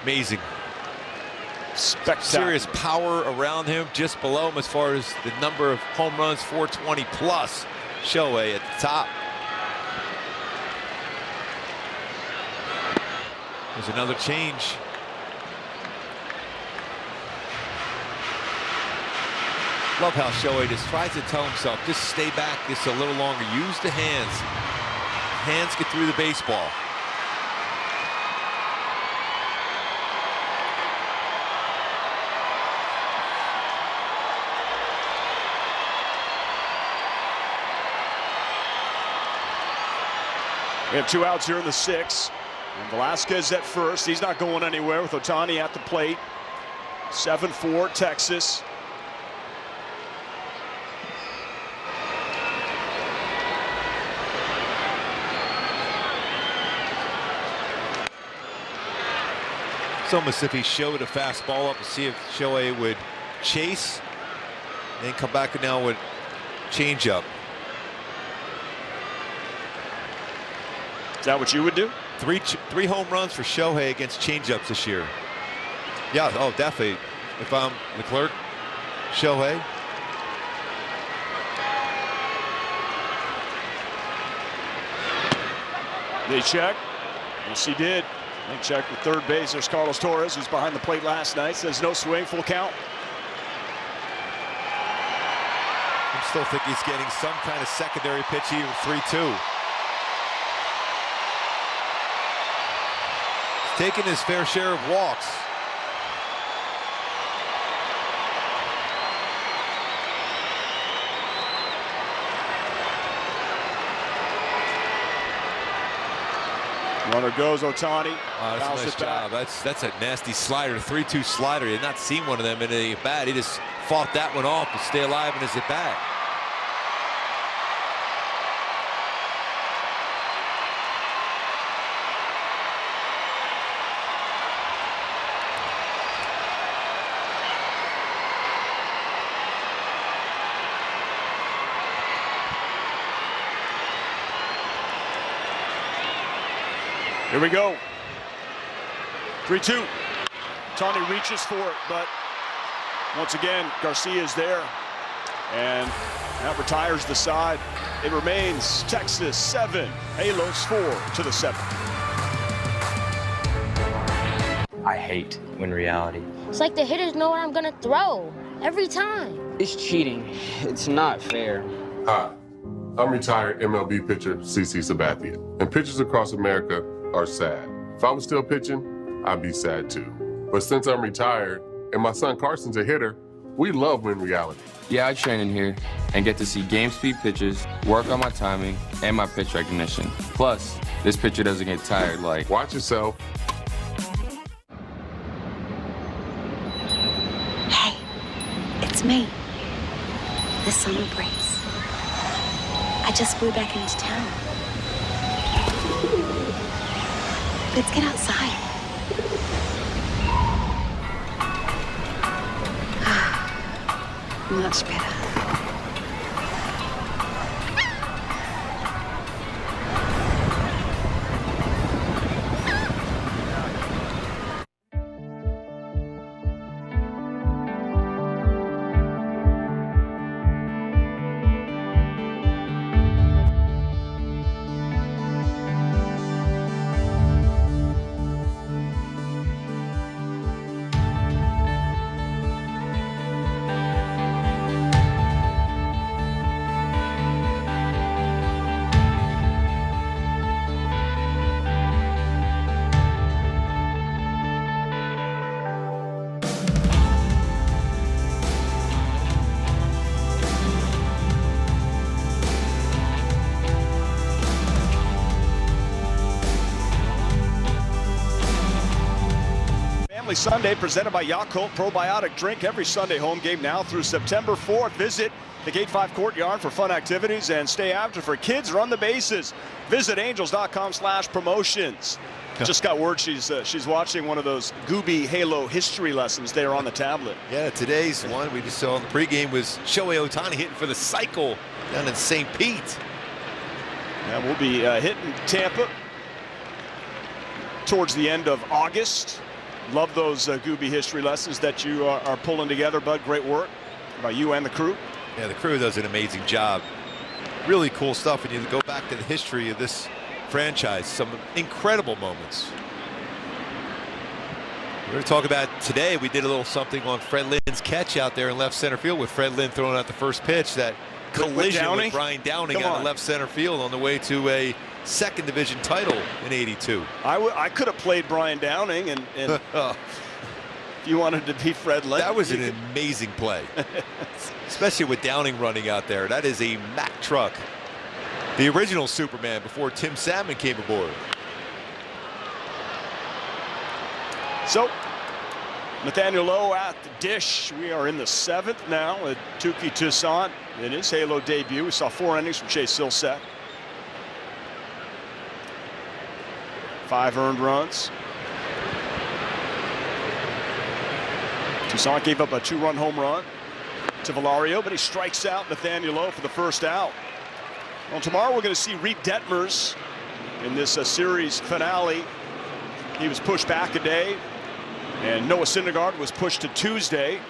Amazing. Spectacular. Serious power around him, just below him as far as the number of home runs, 420 plus. Shohei at the top. There's another change. Love how Shohei just tries to tell himself, just stay back just a little longer. Use the hands. Hands get through the baseball. We have 2 outs here in the 6th. And Velasquez at first. He's not going anywhere with Ohtani at the plate. 7-4 Texas. It's almost if he showed a fastball up to see if Shohei would chase, and then come back now with changeup. Is that what you would do? Three home runs for Shohei against changeups this year. Yeah, oh, definitely. If I'm Leclerc, Shohei. They check. Yes, he did. They check with third base. There's Carlos Torres, who's behind the plate last night. Says no swing, full count. I still think he's getting some kind of secondary pitch here with 3-2. He's taking his fair share of walks. Runner goes, Ohtani. That's a nice job. That's a nasty slider, 3-2 slider. He had not seen one of them in a bat. He just fought that one off to stay alive in his at bat. Here we go. 3-2. Ohtani reaches for it, but once again, Garcia is there. And that retires the side. It remains Texas 7, Halos 4 to the 7. I hate when reality. It's like the hitters know what I'm gonna throw every time. It's cheating. It's not fair. Hi, I'm retired MLB pitcher CC Sabathia, and pitchers across America are sad. If I was still pitching, I'd be sad too. But since I'm retired and my son Carson's a hitter, we love win reality. Yeah, I train in here and get to see game speed pitches, work on my timing, and my pitch recognition. Plus, this pitcher doesn't get tired like... Watch yourself. Hey, it's me, the summer breeze. I just flew back into town. Let's get outside. Much better. Family Sunday presented by Yakult Probiotic Drink every Sunday home game now through September 4th. Visit the Gate 5 Courtyard for fun activities and stay after for kids run the bases. Visit angels.com/promotions. Just got word she's watching one of those Gooby Halo history lessons there on the tablet. Yeah, today's one we just saw in the pregame was Shohei Ohtani hitting for the cycle down in St. Pete. Yeah, we'll be hitting Tampa towards the end of August. Love those Gooby history lessons that you are pulling together, Bud. Great work by you and the crew. Yeah, the crew does an amazing job. Really cool stuff when you go back to the history of this franchise. Some incredible moments. We're going to talk about today. We did a little something on Fred Lynn's catch out there in left center field with Fred Lynn throwing out the first pitch. That collision with Brian Downing out of left center field on the way to a second division title in '82. I could have played Brian Downing, and if you wanted to beat Fred Lynn. That was an amazing play, especially with Downing running out there. That is a Mack truck. The original Superman before Tim Salmon came aboard. So, Nathaniel Lowe at the dish. We are in the 7th now at Touki Toussaint in his Halo debut. We saw 4 innings from Chase Silseth. 5 earned runs. Toussaint gave up a 2-run home run to Valario, but he strikes out Nathaniel Lowe for the first out. Well, tomorrow we're going to see Reed Detmers in this series finale. He was pushed back a day, and Noah Syndergaard was pushed to Tuesday.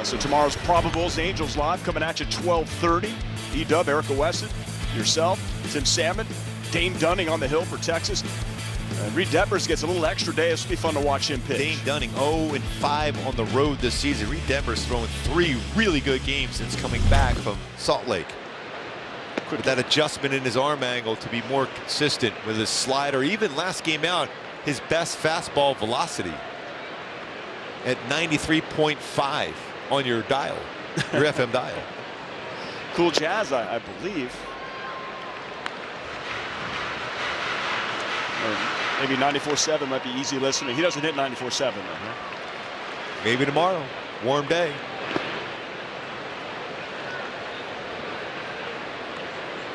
So tomorrow's probables, Angels Live coming at you 12:30. E-Dub, Erica Wesson, yourself, Tim Salmon, Dane Dunning on the hill for Texas. And Reed Detmers gets a little extra day. It's going to be fun to watch him pitch. Dane Dunning 0-5 on the road this season. Reed Detmers throwing 3 really good games since coming back from Salt Lake. With that adjustment in his arm angle to be more consistent with his slider. Even last game out, his best fastball velocity at 93.5 on your dial, your FM dial. Cool Jazz, I believe. Or maybe 94.7 might be easy listening. He doesn't hit 94.7 though, huh? Maybe tomorrow. Warm day.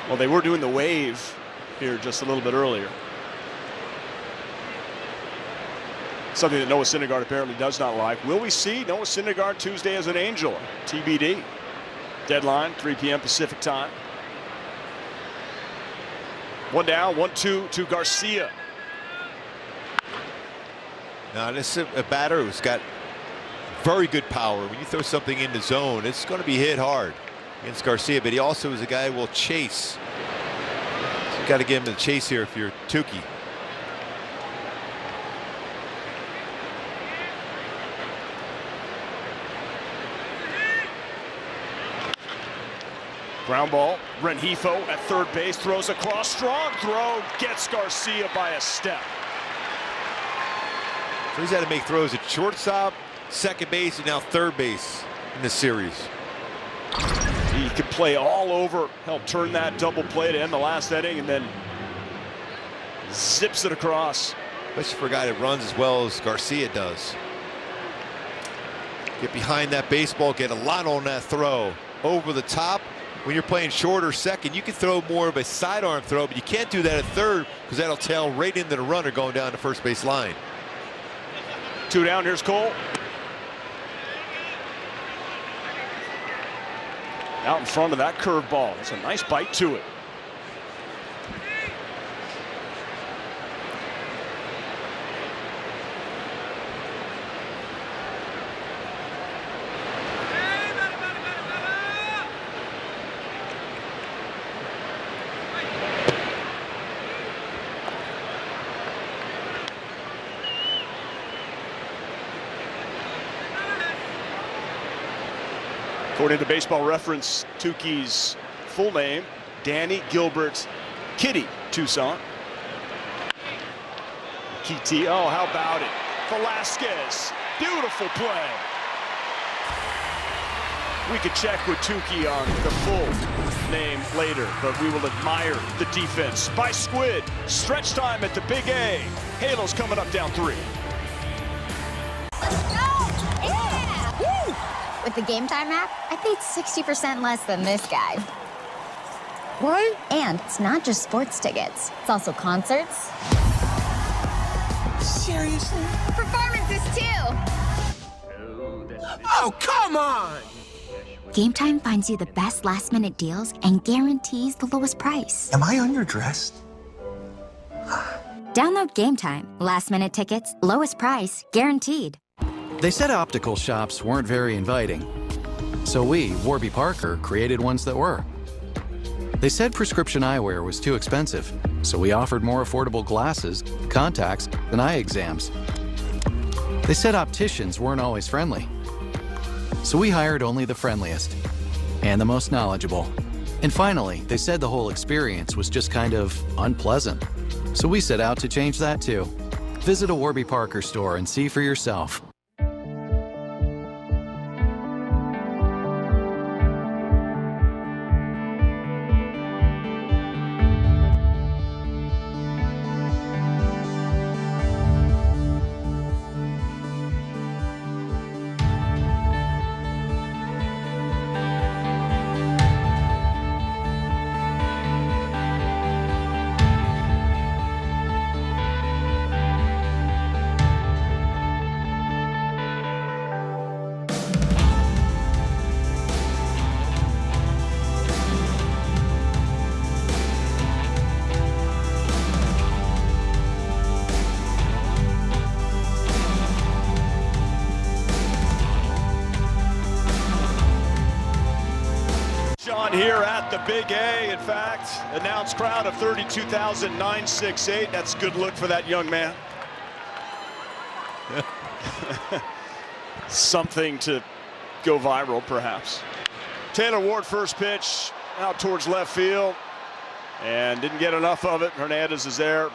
Well, they were doing the wave here just a little bit earlier. Something that Noah Syndergaard apparently does not like. Will we see Noah Syndergaard Tuesday as an Angel? TBD. Deadline 3 p.m. Pacific time. 1 down, 1-2 to Garcia. Now this is a batter who's got very good power. When you throw something in the zone, it's going to be hit hard against Garcia, but he also is a guy who will chase. So you got to give him the chase here if you're Touki. Ground ball. Rengifo at third base, throws across, strong throw, gets Garcia by a step. So he's had to make throws at shortstop, second base, and now third base in this series. He could play all over, help turn that double play to end the last inning, and then zips it across. Especially for a guy that runs as well as Garcia does. Get behind that baseball, get a lot on that throw. Over the top. When you're playing short or second, you can throw more of a sidearm throw, but you can't do that at third because that'll tail right into the runner going down the first base line. 2 down, here's Cole. Out in front of that curveball. It's a nice bite to it. According to Baseball Reference, Touki's full name, Danny Gilbert Kitty Toussaint. Kitty, oh, how about it? Velasquez, beautiful play. We could check with Tukey on the full name later, but we will admire the defense by Squid. Stretch time at the Big A. Halo's coming up down 3. With the Game Time app, I paid 60% less than this guy. What? And it's not just sports tickets. It's also concerts. Seriously? Performances, too! Oh, come on! Game Time finds you the best last-minute deals and guarantees the lowest price. Am I underdressed? Download Game Time. Last-minute tickets, lowest price, guaranteed. They said optical shops weren't very inviting. So we, Warby Parker, created ones that were. They said prescription eyewear was too expensive, so we offered more affordable glasses, contacts, and eye exams. They said opticians weren't always friendly. So we hired only the friendliest and the most knowledgeable. And finally, they said the whole experience was just kind of unpleasant. So we set out to change that too. Visit a Warby Parker store and see for yourself. Here at the Big A, in fact, announced crowd of 32,968. That's a good look for that young man. Something to go viral, perhaps. Taylor Ward, first pitch out towards left field, and didn't get enough of it. Hernandez is there.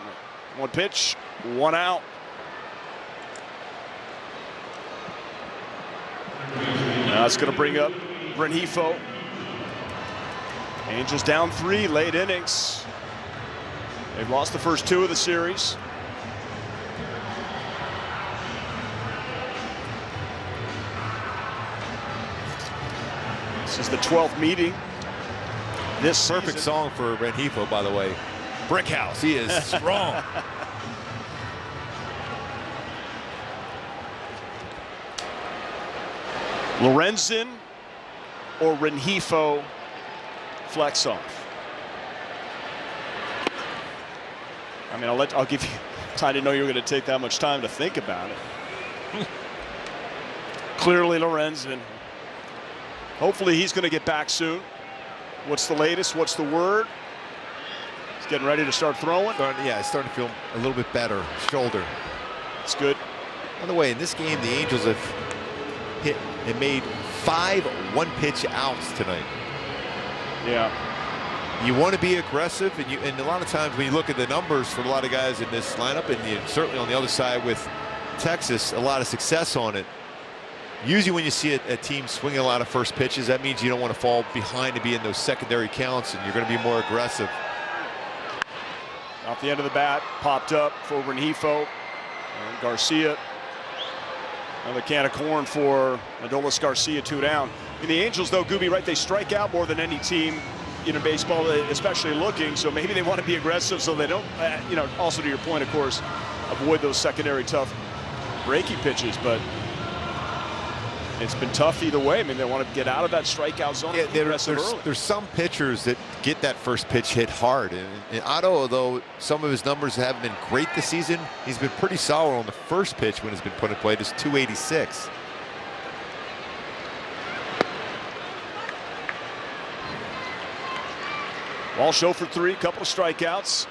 One pitch, one out. Now it's going to bring up Rengifo. Angels down 3, late innings. They've lost the first 2 of the series. This is the 12th meeting. This perfect song for Rengifo, by the way. Brick House. He is strong. Lorenzen or Rengifo flex off. I mean, I'll give you time to know you're going to take that much time to think about it. Clearly Lorenzen. Hopefully he's going to get back soon. What's the latest? What's the word? He's getting ready to start throwing. Yeah, he's starting to feel a little bit better. Shoulder. It's good. By the way, in this game, the Angels have hit and made 5 one-pitch outs tonight. Yeah. You want to be aggressive, and a lot of times when you look at the numbers for a lot of guys in this lineup, and certainly on the other side with Texas, a lot of success on it. Usually when you see a team swinging a lot of first pitches, that means you don't want to fall behind to be in those secondary counts, and you're going to be more aggressive. Off the end of the bat, popped up for Rengifo. And Garcia. Another can of corn for Adolis Garcia, 2 down. In the Angels, though, Gooby, right, they strike out more than any team in baseball, especially looking, so maybe they want to be aggressive so they don't, also to your point, of course, avoid those secondary tough breaking pitches, but it's been tough either way. I mean, they want to get out of that strikeout zone. Yeah, there's some pitchers that get that first pitch hit hard, and Otto, although some of his numbers haven't been great this season, he's been pretty solid on the first pitch when it's been put in play. It's 286. Walsh 0 for 3, couple of strikeouts.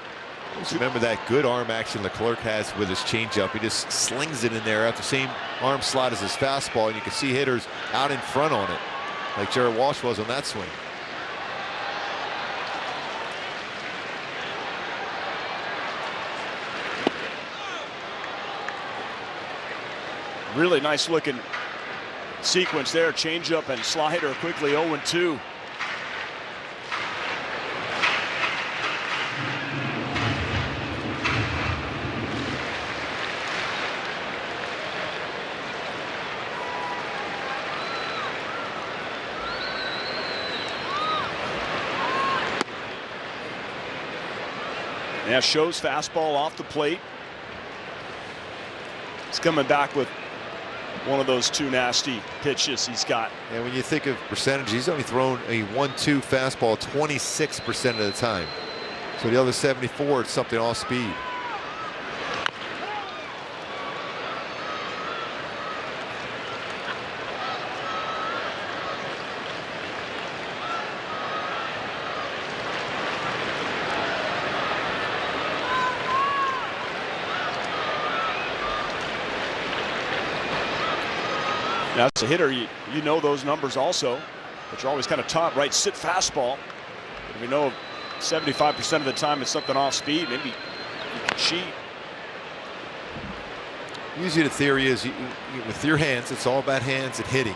Remember that good arm action Leclerc has with his changeup. He just slings it in there at the same arm slot as his fastball, and you can see hitters out in front on it, like Jared Walsh was on that swing. Really nice looking sequence there. Changeup and slider quickly 0-2. Yeah, shows fastball off the plate. He's coming back with one of those two nasty pitches he's got. And when you think of percentage, he's only thrown a 1-2 fastball 26% of the time. So the other 74, it's something off speed. Now, as a hitter, you know those numbers also, but you're always kind of taught, right? Sit fastball. But we know 75% of the time it's something off speed. Maybe you can cheat. Usually the theory is with your hands, it's all about hands and hitting.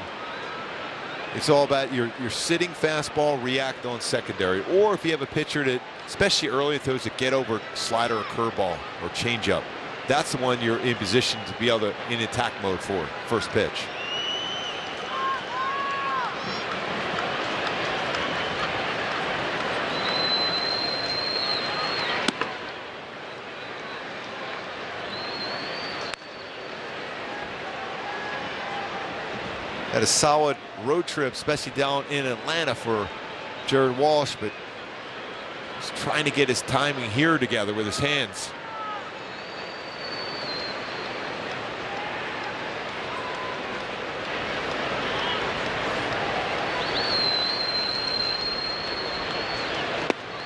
It's all about your sitting fastball, react on secondary. Or if you have a pitcher that, especially early, throws a get-over slider or curveball or changeup, that's the one you're in position to be able to in attack mode for first pitch. Had a solid road trip, especially down in Atlanta for Jared Walsh, but he's trying to get his timing here together with his hands.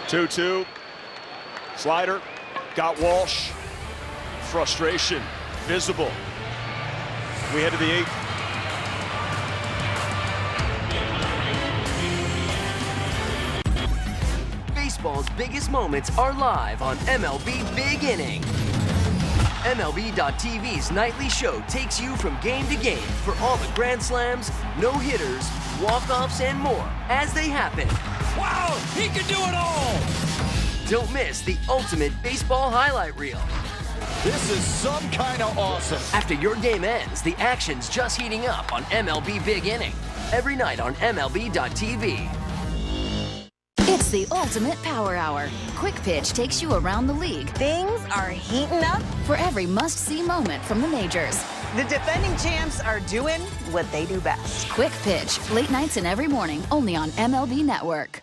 Two-two. Slider. Got Walsh. Frustration visible. We head to the 8th. Baseball's biggest moments are live on MLB Big Inning. MLB.tv's nightly show takes you from game to game for all the grand slams, no-hitters, walk-offs, and more as they happen. Wow, he can do it all! Don't miss the ultimate baseball highlight reel. This is some kind of awesome. After your game ends, the action's just heating up on MLB Big Inning. Every night on MLB.tv. It's the ultimate power hour. Quick Pitch takes you around the league. Things are heating up for every must-see moment from the majors. The defending champs are doing what they do best. Quick Pitch, late nights and every morning, only on MLB Network.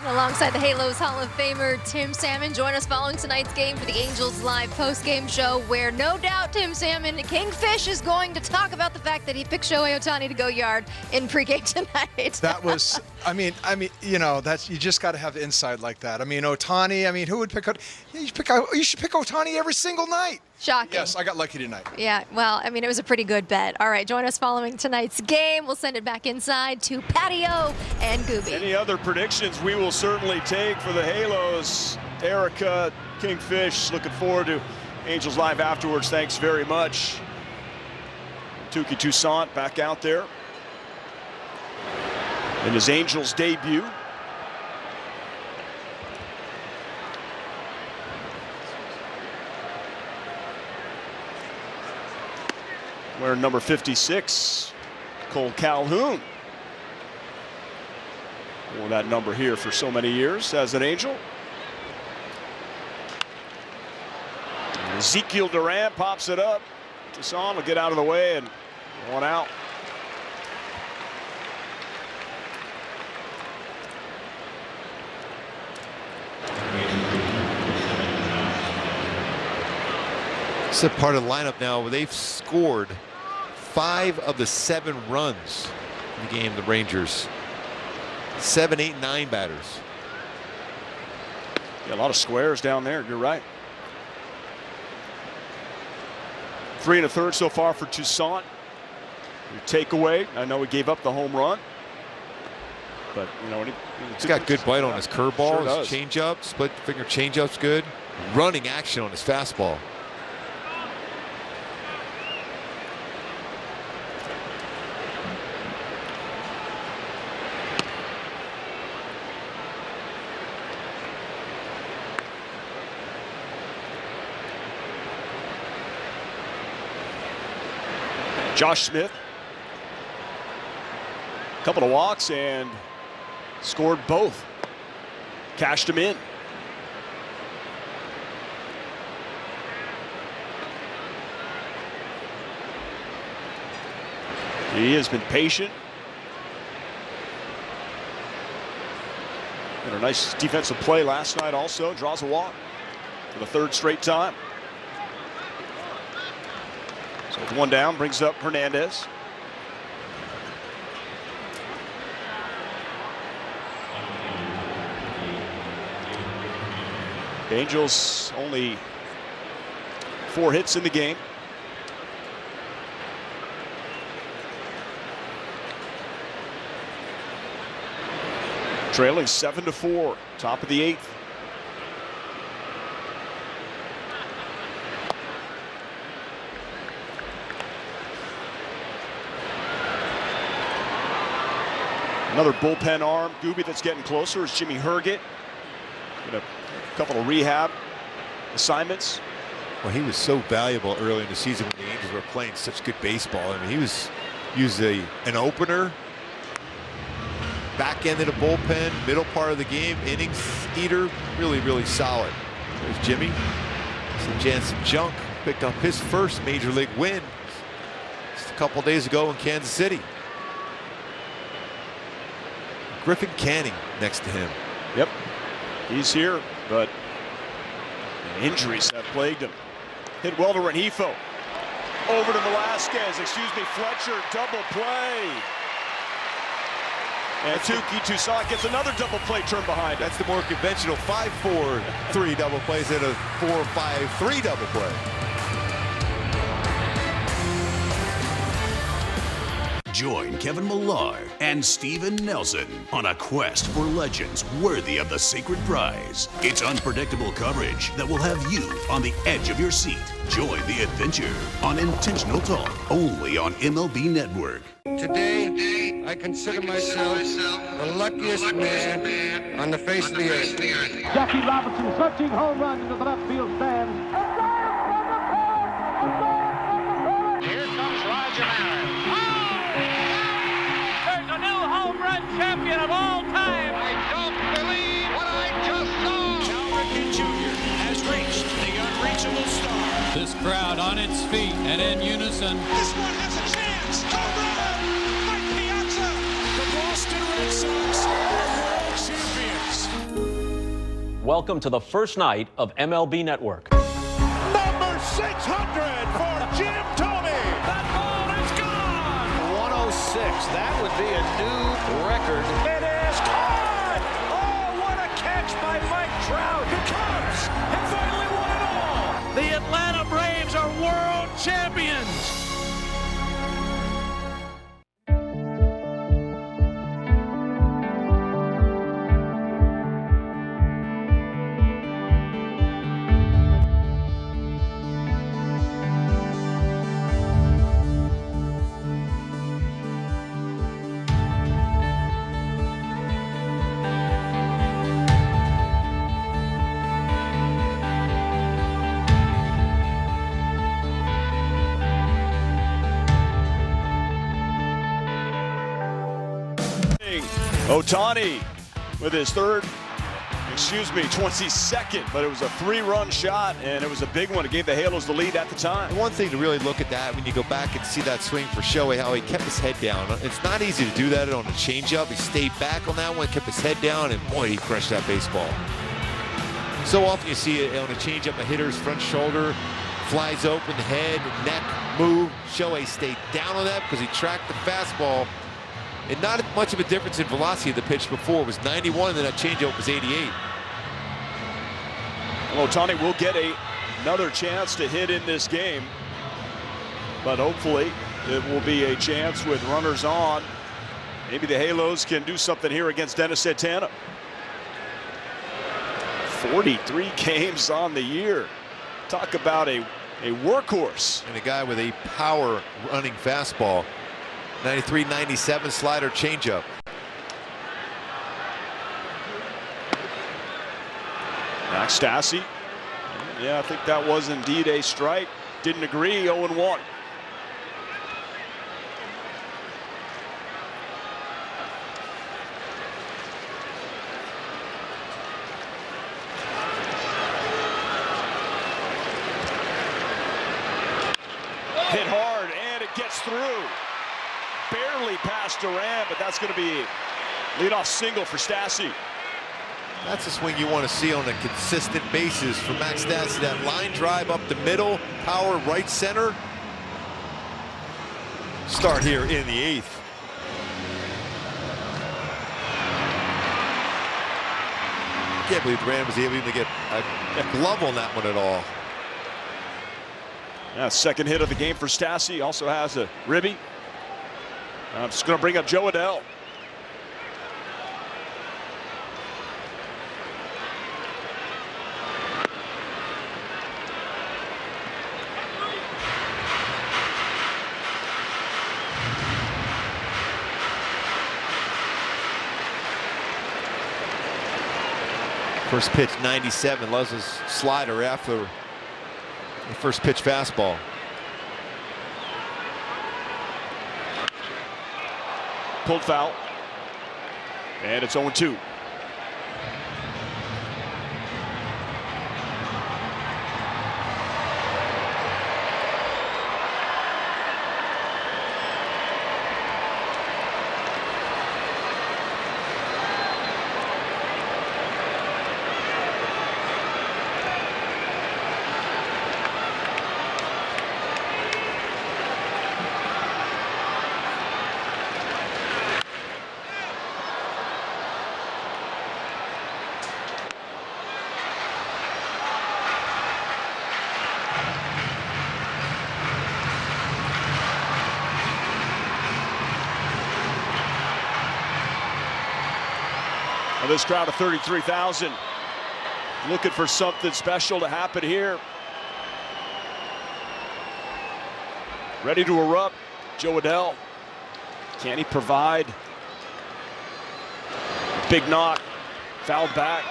Alongside the Halos Hall of Famer Tim Salmon, join us following tonight's game for the Angels Live post-game show, where no doubt Tim Salmon, Kingfish, is going to talk about the fact that he picked Shohei Ohtani to go yard in pregame tonight. That was, I mean, you know, that's, you just got to have insight like that. I mean, Ohtani. I mean, who would pick? You should pick Ohtani every single night. Shocking. Yes, I got lucky tonight. Yeah, well, I mean, it was a pretty good bet. All right, join us following tonight's game. We'll send it back inside to Patio and Gooby. Any other predictions we will certainly take for the Halos. Erica, Kingfish, looking forward to Angels Live afterwards. Thanks very much. Touki Toussaint back out there in his Angels debut. Wearing number 56, Cole Calhoun. Wore that number here for so many years as an Angel. Ezekiel Durant pops it up. Toussaint will get out of the way and one out. It's a part of the lineup now where they've scored 5 of the 7 runs in the game, the Rangers. 7, 8, 9 batters. Yeah, a lot of squares down there. You're right. 3 1/3 so far for Toussaint. Takeaway. I know he gave up the home run, but you know he's got good bite on his curveball, sure his changeup, split finger changeup's good. Running action on his fastball. Josh Smith, a couple of walks and scored both. Cashed him in. He has been patient. And a nice defensive play last night also. Draws a walk for the 3rd straight time. So with 1 down, brings up Hernandez. The Angels only 4 hits in the game. Trailing 7-4, top of the 8th. Another bullpen arm, Gooby, that's getting closer is Jimmy Herget. Got a couple of rehab assignments. Well, he was so valuable early in the season when the Angels were playing such good baseball. I mean, he was an opener, back end of the bullpen, middle part of the game, innings eater, really, really solid. There's Jimmy. Some Jansen Junk picked up his first major league win just a couple days ago in Kansas City. Griffin Canning next to him. Yep, he's here, but injuries have plagued him. Hit well to Rengifo. Over to Velasquez, Fletcher, double play. And Toussaint gets another double play turn behind it. That's the more conventional 5-4-3 double plays than a 4-5-3 double play. Join Kevin Millar and Steven Nelson on a quest for legends worthy of the sacred prize. It's unpredictable coverage that will have you on the edge of your seat. Join the adventure on Intentional Talk, only on MLB Network. Today, I consider myself the luckiest man on the face of the earth. Jackie Robinson searching home run into the left field stands. Here comes Roger Maris. There's a new home run champion of all time. I don't believe what I just saw. Cal Ripken Jr. has reached the unreachable star. This crowd on its feet and in unison. This one has a chance. Home run! Mike Piazza! The Boston Red Sox are world champions. Welcome to the first night of MLB Network. Number 600 for Jim Thome. That ball is gone. 106. That would be a new record. It is caught. Oh, what a catch by Mike Trout. The Cubs have finally won it all. The Atlanta Braves are world champions. Ohtani with his 22nd, but it was a 3-run shot, and it was a big one. It gave the Halos the lead at the time. And one thing to really look at that when you go back and see that swing for Shohei, how he kept his head down. It's not easy to do that on a changeup. He stayed back on that one, kept his head down, and boy, he crushed that baseball. So often you see it on a changeup, a hitter's front shoulder flies open, head, neck, move. Shohei stayed down on that because he tracked the fastball. And not much of a difference in velocity of the pitch before. It was 91, and then that changeup was 88. Well, Ohtani will get another chance to hit in this game, but hopefully it will be a chance with runners on. Maybe the Halos can do something here against Dennis Santana. 43 games on the year. Talk about a workhorse. And a guy with a power running fastball. 93, 97 slider changeup. Max Stassi. Yeah, I think that was indeed a strike. Didn't agree, 0-1. Hit hard, and it gets through. Barely past Duran, but that's going to be leadoff single for Stassi. That's a swing you want to see on a consistent basis for Max Stassi. That line drive up the middle, power right center. Start here in the 8th. Can't believe Duran was able to get a glove on that one at all. Yeah, second hit of the game for Stassi. Also has a ribby. I'm just going to bring up Joe Adele. First pitch 97, Les's slider after the first pitch fastball. Pulled foul. And it's 0-2. This crowd of 33,000 looking for something special to happen here. Ready to erupt. Joe Adele. Can he provide? Big knock. Fouled back.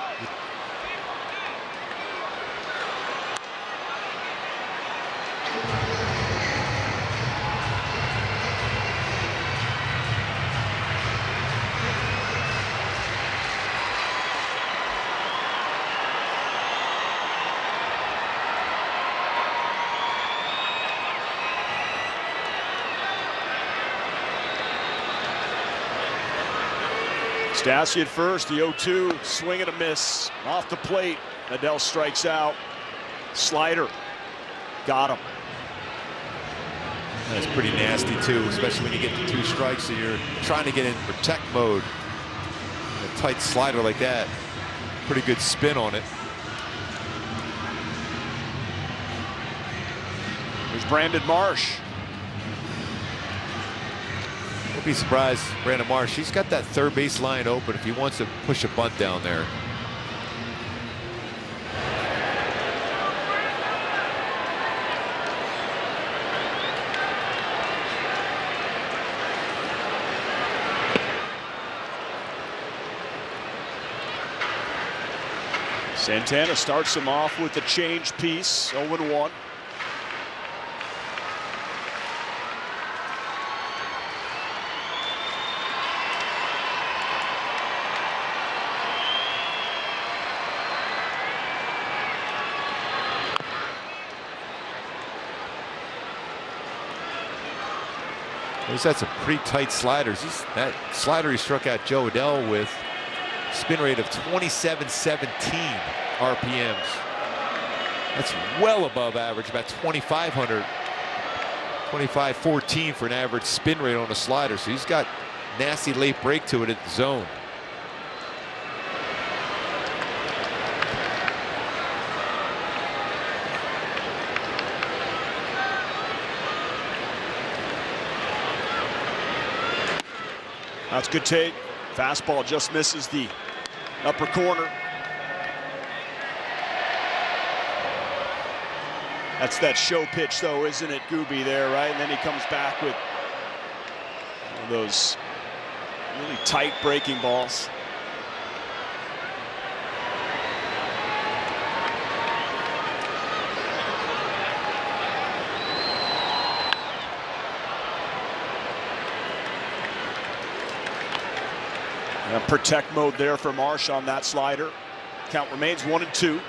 Stassi at first, the 0-2, swing and a miss. Off the plate, Adele strikes out. Slider, got him. That's pretty nasty too, especially when you get the 2 strikes and you're trying to get in protect mode. A tight slider like that, pretty good spin on it. There's Brandon Marsh. Don't be surprised, Brandon Marsh. He's got that third base line open if he wants to push a bunt down there. Santana starts him off with the change piece, 0-1. He's had some pretty tight sliders. That slider he struck out Joe Adele with, spin rate of 2717 RPMs. That's well above average, about 2,500, 2514 for an average spin rate on a slider. So he's got nasty late break to it at the zone. That's good take. Fastball just misses the upper corner. That's that show pitch, though, isn't it, Gooby, there, right? And then he comes back with one of those really tight breaking balls. And protect mode there for Marsh on that slider. Count remains 1-2.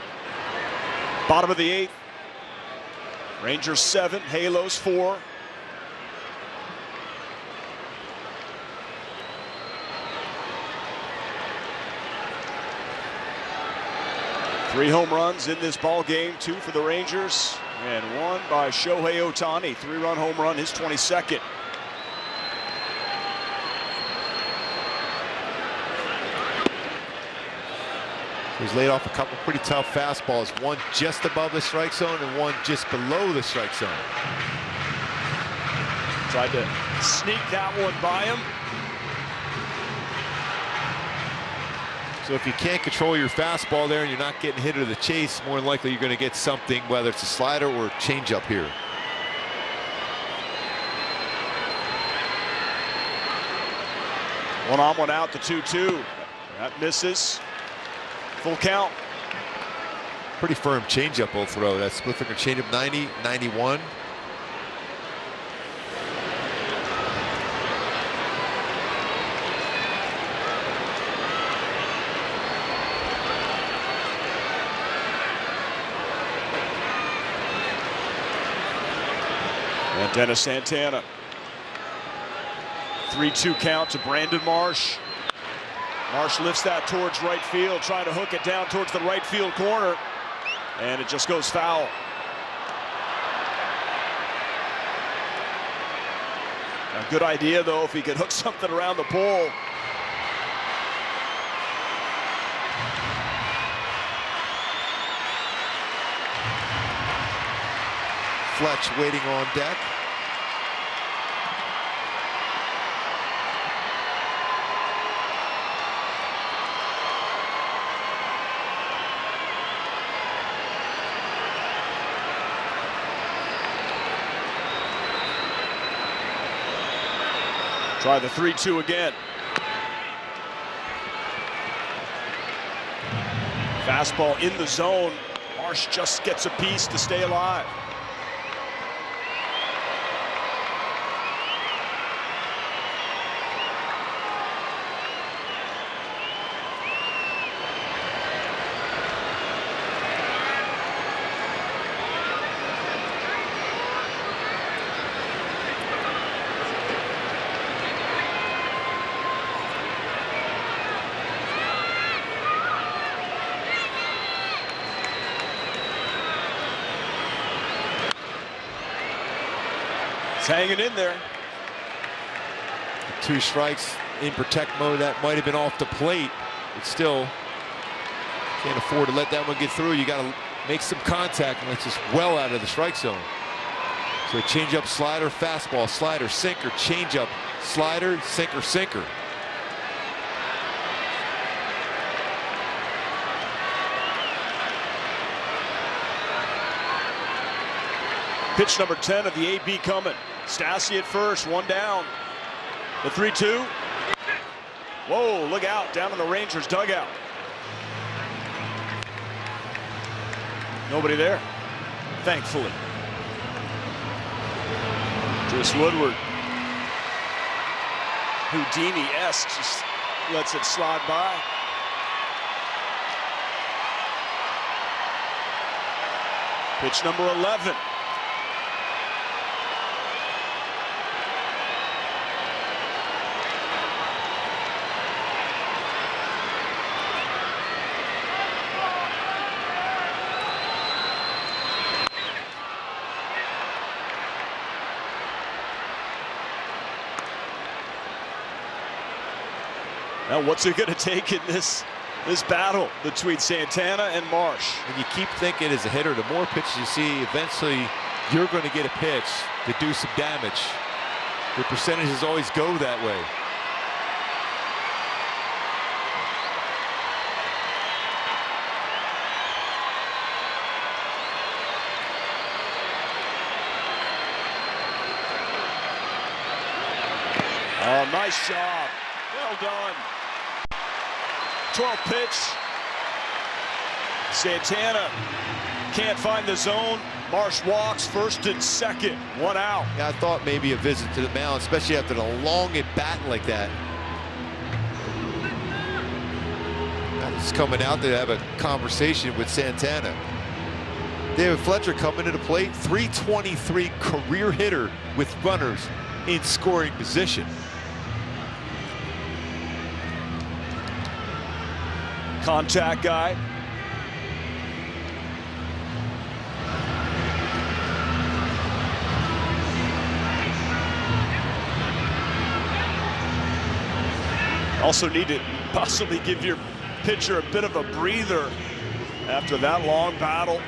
Bottom of the 8th. Rangers 7, Halos 4. Three home runs in this ball game, 2 for the Rangers, and 1 by Shohei Ohtani. 3-run home run, his 22nd. He's laid off a couple pretty tough fastballs, one just above the strike zone and one just below the strike zone. Tried to sneak that one by him. So if you can't control your fastball there and you're not getting hit or the chase, more than likely you're going to get something, whether it's a slider or a changeup here. One on, one out, the 2-2. That misses. Full count. Pretty firm changeup will throw. That split finger changeup 90, 91. And Dennis Santana. 3-2 count to Brandon Marsh. Marsh lifts that towards right field, trying to hook it down towards the right field corner, and it just goes foul. A good idea, though, if he could hook something around the pole. Fletch waiting on deck. Try the 3-2 again. Fastball in the zone. Marsh just gets a piece to stay alive. It's hanging in there. 2 strikes in protect mode. That might have been off the plate, but still can't afford to let that one get through. You got to make some contact, and that's just well out of the strike zone. So changeup, slider, fastball, slider, sinker, changeup, slider, sinker, sinker. Pitch number 10 of the AB coming. Stassi at first, 1 down. The 3-2. Whoa, look out, down in the Rangers dugout. Nobody there, thankfully. Just Woodward. Houdini-esque, just lets it slide by. Pitch number 11. Now, what's it going to take in this battle between Santana and Marsh? And you keep thinking as a hitter, the more pitches you see, eventually you're going to get a pitch to do some damage. The percentages always go that way. Oh, nice job. Well done. 12th pitch. Santana can't find the zone. Marsh walks first and second. 1 out. Yeah, I thought maybe a visit to the mound, especially after the long at bat like that. He's coming out there to have a conversation with Santana. David Fletcher coming to the plate, 323 career hitter with runners in scoring position. Contact guy. Also need to possibly give your pitcher a bit of a breather after that long battle.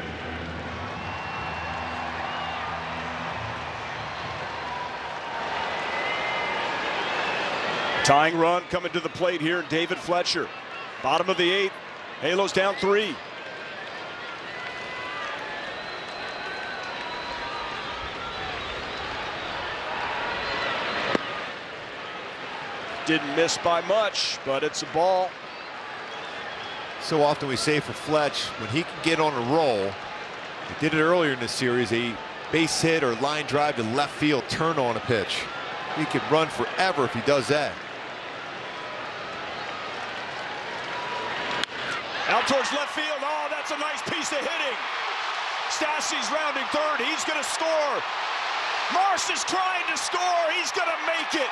Tying run coming to the plate here, David Fletcher. Bottom of the 8th, Halos down 3. Didn't miss by much, but it's a ball. So often we say for Fletch, when he can get on a roll, he did it earlier in the series, a base hit or line drive to left field, turn on a pitch. He could run forever if he does that. Out towards left field. Oh, that's a nice piece of hitting. Stassi's rounding third. He's going to score. Marsh is trying to score. He's going to make it.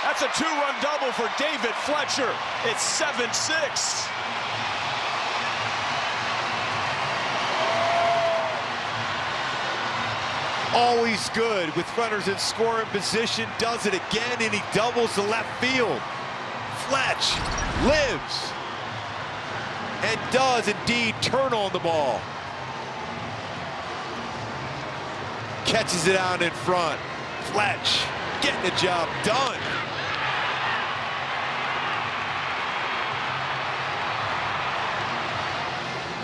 That's a 2-run double for David Fletcher. It's 7-6. Always good with runners in scoring position. Does it again, and he doubles to left field. Fletch lives and does indeed turn on the ball. Catches it out in front. Fletch getting the job done.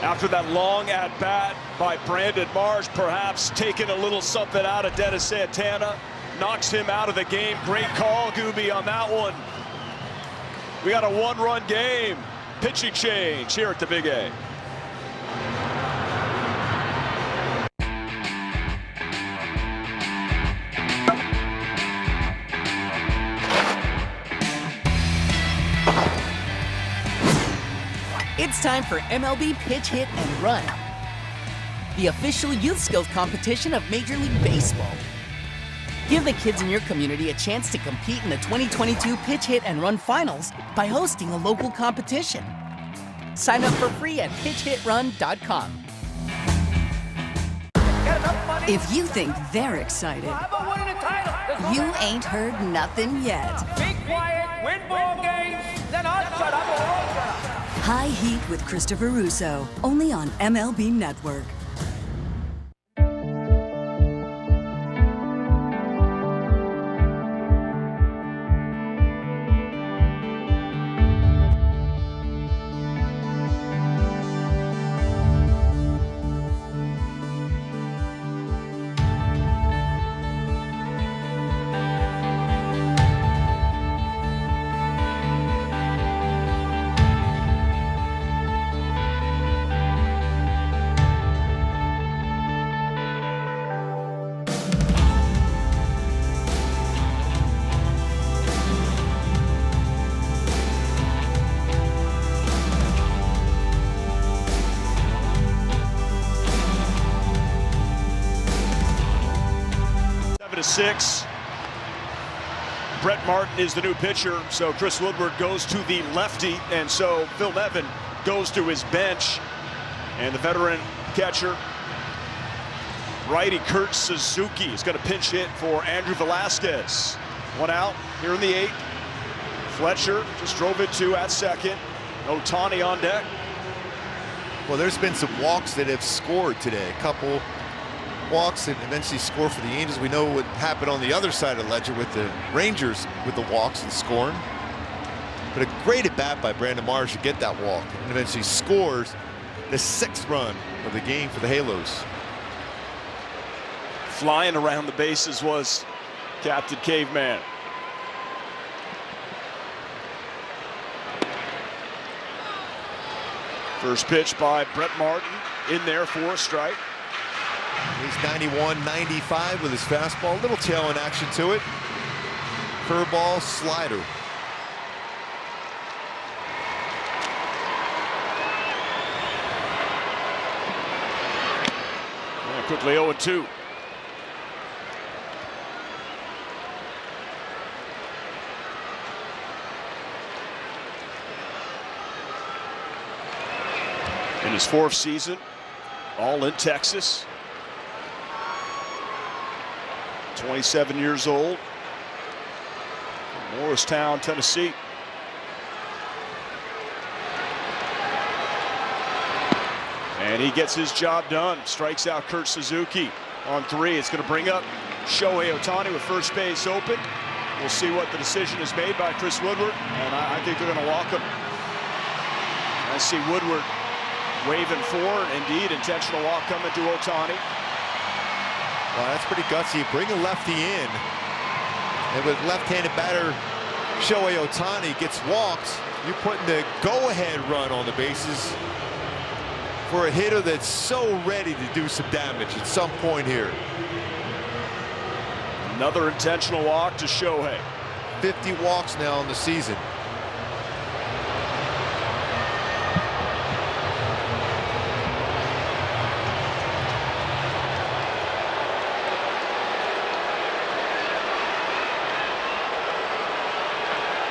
After that long at-bat by Brandon Marsh, perhaps taking a little something out of Dennis Santana. Knocks him out of the game. Great call, Gooby, on that one. We got a 1-run game. Pitching change here at the Big A. It's time for MLB Pitch Hit and Run, the official youth skills competition of Major League Baseball. Give the kids in your community a chance to compete in the 2022 Pitch Hit and Run Finals by hosting a local competition. Sign up for free at pitchhitrun.com. If you think they're excited, you ain't heard nothing yet. Be quiet, win ball games, then I'll shut up and roll shut up. High Heat with Christopher Russo, only on MLB Network. To 6. Brett Martin is the new pitcher, so Chris Woodward goes to the lefty, and so Phil Nevin goes to his bench. And the veteran catcher, righty Kurt Suzuki, is going to pinch hit for Andrew Velasquez. 1 out here in the 8th. Fletcher just drove it to at second. Ohtani on deck. Well, there's been some walks that have scored today. A couple walks and eventually score for the Angels. We know what happened on the other side of the ledger with the Rangers with the walks and scoring. But a great at bat by Brandon Marsh to get that walk and eventually scores the 6th run of the game for the Halos. Flying around the bases was Captain Caveman. First pitch by Brett Martin in there for a strike. He's 91-95 with his fastball. A little tail in action to it. Curveball, slider. And quickly 0-2. In his 4th season, all in Texas. 27 years old. From Morristown, Tennessee. And he gets his job done. Strikes out Kurt Suzuki on 3. It's going to bring up Shohei Ohtani with first base open. We'll see what the decision is made by Chris Woodward. And I think they're going to walk him. I see Woodward waving for, indeed, intentional walk coming to Ohtani. Wow, that's pretty gutsy. Bring a lefty in. And with left-handed batter Shohei Ohtani gets walked, you're putting the go-ahead run on the bases for a hitter that's so ready to do some damage at some point here. Another intentional walk to Shohei. 50 walks now in the season.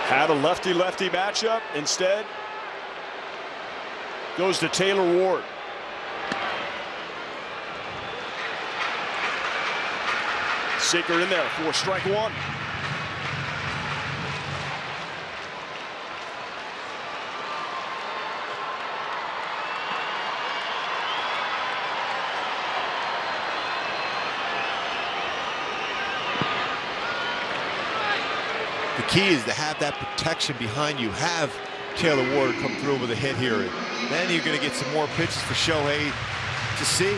Had a lefty-lefty matchup. Instead, goes to Taylor Ward. Sinker in there for strike 1. The key is to have that protection behind you. Have Taylor Ward come through with a hit here. Then you're going to get some more pitches for Shohei to see.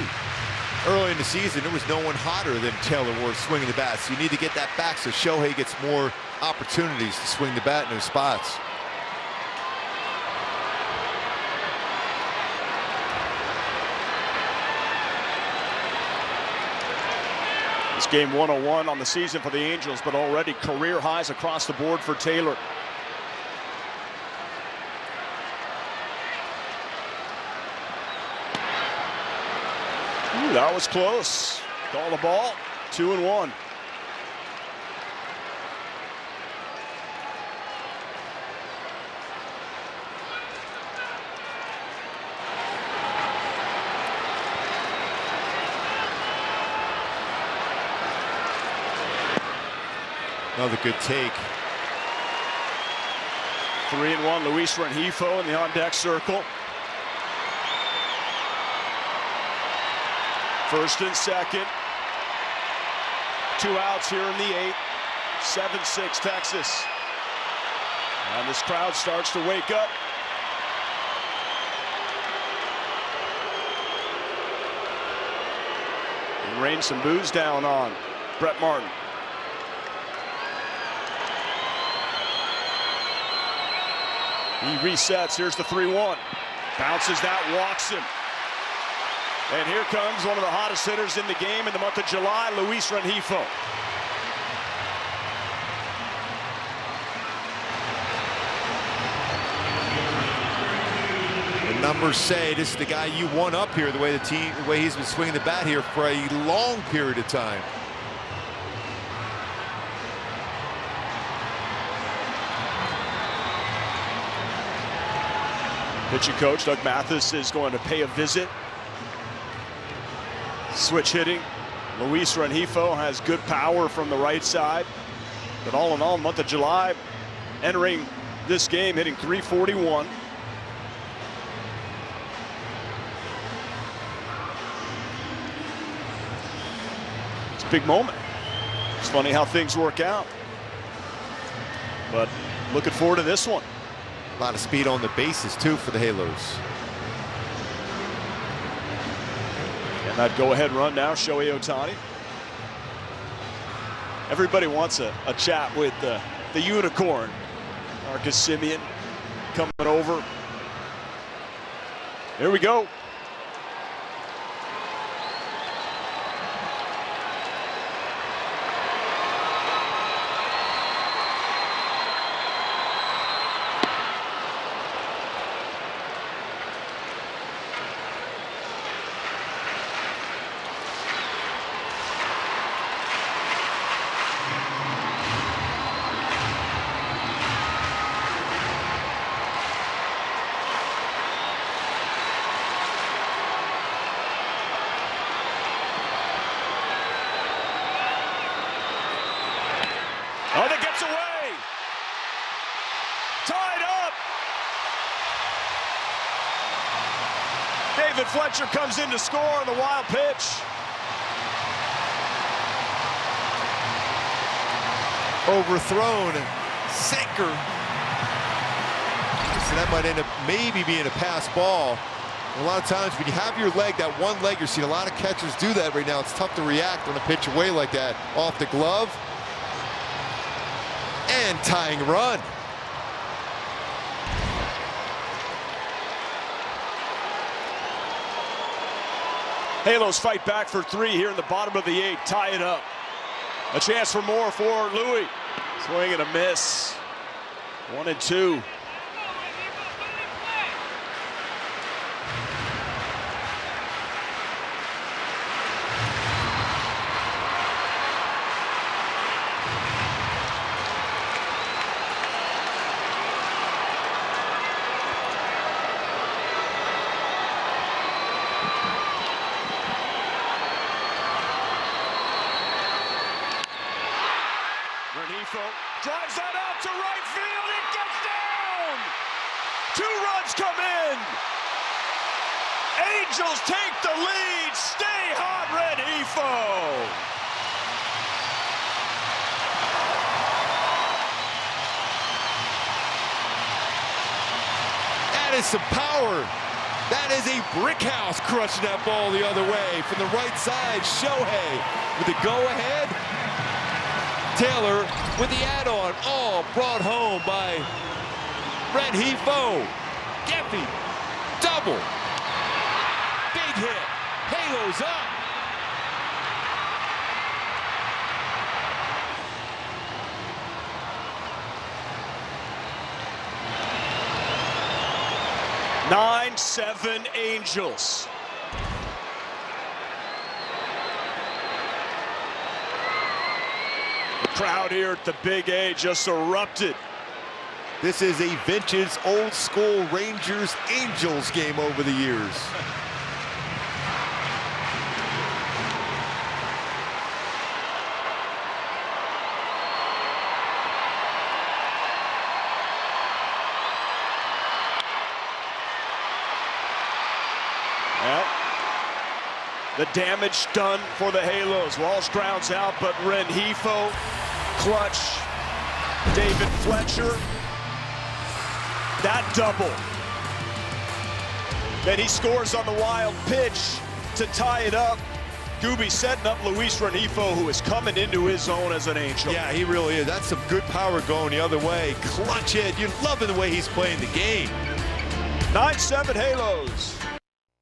Early in the season, there was no one hotter than Taylor Ward swinging the bat. So you need to get that back so Shohei gets more opportunities to swing the bat in those spots. It's game 101 on the season for the Angels, but already career highs across the board for Taylor. Ooh, that was close. Call the ball. 2-1. Another good take. 3-1. Luis Rengifo in the on-deck circle. First and second. 2 outs here in the 8th. 7-6 Texas. And this crowd starts to wake up. And rain some boos down on Brett Martin. He resets. Here's the 3-1. Bounces that, walks him. And here comes one of the hottest hitters in the game in the month of July, Luis Rengifo. The numbers say this is the guy you want up here, the way the way he's been swinging the bat here for a long period of time. Pitching coach Doug Mathis is going to pay a visit. Switch hitting. Luis Rengifo has good power from the right side. But all in all, month of July, entering this game, hitting .341. It's a big moment. It's funny how things work out. But looking forward to this one. A lot of speed on the bases, too, for the Halos. And that go-ahead run now, Shohei Ohtani. Everybody wants a chat with the unicorn. Marcus Semien coming over. Here we go. Oh, that gets away. Tied up. David Fletcher comes in to score on the wild pitch. Overthrown. Sinker. So that might end up maybe being a pass ball. A lot of times when you have your leg, that one leg, you're seeing a lot of catchers do that right now. It's tough to react on a pitch away like that. Off the glove. And tying run. Halos fight back for 3 here in the bottom of the 8th. Tie it up. A chance for more for Louis. Swing and a miss. 1-2. Drives that out to right field. It gets down. 2 runs come in. Angels take the lead. Stay hot, Red Hefo. That is some power. That is a brick house crushing that ball the other way. From the right side, Shohei with the go-ahead. Taylor with the add-on, all brought home by Red Hefo. Geffy, double. Big hit, Halos up. Nine-7 Angels. Crowd here at the Big A just erupted. This is a vintage, old-school Rangers-Angels game over the years. Well, the damage done for the Halos. Walsh grounds out, but Red Hefo, clutch. David Fletcher, that double. Then he scores on the wild pitch to tie it up. Gooby setting up Luis Rengifo, who is coming into his own as an Angel. Yeah, he really is. That's some good power going the other way. Clutch hit. You're loving the way he's playing the game. 9-7 Halos.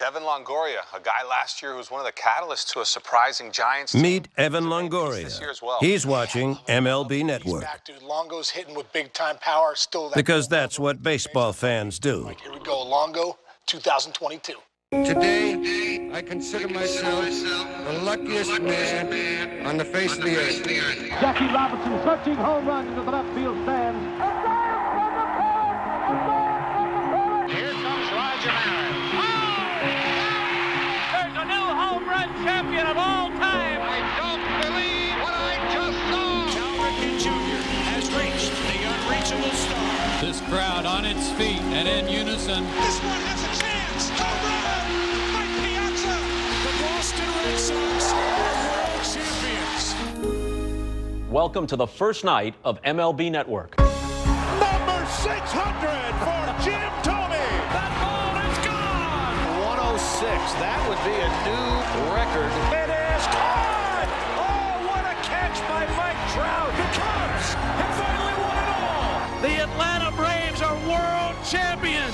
Evan Longoria, a guy last year who was one of the catalysts to a surprising Giants team. Meet Evan Longoria. He's watching MLB Network. Dude, Longo's hitting with big-time power. Still that because that's what baseball fans do. Here we go, Longo, 2022. Today, I consider myself the luckiest man on the face of the earth. Jackie Robinson searching home run into the left field stands. Here comes Roger Maris. There's a new home run champion of all time. I don't believe what I just saw. Cal Ripken Jr. has reached the unreachable star. feet and in unison. This one has a chance. Home run! Mike Piazza! The Boston Red Sox are world champions. Welcome to the first night of MLB Network. Number 600 for Jim Thome. That ball is gone. 106. That would be a new record. It is caught. Oh, what a catch by Mike Trout. The Cubs have finally won it all. The Atlanta Braves are world champions.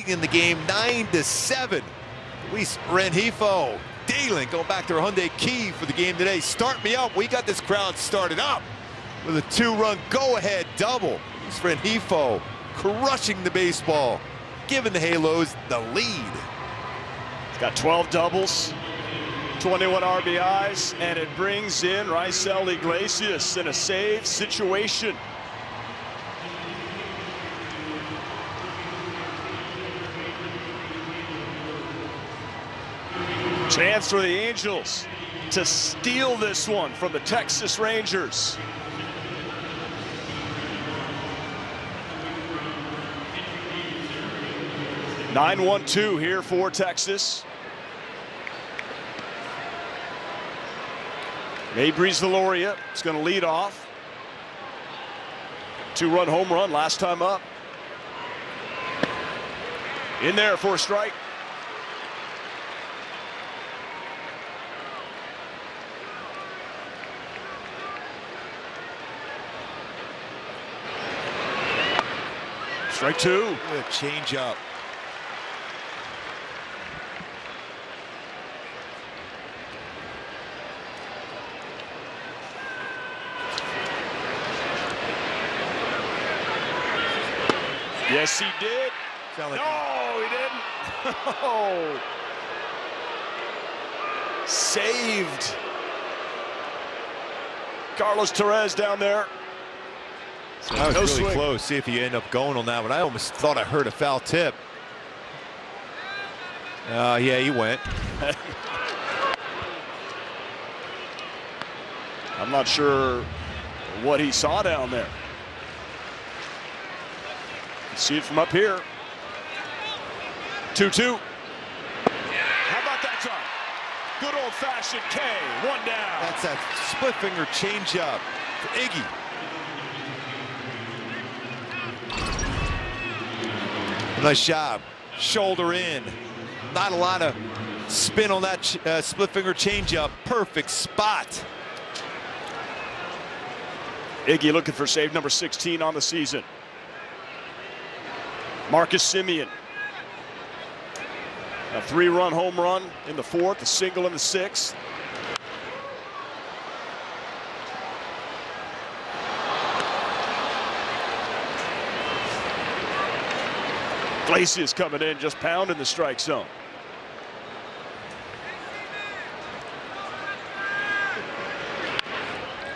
In the game, 9-7. Luis Rengifo, Dalen going back to Hyundai Key for the game today. Start me up. We got this crowd started up with a 2-run go-ahead double. Luis Rengifo crushing the baseball, giving the Halos the lead. He's got 12 doubles, 21 RBIs, and it brings in Raisel Iglesias in a save situation. Chance for the Angels to steal this one from the Texas Rangers. (9-1-2) here for Texas. Maybreeze Valoria is going to lead off. 2-run home run last time up. In there for a strike. Strike two. Good change up. Yes, he did. Like no, he didn't. Oh. Saved. Carlos Torres down there. So that was No really swing. close. See if he ended up going on that one. I almost thought I heard a foul tip. Yeah, he went. I'm not sure what he saw down there. You see it from up here. 2-2. How about that time? Good old-fashioned K. One down. That's that split finger changeup for Iggy. Nice job. Shoulder in. Not a lot of spin on that split finger changeup. Perfect spot. Iggy looking for save number 16 on the season. Marcus Semien. A 3-run home run in the 4th, a single in the 6th. Iglesias coming in, just pounding the strike zone.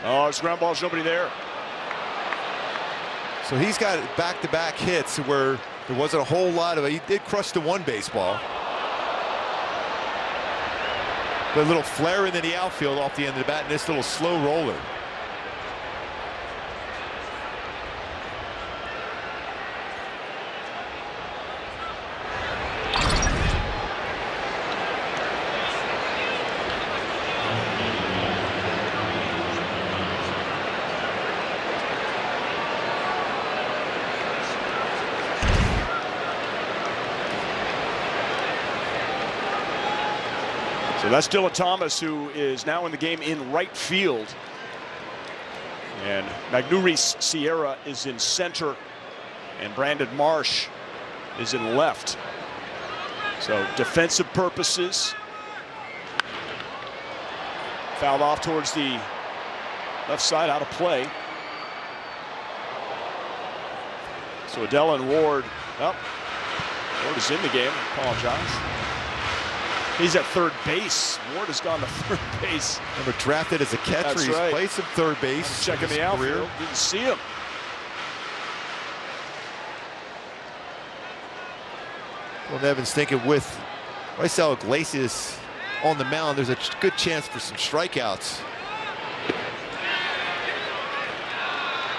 Oh, it's ground balls, nobody there. So he's got back-to-back hits where there wasn't a whole lot of it. He did crush the one baseball. But a little flare into the outfield off the end of the bat and this little slow roller. So that's Dylan Thomas, who is now in the game in right field. And Magneuris Sierra is in center. And Brandon Marsh is in left. So defensive purposes. Fouled off towards the left side, out of play. So Adele and Ward, well, Ward is in the game, apologize. He's at third base. Ward has gone to third base. Remember, drafted as a catcher. That's He's right. played some third base. I'm checking the outfield. Didn't see him. Well, Nevin's thinking with Raisel Iglesias on the mound, there's a good chance for some strikeouts.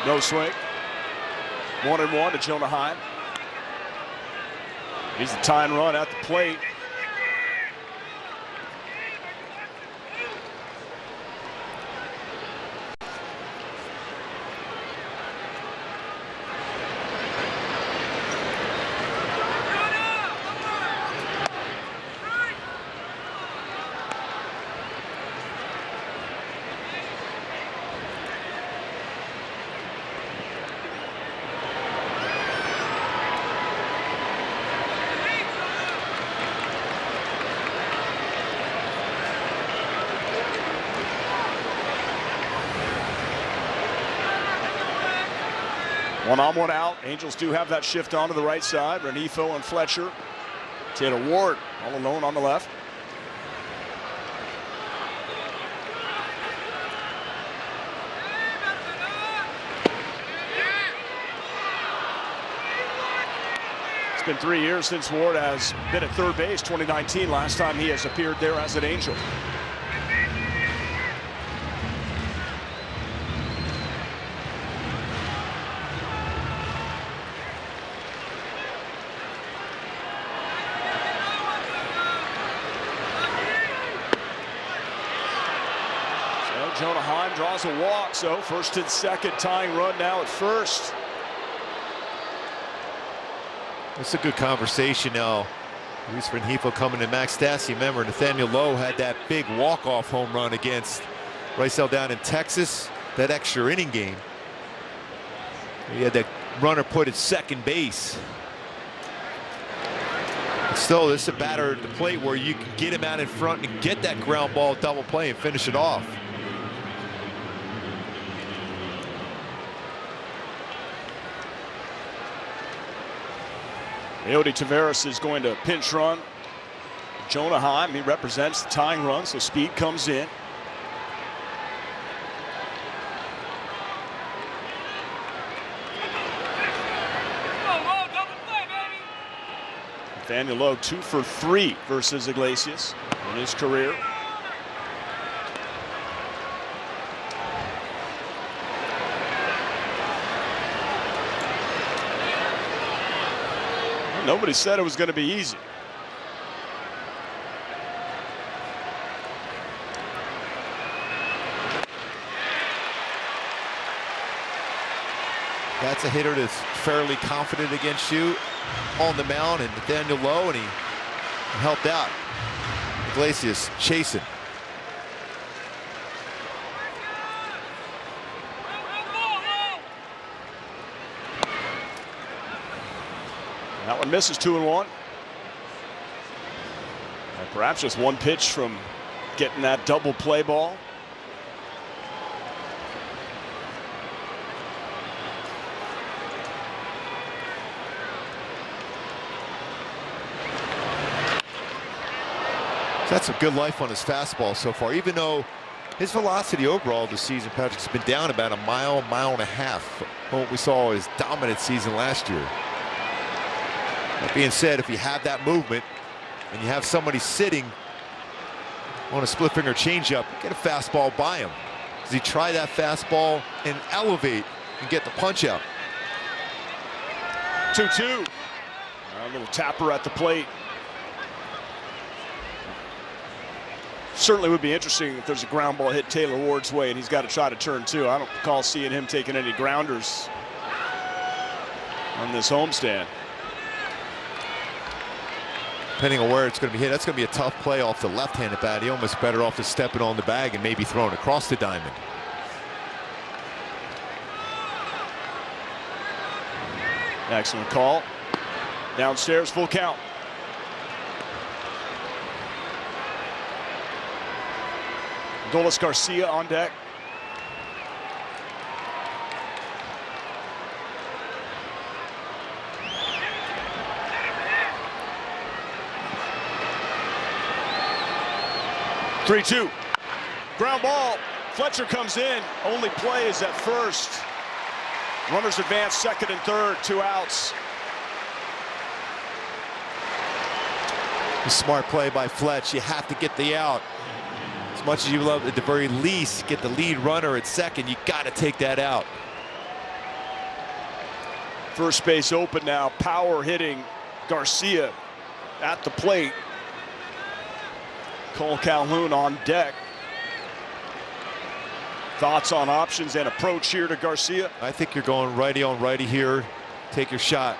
No swing. 1-1 to Jonah Heim. He's the tying run at the plate. One on, one out. Angels do have that shift onto the right side. Renifo and Fletcher. Taylor Ward all alone on the left. It's been 3 years since Ward has been at third base. 2019, last time he has appeared there as an Angel. Jonah Heim draws a walk, so first and second, tying run now at first. It's a good conversation now. Luis Renifo coming to Max Stassi. Remember, Nathaniel Lowe had that big walk-off home run against Raisel down in Texas, that extra inning game. He had that runner put at second base. But still, this is a batter at the plate where you can get him out in front and get that ground ball double play and finish it off. Leody Taveras is going to pinch run Jonah Heim. He represents the tying run, so speed comes in. Nathaniel Lowe 2 for 3 versus Iglesias in his career. Nobody said it was going to be easy. That's a hitter that's fairly confident against you on the mound, and Nathaniel Lowe, and he helped out. Iglesias chasing. That one misses, 2-1. And perhaps just one pitch from getting that double play ball. That's some good life on his fastball so far, even though his velocity overall this season, Patrick, has been down about a mile and a half from what we saw his dominant season last year. That being said, if you have that movement and you have somebody sitting on a split finger changeup, get a fastball by him. Does he try that fastball and elevate and get the punch out? 2-2. A little tapper at the plate. Certainly would be interesting if there's a ground ball hit Taylor Ward's way and he's got to try to turn two. I don't recall seeing him taking any grounders on this homestand. Depending on where it's going to be hit, that's going to be a tough play off the left-handed bat. He almost better off to stepping on the bag and maybe throwing across the diamond. Excellent call. Downstairs, full count. Dolis Garcia on deck. 3-2. Ground ball. Fletcher comes in. Only play is at first. Runners advance second and third. 2 outs. A smart play by Fletch. You have to get the out. As much as you love, at the very least, get the lead runner at second, you got to take that out. First base open now. Power hitting Garcia at the plate. Cole Calhoun on deck. Thoughts on options and approach here to Garcia? I think you're going righty on righty here. Take your shot.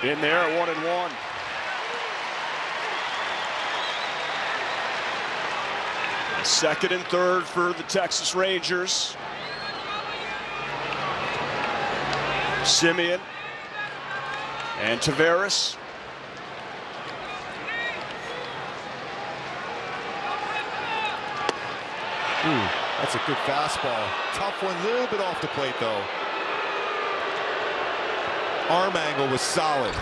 In there at 1-1. Second and third for the Texas Rangers. Simeon and Taveras. Ooh, that's a good fastball. Tough one, a little bit off the plate though. Arm angle was solid.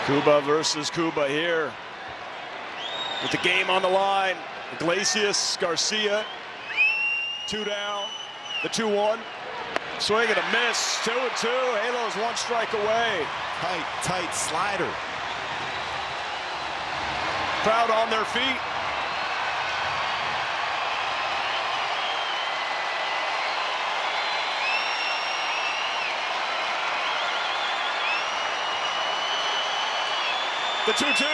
Cuba versus Cuba here. With the game on the line. Iglesias, Garcia. 2 down. The 2-1. Swing and a miss. 2-2. Halos 1 strike away. Tight slider. Crowd on their feet. The 2-2.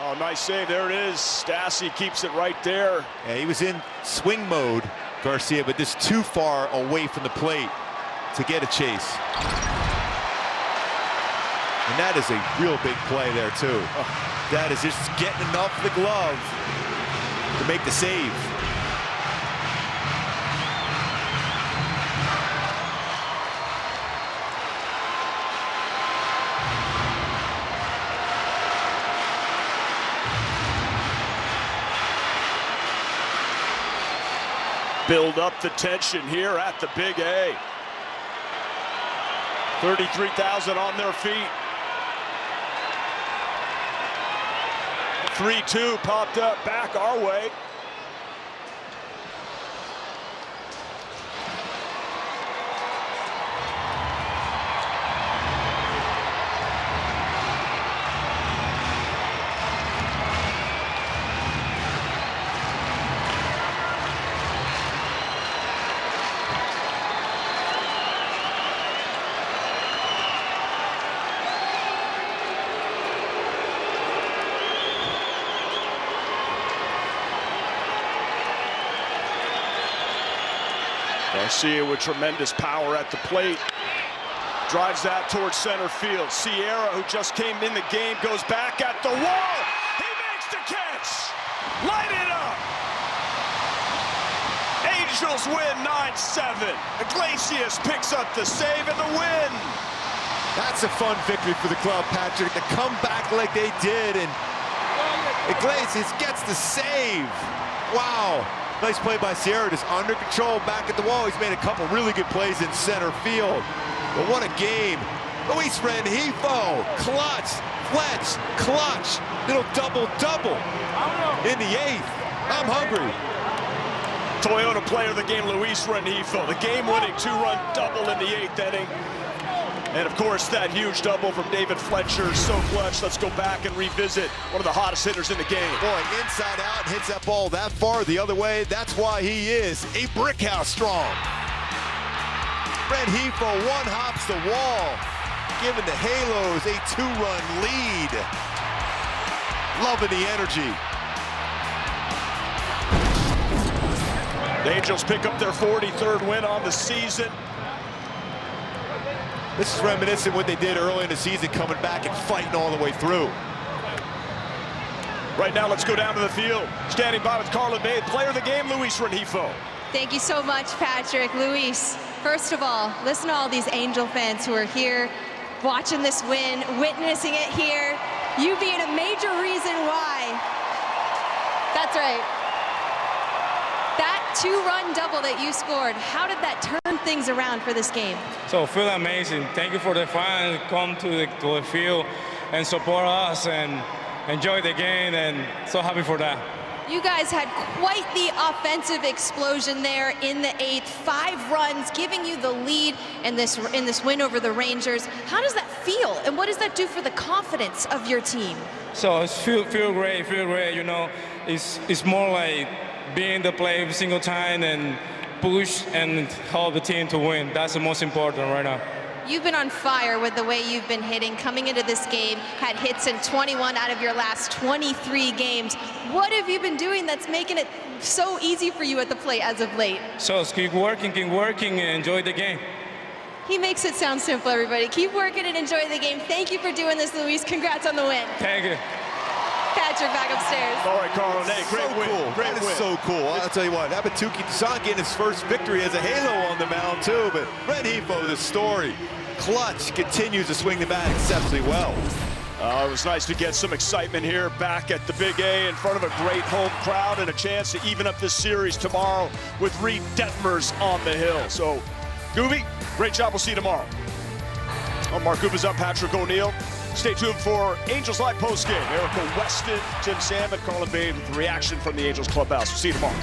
Oh, nice save. There it is. Stassi keeps it right there. Yeah, he was in swing mode, Garcia, but just too far away from the plate to get a chase. And that is a real big play there, too. That is just getting enough the glove to make the save. Build up the tension here at the Big A. 33,000 on their feet. 3-2 popped up back our way. Garcia with tremendous power at the plate. Drives that towards center field. Sierra, who just came in the game, goes back at the wall. He makes the catch. Light it up. Angels win 9-7. Iglesias picks up the save and the win. That's a fun victory for the club, Patrick. To come back like they did, and Iglesias gets the save. Wow. Nice play by Sierra, just under control back at the wall. He's made a couple really good plays in center field. But what a game. Luis Rengifo, clutch, Fletch, clutch. Little double-double in the 8th. I'm hungry. Toyota player of the game, Luis Rengifo. The game-winning 2-run double in the 8th inning. And, of course, that huge double from David Fletcher, so clutch. Let's go back and revisit one of the hottest hitters in the game. Boy, inside out, hits that ball that far the other way. That's why he is a brick house strong. Rengifo one-hops the wall, giving the Halos a 2-run lead. Loving the energy. The Angels pick up their 43rd win on the season. This is reminiscent of what they did early in the season, coming back and fighting all the way through. Right now, let's go down to the field. Standing by with Carla Bay, player of the game, Luis Rengifo. Thank you so much, Patrick. Luis, first of all, listen to all these Angel fans who are here watching this win, witnessing it here. You being a major reason why. That's right. That two-run double that you scored, how did that turn things around for this game? So feel amazing. Thank you for the fans come to the field and support us and enjoy the game, and so happy for that. You guys had quite the offensive explosion there in the 8th. 5 runs, giving you the lead in this win over the Rangers. How does that feel, and what does that do for the confidence of your team? So it's feel great. You know, it's more like being the play every single time and push and help the team to win. That's the most important right now. You've been on fire with the way you've been hitting. Coming into this game, had hits in 21 out of your last 23 games. What have you been doing that's making it so easy for you at the plate as of late? So keep working, and enjoy the game. He makes it sound simple, everybody. Keep working and enjoy the game. Thank you for doing this, Luis. Congrats on the win. Thank you. Patrick, back upstairs. All right, Carl, great win. Cool. Great that win. is so cool. I'll tell you what, Abatuki getting his first victory as a Halo on the mound, too. But Rengifo, the story. Clutch continues to swing the bat exceptionally well. It was nice to get some excitement here back at the Big A in front of a great home crowd and a chance to even up this series tomorrow with Reed Detmers on the hill. So, Gooby, great job. We'll see you tomorrow. I'm Mark Gubas, up Patrick O'Neill. Stay tuned for Angels Live postgame. Erica Weston, Tim Salmon, Carla Bain with the reaction from the Angels clubhouse. We'll see you tomorrow.